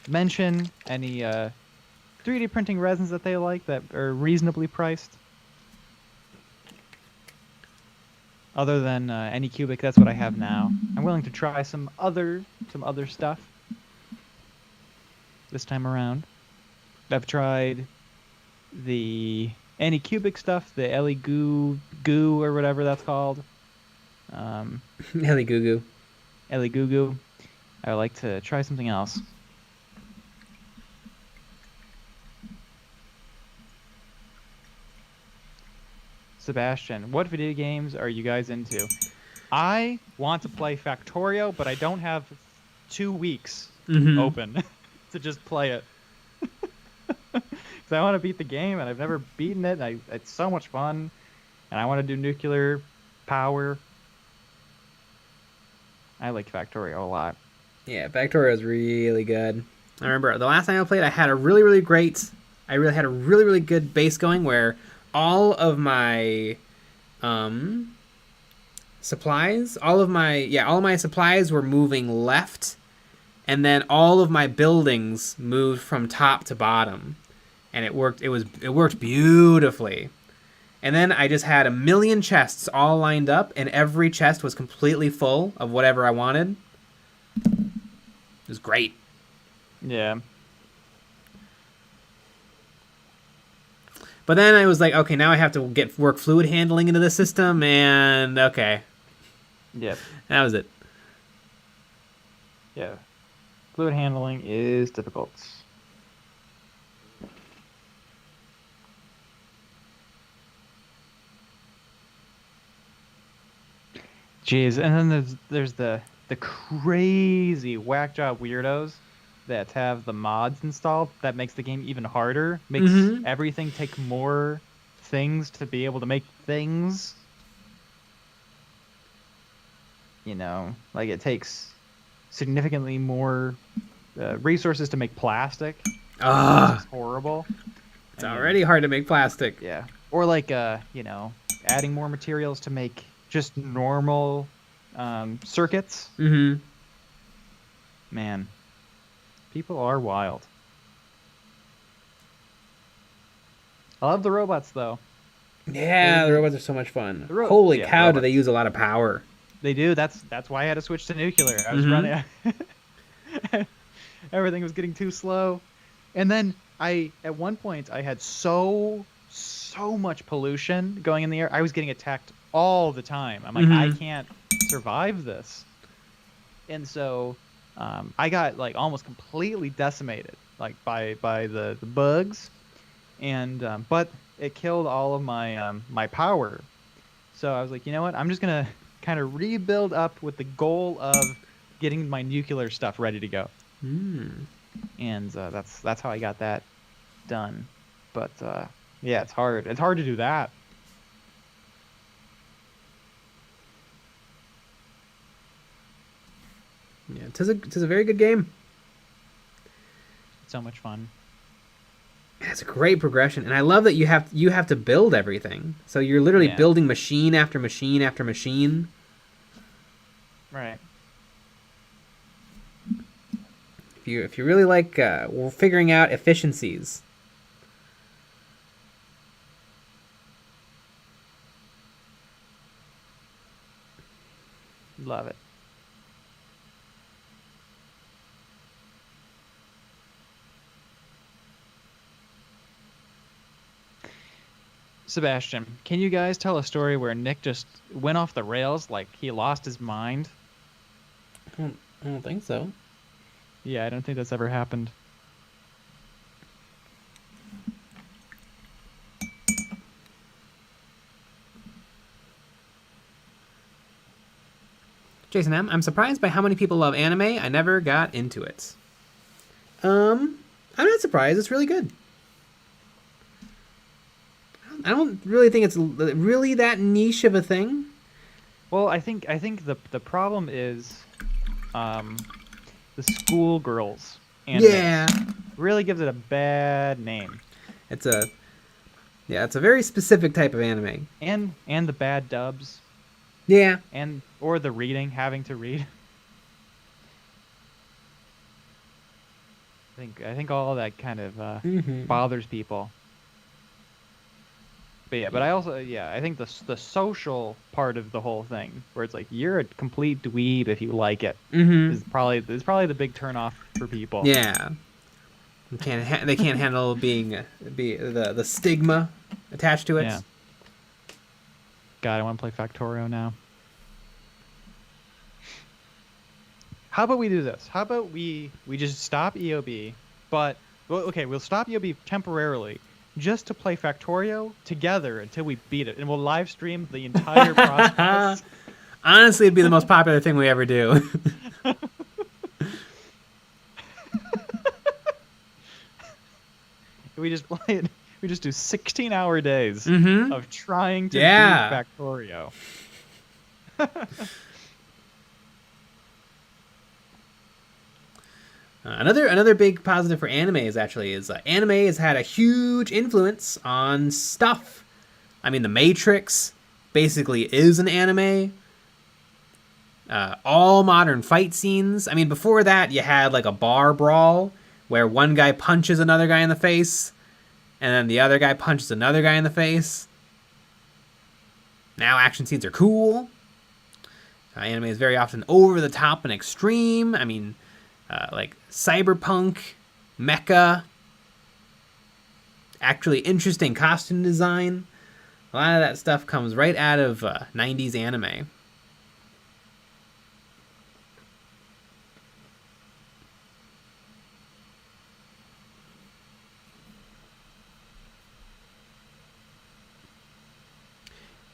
mention any 3D printing resins that they like that are reasonably priced? Other than Anycubic, that's what I have now. I'm willing to try some other stuff this time around. I've tried the Anycubic stuff, the Ellie Goo or whatever that's called. Ellie Goo Goo. Ellie Goo Goo. I would like to try something else. Sebastian, what video games are you guys into? I want to play Factorio, but I don't have 2 weeks open to just play it. Because I want to beat the game, and I've never beaten it. And it's so much fun, and I want to do nuclear power. I like Factorio a lot. Yeah, Factorio is really good. I remember the last time I played, I had a really had a really good base going where all of my supplies, all of my supplies were moving left, and then all of my buildings moved from top to bottom, and it worked beautifully. And then I just had a million chests all lined up, and every chest was completely full of whatever I wanted. It was great. Yeah. But then I was like, okay, now I have to work fluid handling into the system, and okay. Yep. That was it. Yeah. Fluid handling is difficult. Jeez, and then there's the crazy whack job weirdos that have the mods installed that makes the game even harder, makes everything take more things to be able to make things. You know, like it takes significantly more resources to make plastic. It's horrible. It's already hard to make plastic. Yeah. Or like, you know, adding more materials to make just normal circuits. Mm-hmm. Man, people are wild. I love the robots, though. Yeah, the robots are so much fun. The Holy yeah, cow, the do they use a lot of power. They do. That's why I had to switch to nuclear. I was running. Everything was getting too slow. And then at one point, I had so much pollution going in the air. I was getting attacked all the time. I'm like, I can't survive this. And so I got like almost completely decimated, like by the bugs. And but it killed all of my my power. So I was like, you know what? I'm just gonna kind of rebuild up with the goal of getting my nuclear stuff ready to go. And that's how I got that done. But yeah, it's hard. It's hard to do that. Yeah, it is a very good game. It's so much fun. It's a great progression, and I love that you have to build everything. So you're literally building machine after machine after machine. Right. If you really like figuring out efficiencies. Love it. Sebastian, can you guys tell a story where Nick just went off the rails, like he lost his mind? I don't think so. Yeah, I don't think that's ever happened. Jason M., I'm surprised by how many people love anime. I never got into it. I'm not surprised. It's really good. I don't really think it's really that niche of a thing. Well, I think the problem is the schoolgirls anime really gives it a bad name. It's a very specific type of anime. And the bad dubs. Yeah. Or the reading, having to read. I think all of that kind of bothers people. But yeah, but I also I think the social part of the whole thing, where it's like you're a complete dweeb if you like it, is probably the big turnoff for people. Yeah, they can't handle being the stigma attached to it. Yeah. God, I want to play Factorio now. How about we do this? How about we just stop EOB, but we'll stop EOB temporarily. Just to play Factorio together until we beat it, and we'll live stream the entire process. Honestly, it'd be the most popular thing we ever do. We just play it. We just do 16-hour days of trying to beat Factorio. Another big positive for anime is anime has had a huge influence on stuff. I mean, The Matrix basically is an anime. All modern fight scenes. I mean, before that, you had like a bar brawl where one guy punches another guy in the face, and then the other guy punches another guy in the face. Now action scenes are cool. Anime is very often over the top and extreme. I mean, like cyberpunk, mecha, actually interesting costume design. A lot of that stuff comes right out of 90s anime.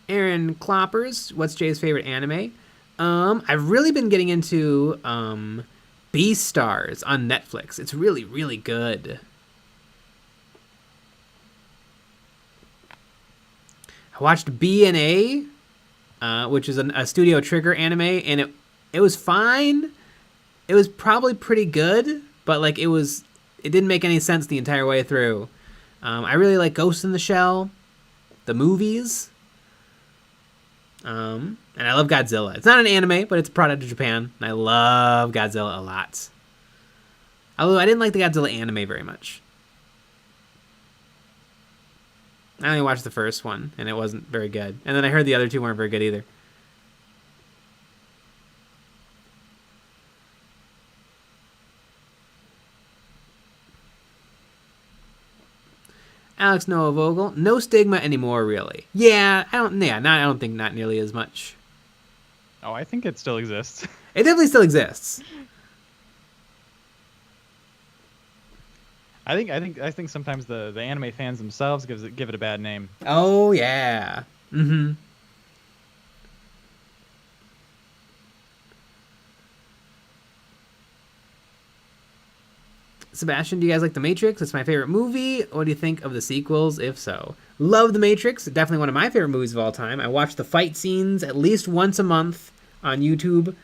Aaron Kloppers, what's Jay's favorite anime? I've really been getting into Beastars on Netflix. It's really, really good. I watched B&A, which is a Studio Trigger anime, and it was fine. It was probably pretty good, but like it didn't make any sense the entire way through. I really like Ghost in the Shell, the movies, and I love Godzilla. It's not an anime, but it's a product of Japan, and I love Godzilla a lot. Although I didn't like the Godzilla anime very much. I only watched the first one, and it wasn't very good. And then I heard the other two weren't very good either. Alex Noah Vogel, no stigma anymore, really. Yeah, I don't think not nearly as much. Oh, I think it still exists. It definitely still exists. I think sometimes the anime fans themselves give it a bad name. Oh yeah. Mm-hmm. Sebastian, do you guys like The Matrix? It's my favorite movie. What do you think of the sequels, if so? Love The Matrix. Definitely one of my favorite movies of all time. I watch the fight scenes at least once a month on YouTube.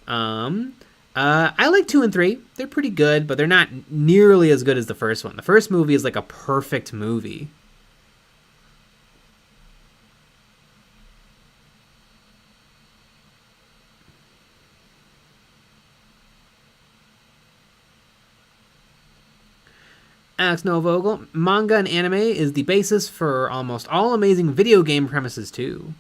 I like 2 and 3. They're pretty good, but they're not nearly as good as the first one. The first movie is like a perfect movie. Alex Noah Vogel, manga and anime is the basis for almost all amazing video game premises too.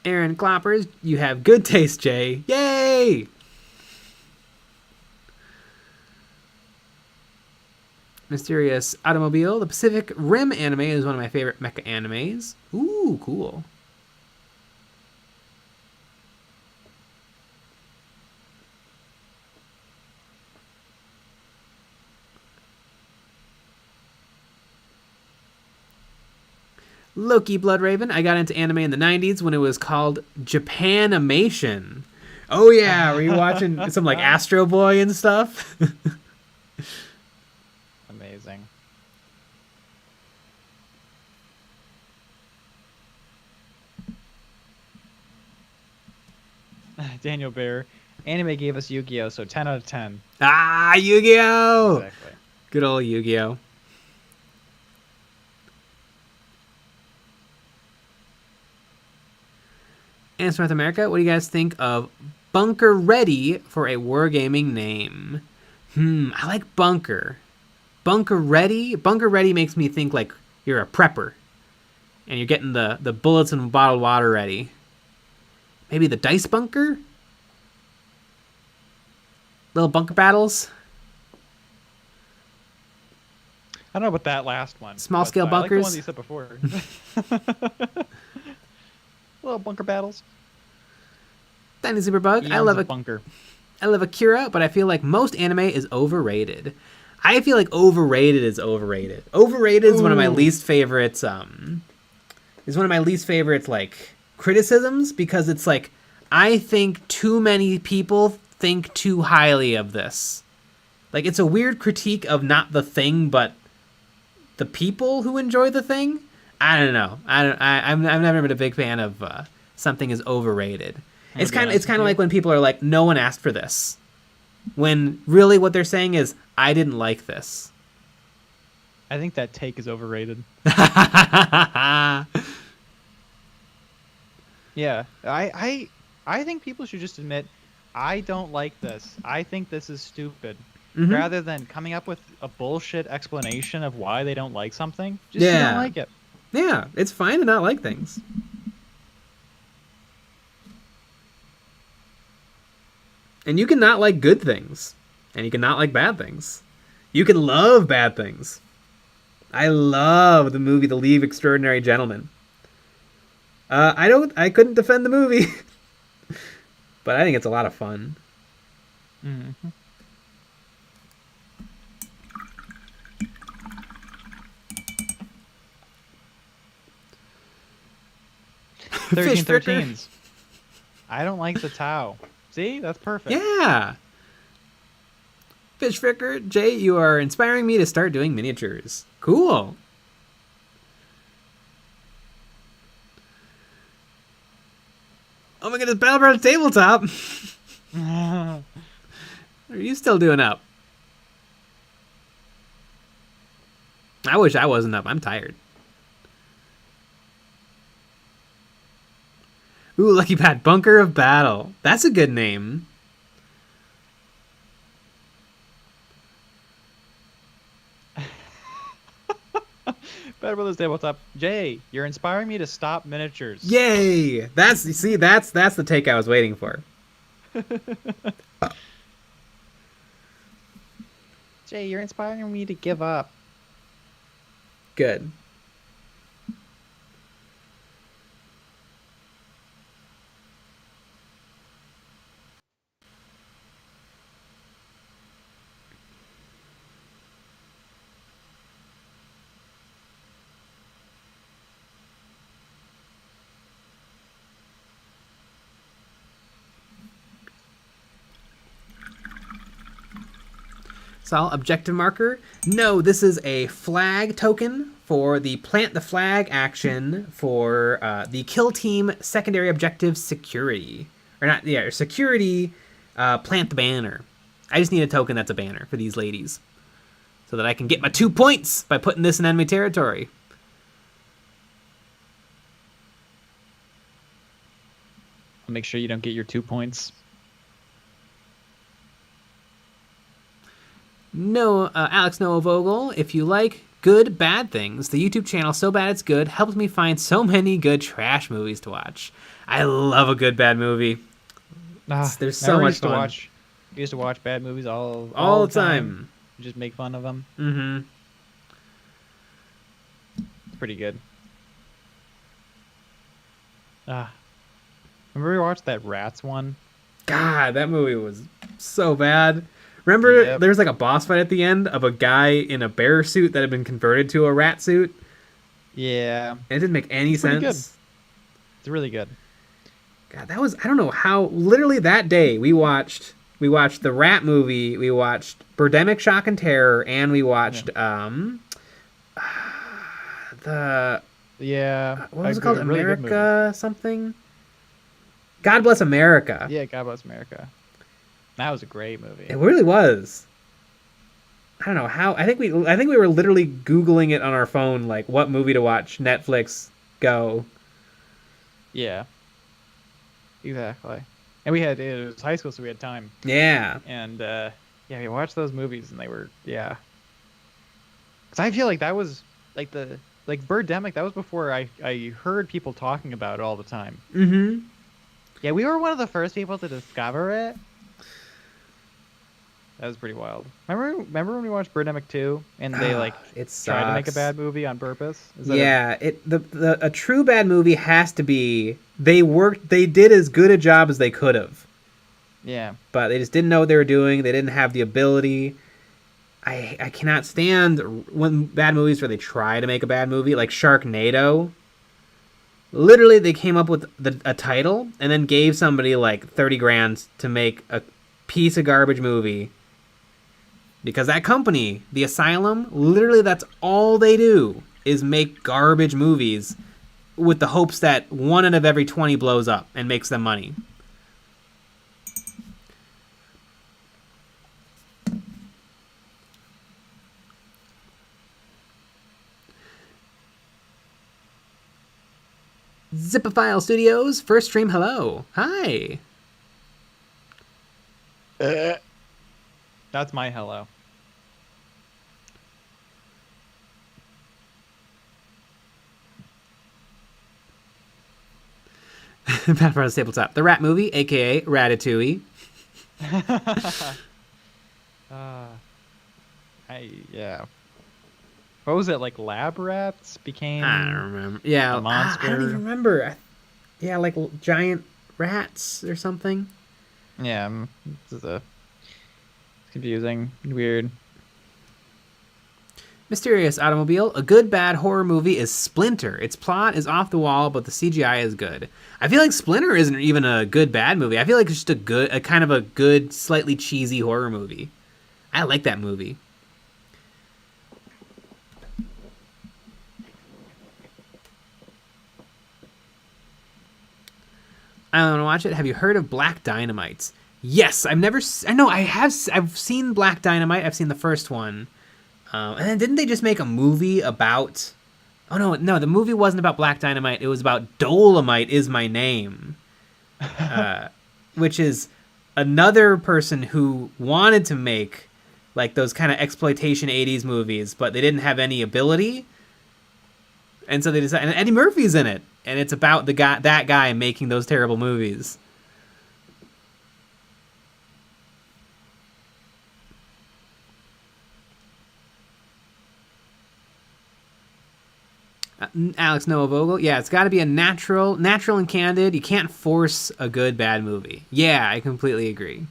Aaron Kloppers, you have good taste, Jay. Yay! Mysterious Automobile. The Pacific Rim anime is one of my favorite mecha animes. Ooh, cool. Loki Bloodraven. I got into anime in the 90s when it was called Japanimation. Oh yeah, were you watching some like Astro Boy and stuff? Amazing. Daniel Bear, anime gave us Yu-Gi-Oh, so 10 out of 10. Ah, Yu-Gi-Oh! Exactly. Good old Yu-Gi-Oh! And North America, what do you guys think of Bunker Ready for a wargaming name? I like Bunker. Bunker Ready? Bunker Ready makes me think like you're a prepper. And you're getting the bullets and bottled water ready. Maybe the Dice Bunker? Little bunker battles? I don't know about that last one. Small scale bunkers? I like the one that you said before. Little bunker battles. Tiny Superbug. I love bunker. I love Akira, but I feel like most anime is overrated. I feel like overrated is overrated. Overrated is one of my least favorites. Is one of my least favorites like criticisms because it's like I think too many people think too highly of this. Like it's a weird critique of not the thing, but the people who enjoy the thing. I don't know. I've never been a big fan of something is overrated. It's kind of like when people are like, no one asked for this, when really what they're saying is, I didn't like this. I think that take is overrated. Yeah, I think people should just admit, I don't like this. I think this is stupid. Rather than coming up with a bullshit explanation of why they don't like something, just you don't like it. Yeah, it's fine to not like things. And you can not like good things. And you can not like bad things. You can love bad things. I love the movie The League of Extraordinary Gentlemen. I couldn't defend the movie. But I think it's a lot of fun. Mm-hmm. Fish 1313s. I don't like the Tau. See, that's perfect. Yeah. Fish Fricker, Jay, you are inspiring me to start doing miniatures. Cool. Oh my goodness, Battle Brothers Tabletop. Are you still doing up? I wish I wasn't up. I'm tired. Ooh, Lucky Pat, Bunker of Battle. That's a good name. Better Brothers Tabletop. Jay, you're inspiring me to stop miniatures. Yay! That's the take I was waiting for. Jay, you're inspiring me to give up. Good. Saul, objective marker. No, this is a flag token for the plant the flag action for the kill team secondary objective security. Or not, yeah, security, plant the banner. I just need a token that's a banner for these ladies. So that I can get my 2 points by putting this in enemy territory. I'll make sure you don't get your 2 points. No, Alex Noah Vogel, if you like good, bad things, the YouTube channel So Bad It's Good helps me find so many good trash movies to watch. I love a good, bad movie. There's so much fun. We used to watch bad movies all the time. Just make fun of them. Mm-hmm. It's pretty good. Remember we watched that Rats one? God, that movie was so bad. Remember, Yep. There's like a boss fight at the end of a guy in a bear suit that had been converted to a rat suit? Yeah. And it didn't make any sense. Good. It's really good. God, that was, I don't know how, literally that day we watched the Rat movie, we watched Birdemic Shock and Terror, and we watched what was it called? Really America something? God Bless America. Yeah, God Bless America. That was a great movie. It really was. I don't know how. I think we were literally Googling it on our phone, like what movie to watch. Netflix, go. Yeah. Exactly. And it was high school, so we had time. Yeah. And we watched those movies, and they were Because I feel like that was like Birdemic. That was before I heard people talking about it all the time. Mm-hmm. Yeah, we were one of the first people to discover it. That was pretty wild. Remember when we watched Birdemic 2 and they tried to make a bad movie on purpose? A true bad movie has to be they did as good a job as they could have. Yeah. But they just didn't know what they were doing. They didn't have the ability. I cannot stand when bad movies where they try to make a bad movie, like Sharknado. Literally, they came up with a title and then gave somebody like 30 grand to make a piece of garbage movie. Because that company, The Asylum, literally that's all they do is make garbage movies with the hopes that 1 out of every 20 blows up and makes them money. Zipophile Studios, first stream, hello. Hi. That's my hello. Pat Brothers Tabletop. The Rat Movie, a.k.a. Ratatouille. What was it, like lab rats became I don't remember. Yeah, a monster? I don't even remember. Yeah, like giant rats or something. Yeah, it's confusing, weird. Mysterious Automobile. A good bad horror movie is Splinter. Its plot is off the wall, but the CGI is good. I feel like Splinter isn't even a good bad movie. I feel like it's just a kind of a good, slightly cheesy horror movie. I like that movie. I don't want to watch it. Have you heard of Black Dynamite? Yes, I've seen Black Dynamite. I've seen the first one. And then didn't they just make a movie about... Oh, no, the movie wasn't about Black Dynamite. It was about Dolomite Is My Name. Which is another person who wanted to make like those kind of exploitation 80s movies, but they didn't have any ability. And so they decided... And Eddie Murphy's in it. And it's about that guy making those terrible movies. Alex Noah Vogel. Yeah, it's got to be a natural and candid. You can't force a good bad movie. Yeah, I completely agree.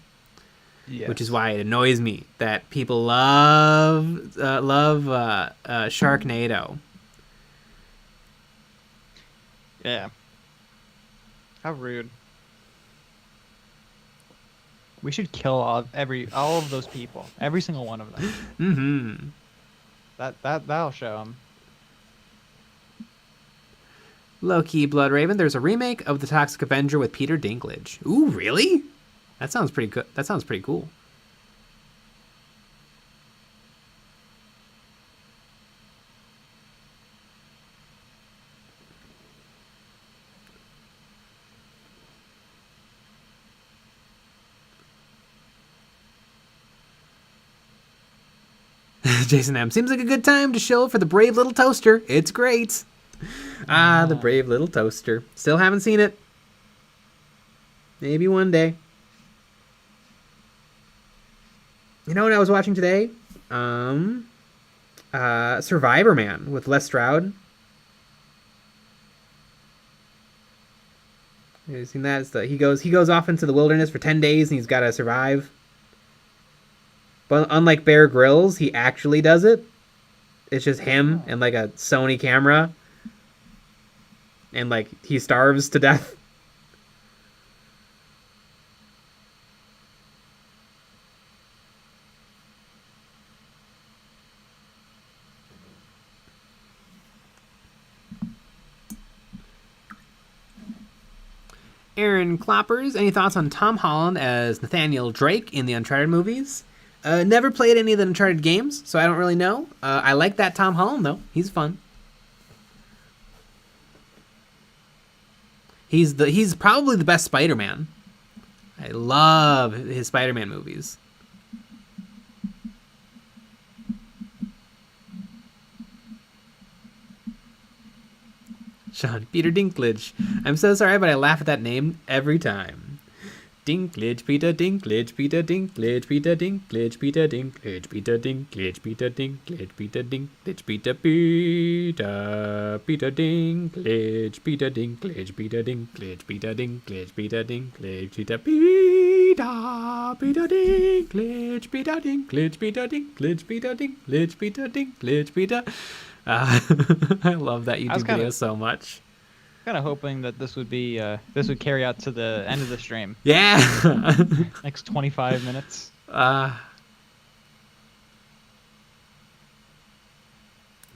Yes. Which is why it annoys me that people love Sharknado. Yeah. How rude. We should kill all of those people. Every single one of them. Mm-hmm. That'll show them. Low-key Blood Raven. There's a remake of The Toxic Avenger with Peter Dinklage. Ooh, really? That sounds pretty good. That sounds pretty cool. Jason M. Seems like a good time to show for the Brave Little Toaster. It's great. The Brave Little Toaster. Still haven't seen it. Maybe one day. You know what I was watching today? Survivor Man with Les Stroud. Have you seen that? He goes off into the wilderness for 10 days and he's got to survive. But unlike Bear Grylls, he actually does it. It's just him and like a Sony camera. And like he starves to death. Aaron Kloppers, any thoughts on Tom Holland as Nathaniel Drake in the Uncharted movies? Never played any of the Uncharted games, so I don't really know. I like that Tom Holland, though. He's fun. He's probably the best Spider-Man. I love his Spider-Man movies. Sean, Peter Dinklage. I'm so sorry, but I laugh at that name every time. Dinklage, Peter Dinklage, Peter Dinklage, Peter Dinklage, Peter Dinklage, Peter Dinklage, Peter Dinklage, Peter Dinklage, Peter Dinklage, Peter Dinklage, Peter Dinklage, Peter Dinklage, Peter Dinklage, Peter Dinklage, Peter Dinklage, Peter Dinklage, Peter Dinklage, Peter Dinklage, Peter. I love that YouTube video so much. Kind of hoping that this would carry out to the end of the stream. Yeah. Next 25 minutes.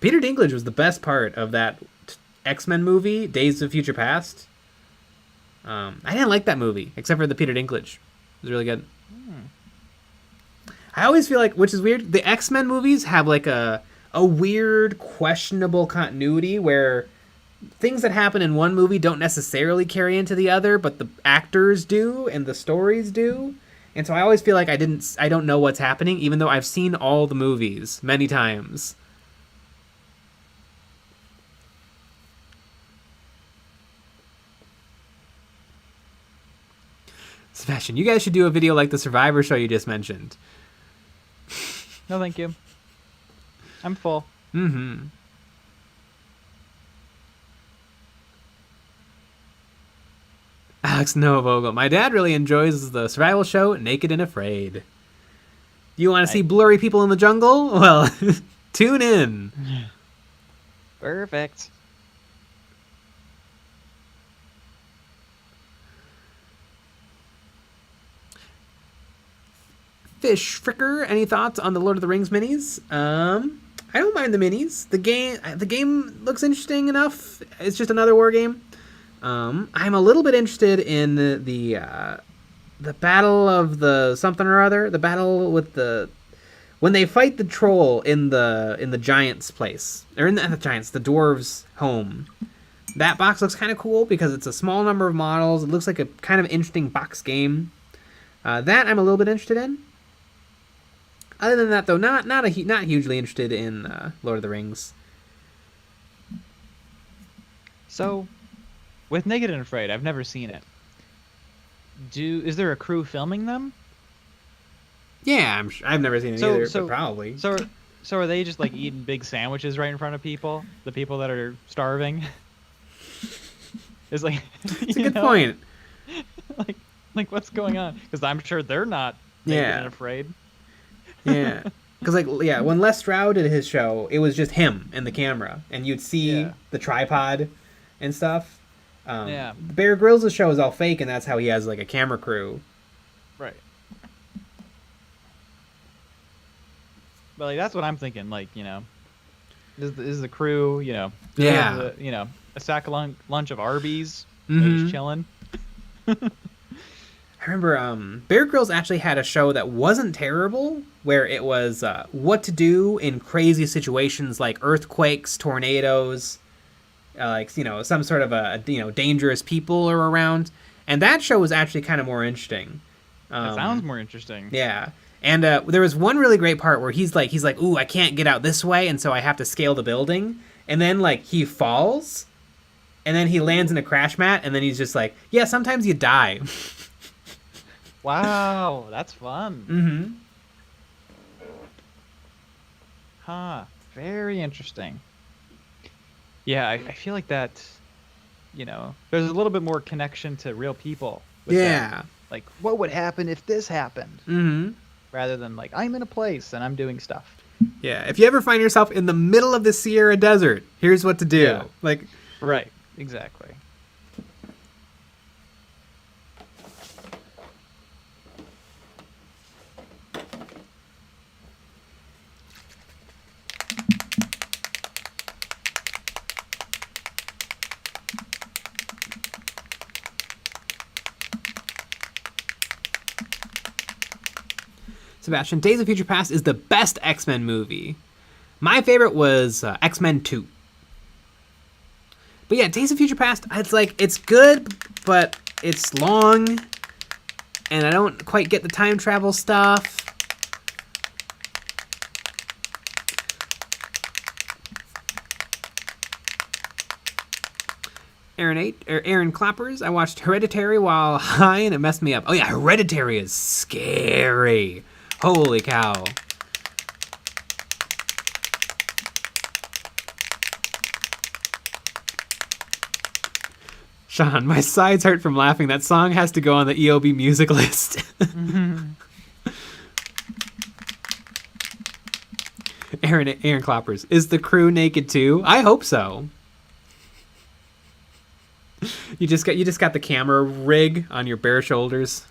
Peter Dinklage was the best part of that X-Men movie, Days of Future Past. I didn't like that movie, except for the Peter Dinklage. It was really good. I always feel like, which is weird, the X-Men movies have like a weird, questionable continuity where things that happen in one movie don't necessarily carry into the other, but the actors do and the stories do. And so I always feel like I don't know what's happening, even though I've seen all the movies many times. Sebastian, you guys should do a video like the Survivor show you just mentioned. No, thank you. I'm full. Mm-hmm. Alex Noah Vogel. My dad really enjoys the survival show Naked and Afraid. Do you want to see blurry people in the jungle? Well, Tune in. Perfect. Fish Fricker, any thoughts on the Lord of the Rings minis? I don't mind the minis. The game looks interesting enough. It's just another war game. I'm a little bit interested in the battle of the something or other. The battle with when they fight the troll in the giant's place, or the dwarves' home. That box looks kind of cool because it's a small number of models. It looks like a kind of interesting box game. That I'm a little bit interested in. Other than that, though, not hugely interested in Lord of the Rings. So, with Naked and Afraid, I've never seen it. Is there a crew filming them? Yeah, I've never seen it either, but probably. So are they just like eating big sandwiches right in front of people? The people that are starving? It's like it's a good point. like what's going on? Because I'm sure they're not Naked and Afraid. Yeah, because when Les Stroud did his show, it was just him and the camera, and you'd see the tripod and stuff. Bear Grylls' show is all fake, and that's how he has like a camera crew. Right. But like that's what I'm thinking. Like is the crew a sack of lunch of Arby's, just chilling. I remember Bear Grylls actually had a show that wasn't terrible, where it was what to do in crazy situations like earthquakes, tornadoes, some sort of dangerous people are around, and that show was actually kind of more interesting. That sounds more interesting. Yeah, and there was one really great part where he's like, ooh, I can't get out this way, and so I have to scale the building, and then he falls, and then he lands in a crash mat, and then he's just like, yeah, sometimes you die. Wow, that's fun. Mm-hmm. Huh. Very interesting. Yeah, I feel like that, there's a little bit more connection to real people. Yeah. Like, what would happen if this happened? Mm-hmm. Rather than, I'm in a place and I'm doing stuff. Yeah, if you ever find yourself in the middle of the Sierra Desert, here's what to do. Yeah. Right, exactly. Sebastian, Days of Future Past is the best X-Men movie. My favorite was X-Men 2. But yeah, Days of Future Past, it's good, but it's long, and I don't quite get the time travel stuff. Aaron Clappers, I watched Hereditary while high, and it messed me up. Oh yeah, Hereditary is scary. Holy cow. Sean, my sides hurt from laughing. That song has to go on the EOB music list. Aaron Clappers, is the crew naked too? I hope so. You just got the camera rig on your bare shoulders.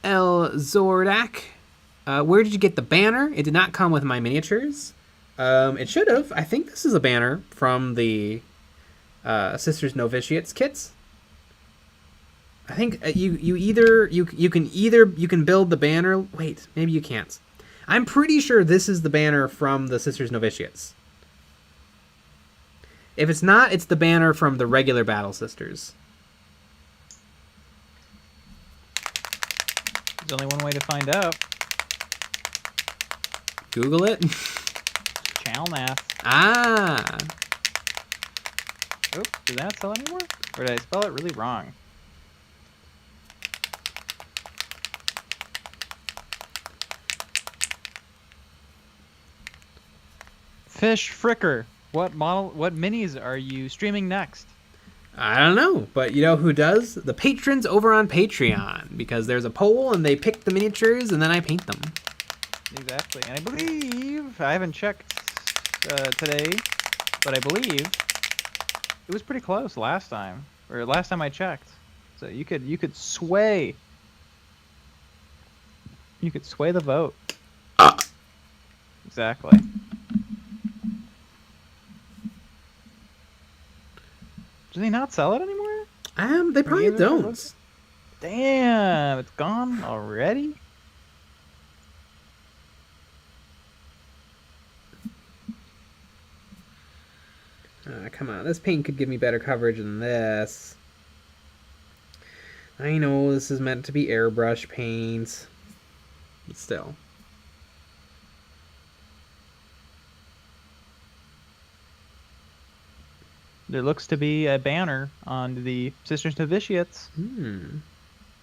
El Zordak, where did you get the banner? It did not come with my miniatures. It should have. I think this is a banner from the Sisters Novitiates kits. I think you can build the banner. Wait, maybe you can't. I'm pretty sure this is the banner from the Sisters Novitiates. If it's not, it's the banner from the regular Battle Sisters. There's only one way to find out. Google it. Channel math. Ah. Oh, did that sell anymore? Or did I spell it really wrong? Fish Fricker. What minis are you streaming next? I don't know, but you know who does? The patrons over on Patreon, because there's a poll and they pick the miniatures and then I paint them. Exactly. And I believe, I haven't checked today, but I believe it was pretty close last time, or last time I checked. So you could sway. You could sway the vote. Exactly. Do they not sell it anymore? They probably don't. Damn, it's gone already? Come on, this paint could give me better coverage than this. I know this is meant to be airbrush paint, but still. There looks to be a banner on the Sisters Novitiates. Hmm.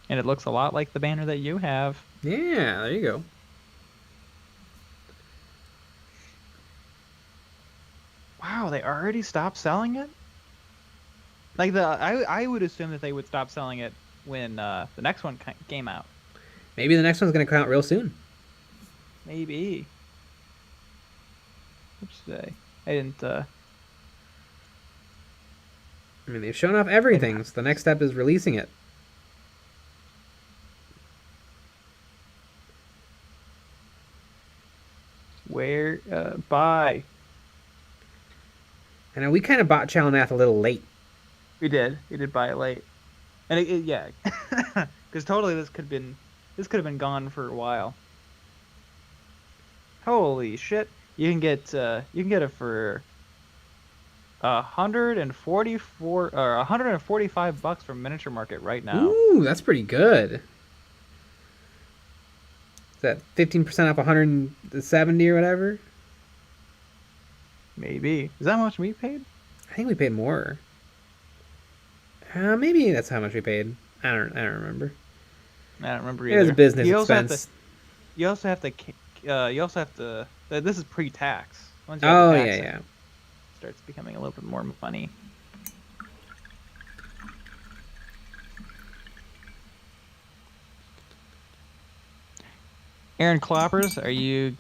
And it looks a lot like the banner that you have. Yeah, there you go. Wow, they already stopped selling it? Like I would assume that they would stop selling it when the next one came out. Maybe the next one's going to come out real soon. Maybe. What'd you say? I didn't I mean, they've shown off everything, so the next step is releasing it. where buy. I know we kind of bought Channel Math a little late. We did buy it late. And yeah, because totally this could have been gone for a while. Holy shit! You can get it for $144 or $145 from Miniature Market right now. Ooh, that's pretty good. Is that 15% off 170 or whatever? Maybe. Is that how much we paid? I think we paid more. Maybe that's how much we paid. I don't remember. I don't remember either. It was a business expense. You also have to. This is pre-tax. Once you Oh have to yeah, tax yeah. it starts becoming a little bit more money. Aaron Kloppers, are you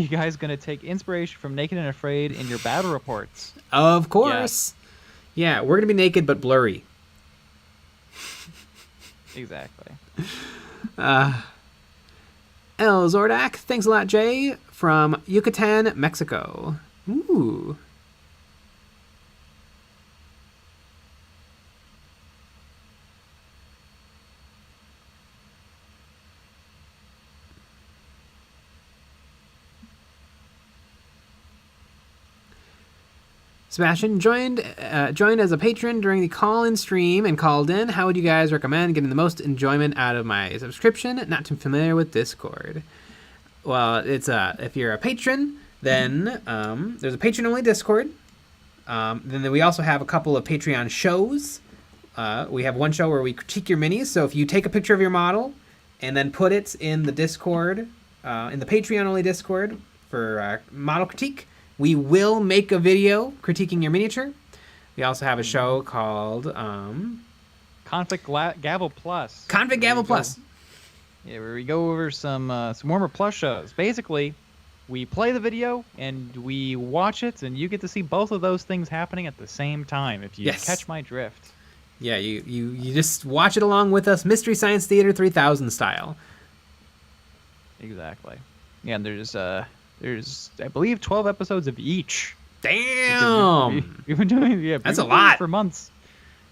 guys going to take inspiration from Naked and Afraid in your battle reports? Of course. Yeah, we're gonna be naked but blurry. Exactly. El Zordak, thanks a lot, Jay, from Yucatan, Mexico. Ooh. Sebastian joined as a patron during the call-in stream and called in. How would you guys recommend getting the most enjoyment out of my subscription? Not too familiar with Discord. Well, it's if you're a patron, then there's a patron-only Discord. Then we also have a couple of Patreon shows. We have one show where we critique your minis. So if you take a picture of your model and then put it in the Discord, in the Patreon-only Discord for model critique, we will make a video critiquing your miniature. We also have a show called Conflict Gavel Plus. Conflict Gavel Plus. Yeah, where we go over some Warhammer Plus shows. Basically, we play the video and we watch it, and you get to see both of those things happening at the same time. If you catch my drift. Yeah, you just watch it along with us, Mystery Science Theater 3000 style. Exactly. Yeah, and there's I believe 12 episodes of each. Damn. We've been doing that's a lot for months.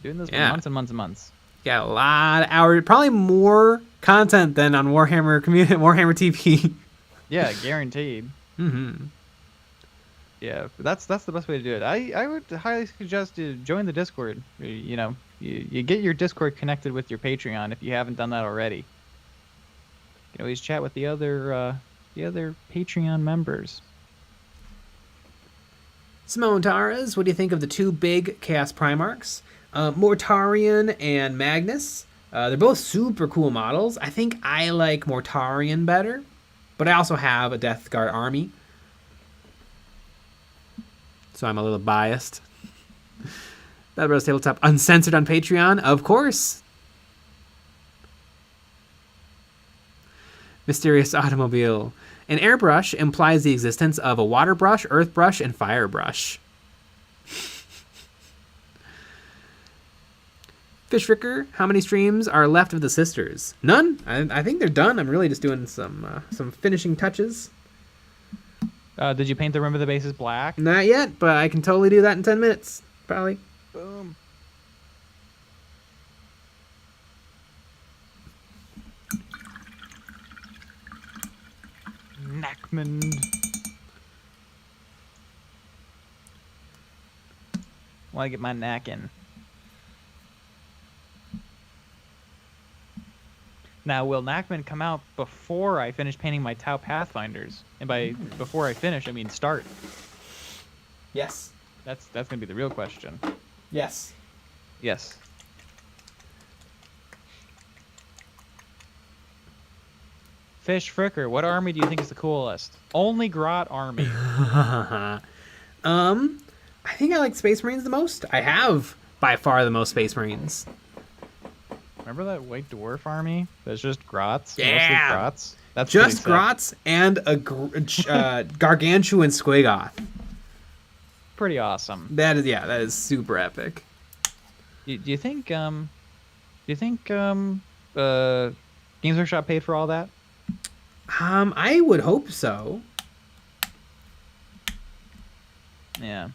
Doing this for months and months and months. Yeah, a lot of hours. Probably more content than on Warhammer TV. Yeah, guaranteed. Mm-hmm. Yeah, that's the best way to do it. I would highly suggest to join the Discord. You get your Discord connected with your Patreon if you haven't done that already. You can always chat with the other Patreon members. Simone Taras, what do you think of the two big Chaos Primarchs? Mortarion and Magnus. They're both super cool models. I think I like Mortarion better, but I also have a Death Guard army, so I'm a little biased. Battle Bros Tabletop Uncensored on Patreon, of course. Mysterious automobile. An airbrush implies the existence of a water brush, earth brush, and fire brush. Fishricker, how many streams are left of the sisters? None. I think they're done. I'm really just doing some finishing touches. Did you paint the rim of the bases black? Not yet, but I can totally do that in 10 minutes, probably. Boom. Nackman. Want to get my knack in. Now, will Knackman come out before I finish painting my Tau Pathfinders? And by before I finish, I mean start. Yes. That's gonna be the real question. Yes. Yes. Fish Fricker, what army do you think is the coolest? Only Grot army. I think I like Space Marines the most. I have by far the most Space Marines. Remember that White Dwarf army? That's just Grots? Yeah. Mostly Grots? That's Just pretty sick. Grots and a gargantuan Squigoth. Pretty awesome. That is super epic. Do you think Games Workshop paid for all that? I would hope so. Yeah.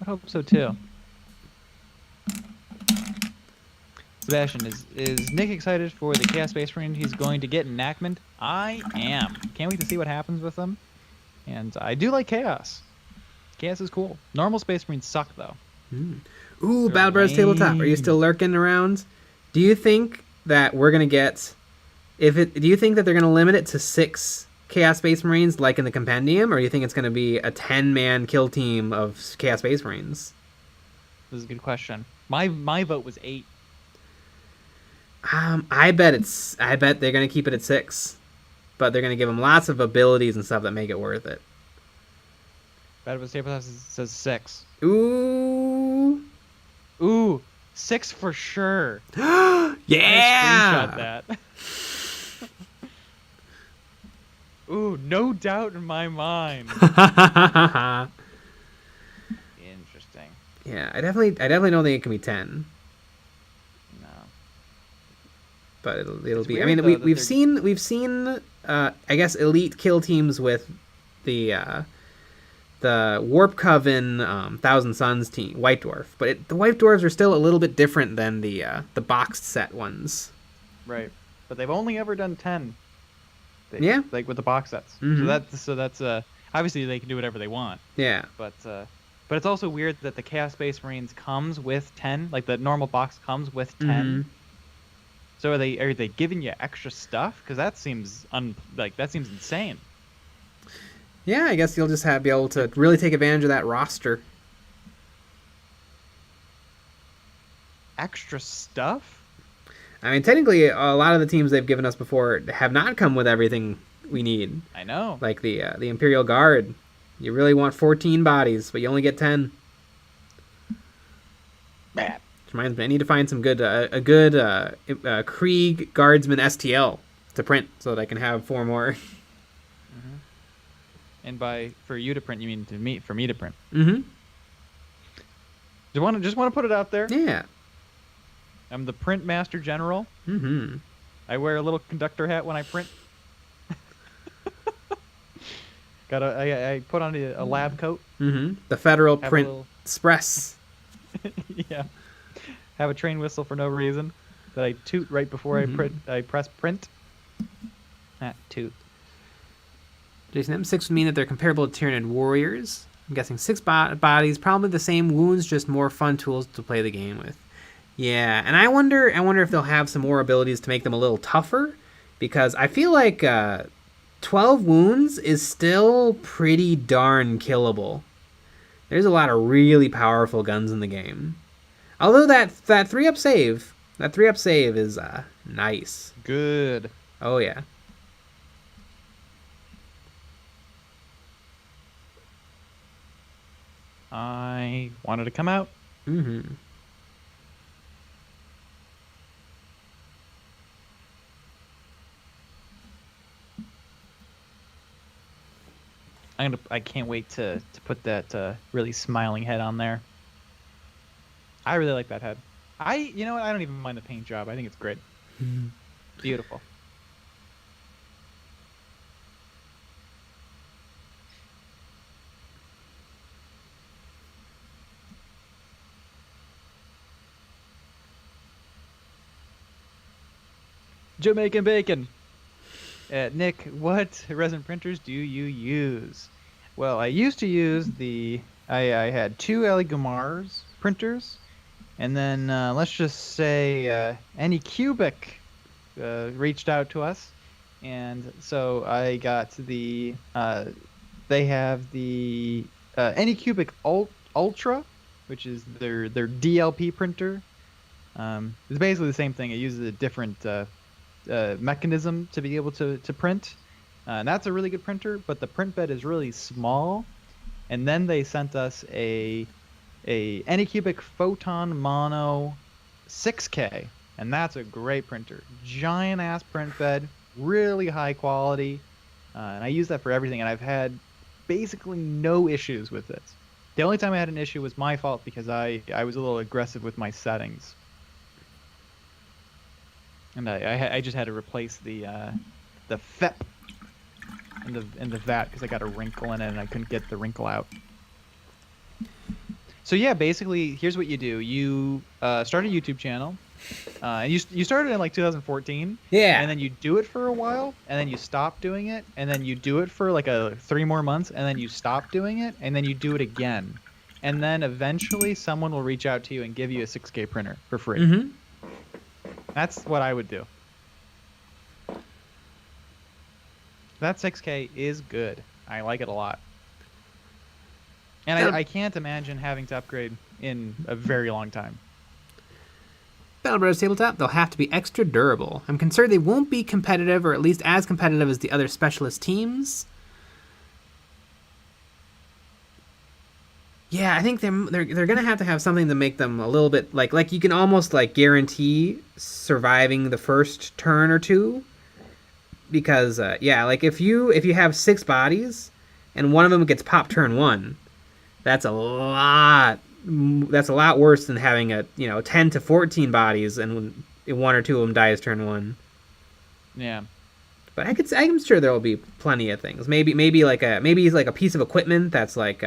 I hope so too. Sebastian, is Nick excited for the Chaos Space Marine he's going to get in Knackman? I am. Can't wait to see what happens with them. And I do like Chaos. Chaos is cool. Normal Space Marines suck, though. Ooh, Battle Bros Tabletop. Are you still lurking around? Do you think that we're going to get... do you think that they're going to limit it to 6 Chaos Space Marines like in the Compendium? Or do you think it's going to be a 10-man kill team of Chaos Space Marines? This is a good question. My vote was 8. I bet they're going to keep it at 6. But they're going to give them lots of abilities and stuff that make it worth it. Battle Bros Tabletop says 6. Ooh. Ooh, 6 for sure. Yeah! Screenshot that. Ooh, no doubt in my mind. Interesting. Yeah, I definitely don't think it can be 10. No. But it'll be. I weird, mean, though, we've seen I guess elite kill teams with the Warp Coven Thousand Suns team, White Dwarf. But the White Dwarves are still a little bit different than the boxed set ones. Right. But they've only ever done 10. Yeah. Like with the box sets. Mm-hmm. So that's obviously they can do whatever they want. Yeah. But it's also weird that the Chaos Space Marines comes with 10, like the normal box comes with 10. Mm-hmm. So are they giving you extra stuff? Because that seems insane. Yeah, I guess you'll just be able to really take advantage of that roster. Extra stuff? I mean, technically, a lot of the teams they've given us before have not come with everything we need. I know. Like the Imperial Guard. You really want 14 bodies, but you only get 10. Bad. Which reminds me, I need to find some good Krieg Guardsman STL to print so that I can have 4 more. Mm-hmm. And for you to print, you mean for me to print? Mm-hmm. Just want to put it out there. Yeah. I'm the print master general. Mm-hmm. I wear a little conductor hat when I print. I put on a lab coat. Mm-hmm. The Federal Have Print a little- Express. Yeah. Have a train whistle for no reason that I toot right before I press print. Toot. Jason M6 would mean that they're comparable to Tyranid warriors. I'm guessing 6 bodies, probably the same wounds, just more fun tools to play the game with. Yeah, and I wonder if they'll have some more abilities to make them a little tougher, because I feel like 12 wounds is still pretty darn killable. There's a lot of really powerful guns in the game. Although that 3-up save is nice. Good. Oh yeah. I wanted to come out. Mm-hmm. I can't wait to put that really smiling head on there. I really like that head. You know what? I don't even mind the paint job. I think it's great. Beautiful. Jamaican bacon. Nick, what resin printers do you use? Well, I used to use I had two Eligumars printers, and then let's just say Anycubic reached out to us, and so I got they have the Anycubic Ultra, which is their DLP printer. It's basically the same thing. It uses a different mechanism to be able to print, and that's a really good printer, but the print bed is really small. And then they sent us a Anycubic Photon Mono 6K, and that's a great printer. Giant ass print bed, really high quality, and I use that for everything, and I've had basically no issues with it. The only time I had an issue was my fault because I was a little aggressive with my settings. And I just had to replace the FEP in the vat because I got a wrinkle in it and I couldn't get the wrinkle out. So yeah, basically, here's what you do: you start a YouTube channel, and you started in like 2014. Yeah. And then you do it for a while, and then you stop doing it, and then you do it for like 3 more months, and then you stop doing it, and then you do it again, and then eventually someone will reach out to you and give you a 6K printer for free. Mm-hmm. That's what I would do. That 6K is good. I like it a lot. And I can't imagine having to upgrade in a very long time. Battle Brothers Tabletop, they'll have to be extra durable. I'm concerned they won't be competitive, or at least as competitive as the other specialist teams. Yeah, I think they're gonna have to have something to make them a little bit like you can almost like guarantee surviving the first turn or two, because like if you have 6 bodies and one of them gets popped turn 1, that's a lot worse than having 10 to 14 bodies and 1 or 2 of them dies turn 1. Yeah. But I'm sure there will be plenty of things. Maybe like a piece of equipment that's like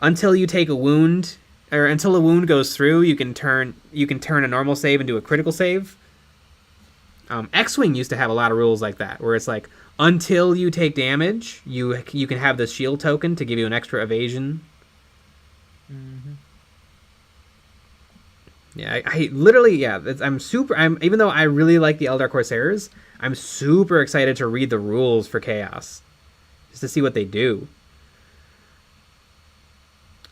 until you take a wound, or until a wound goes through, you can turn a normal save into a critical save. X-Wing used to have a lot of rules like that, where it's like until you take damage, you can have this shield token to give you an extra evasion. Mm-hmm. Yeah, I literally, I'm even though I really like the Eldar Corsairs, I'm super excited to read the rules for Chaos, just to see what they do.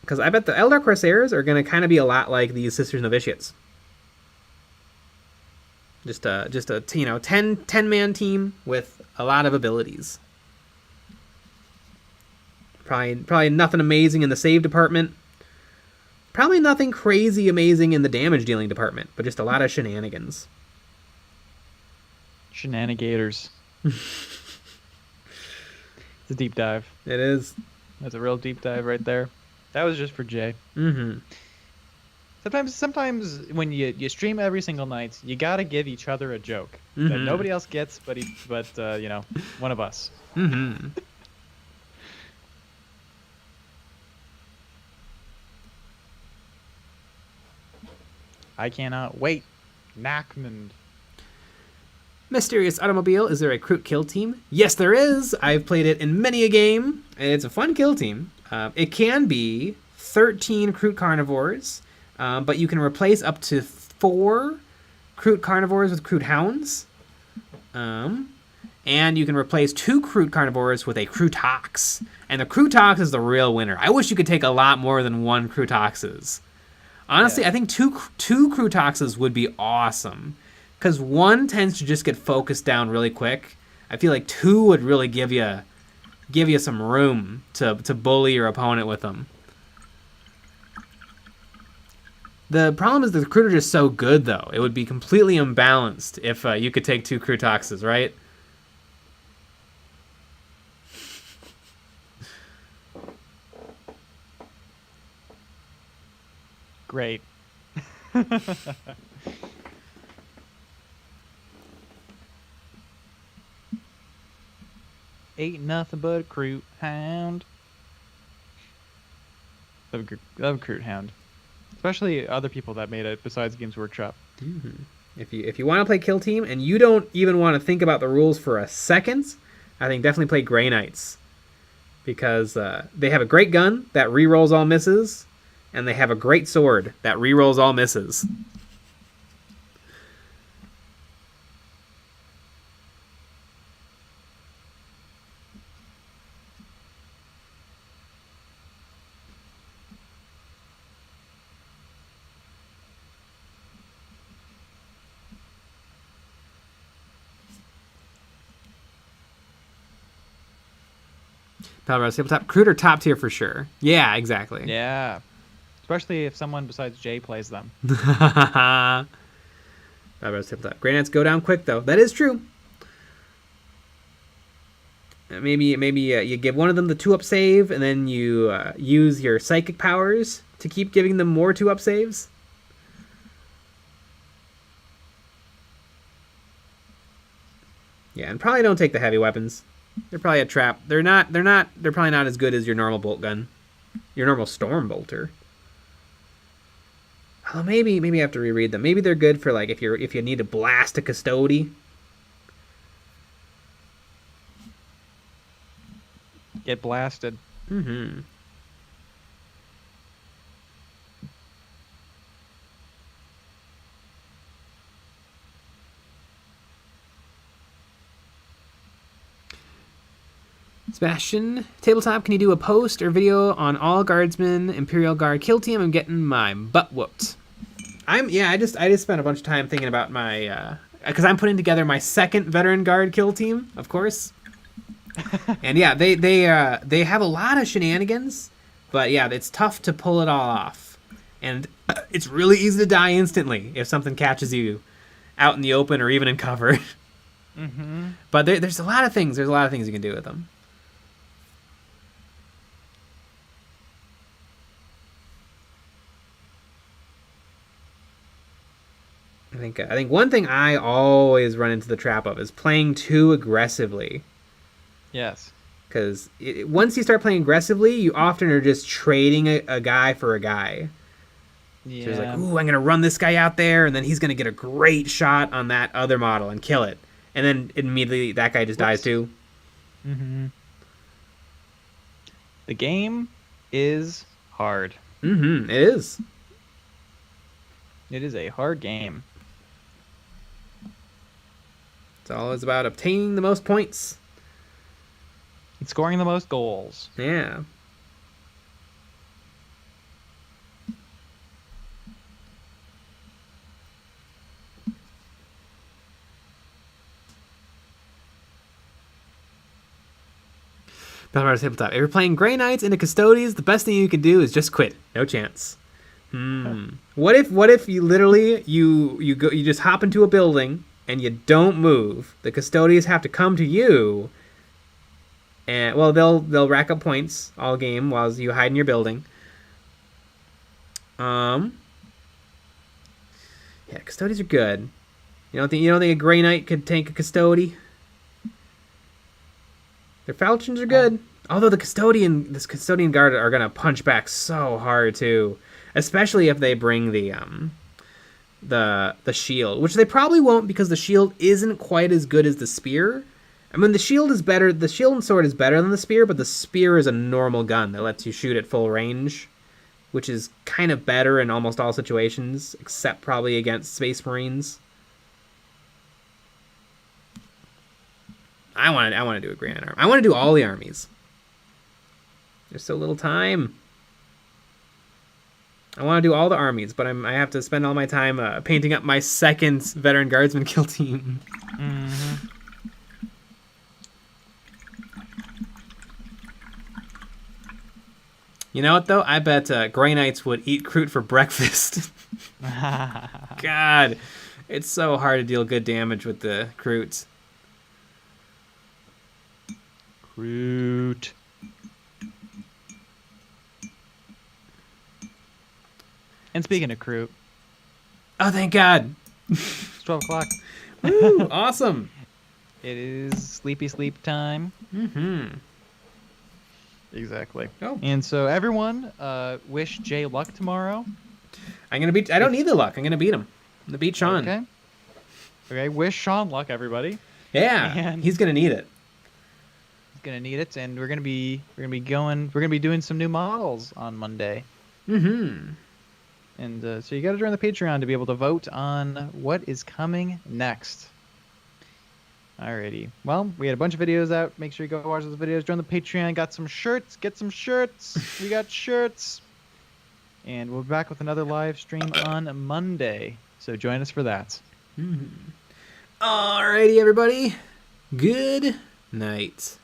Because I bet the Eldar Corsairs are going to kind of be a lot like these Sisters Novitiates. Just a 10-man team with a lot of abilities. Probably nothing amazing in the save department. Probably nothing crazy amazing in the damage dealing department, but just a lot of shenanigans. Shenanigators. It's a deep dive. It is. That's a real deep dive right there. That was just for Jay. Mm-hmm. Sometimes when you stream every single night, you gotta give each other a joke that nobody else gets, but one of us. Mm-hmm. I cannot wait. Knackman. Mysterious Automobile, is there a Kroot kill team? Yes, there is. I've played it in many a game, and it's a fun kill team. It can be 13 Kroot carnivores, but you can replace up to 4 Kroot carnivores with Kroot hounds. And you can replace 2 Kroot carnivores with a Krootox. And the Krootox is the real winner. I wish you could take a lot more than 1 Krootoxes. Honestly, yeah. I think two Krootoxes would be awesome. Because 1 tends to just get focused down really quick. I feel like 2 would really give you some room to bully your opponent with them. The problem is the Kroot are just so good, though. It would be completely imbalanced if you could take 2 Krootoxes, right? Great. Ain't nothing but a Crute Hound. Love Crute Hound. Especially other people that made it besides Games Workshop. Mm-hmm. If you want to play Kill Team and you don't even want to think about the rules for a second, I think definitely play Grey Knights. Because they have a great gun that rerolls all misses, and they have a great sword that rerolls all misses. Palbros tabletop crude or top tier for sure. Yeah, exactly. Yeah. Especially if someone besides Jay plays them. Palbros tabletop. Grey Knights go down quick though. That is true. Maybe you give one of them the 2-up save, and then you use your psychic powers to keep giving them more 2-up saves. Yeah, and probably don't take the heavy weapons. They're probably a trap. They're probably not as good as your normal bolt gun. Your normal storm bolter. Oh, maybe I have to reread them. Maybe they're good for like if you need to blast a custody. Get blasted. Mm-hmm. Sebastian, tabletop, can you do a post or video on all guardsmen, Imperial Guard kill team? I'm getting my butt whooped. I just spent a bunch of time thinking about my because I'm putting together my second veteran guard kill team, of course. And yeah, they have a lot of shenanigans, but yeah, it's tough to pull it all off. And it's really easy to die instantly if something catches you out in the open or even in cover. Mm-hmm. But there's a lot of things. There's a lot of things you can do with them. I think one thing I always run into the trap of is playing too aggressively. Yes. Because once you start playing aggressively, you often are just trading a guy for a guy. Yeah. So it's like, ooh, I'm going to run this guy out there, and then he's going to get a great shot on that other model and kill it. And then immediately that guy just dies too. Mm-hmm. The game is hard. Mm-hmm. It is. It is a hard game. It's always about obtaining the most points. And scoring the most goals. Yeah. Battle tabletop. If you're playing Grey Knights into Custodies, the best thing you can do is just quit. No chance. What if you literally you just hop into a building and you don't move? The Custodians have to come to you, and well, they'll rack up points all game while you hide in your building. Yeah, Custodians are good. You don't think a Grey Knight could tank a Custody? Their falchions are good. Although this custodian guard are gonna punch back so hard too, especially if they bring the shield, which they probably won't because the shield isn't quite as good as the spear. I mean, the shield is better. The shield and sword is better than the spear, but the spear is a normal gun that lets you shoot at full range, which is kind of better in almost all situations, except probably against Space Marines. I want to do a Grand Army. I want to do all the armies. There's so little time. I want to do all the armies, but I have to spend all my time painting up my second veteran guardsman kill team. Mm-hmm. You know what though? I bet Grey Knights would eat Crute for breakfast. God, it's so hard to deal good damage with the Crutes. And speaking of crew, Oh, thank God. it's 12 o'clock. Woo, awesome. It is sleepy sleep time. Mm-hmm. Exactly. Oh. And so everyone, wish Jay luck tomorrow. I don't need the luck. I'm gonna beat him. I'm gonna beat Sean. Okay. Okay. Wish Sean luck, everybody. Yeah. And- He's gonna need it. He's gonna need it, and we're gonna be doing some new models on Monday. Mm-hmm. And so you got to join the Patreon to be able to vote on what is coming next. Alrighty. Well, we had a bunch of videos out. Make sure you go watch those videos. Join the Patreon. Got some shirts. Get some shirts. We got shirts. And we'll be back with another live stream on Monday. So join us for that. Mm-hmm. Alrighty, everybody. Good night.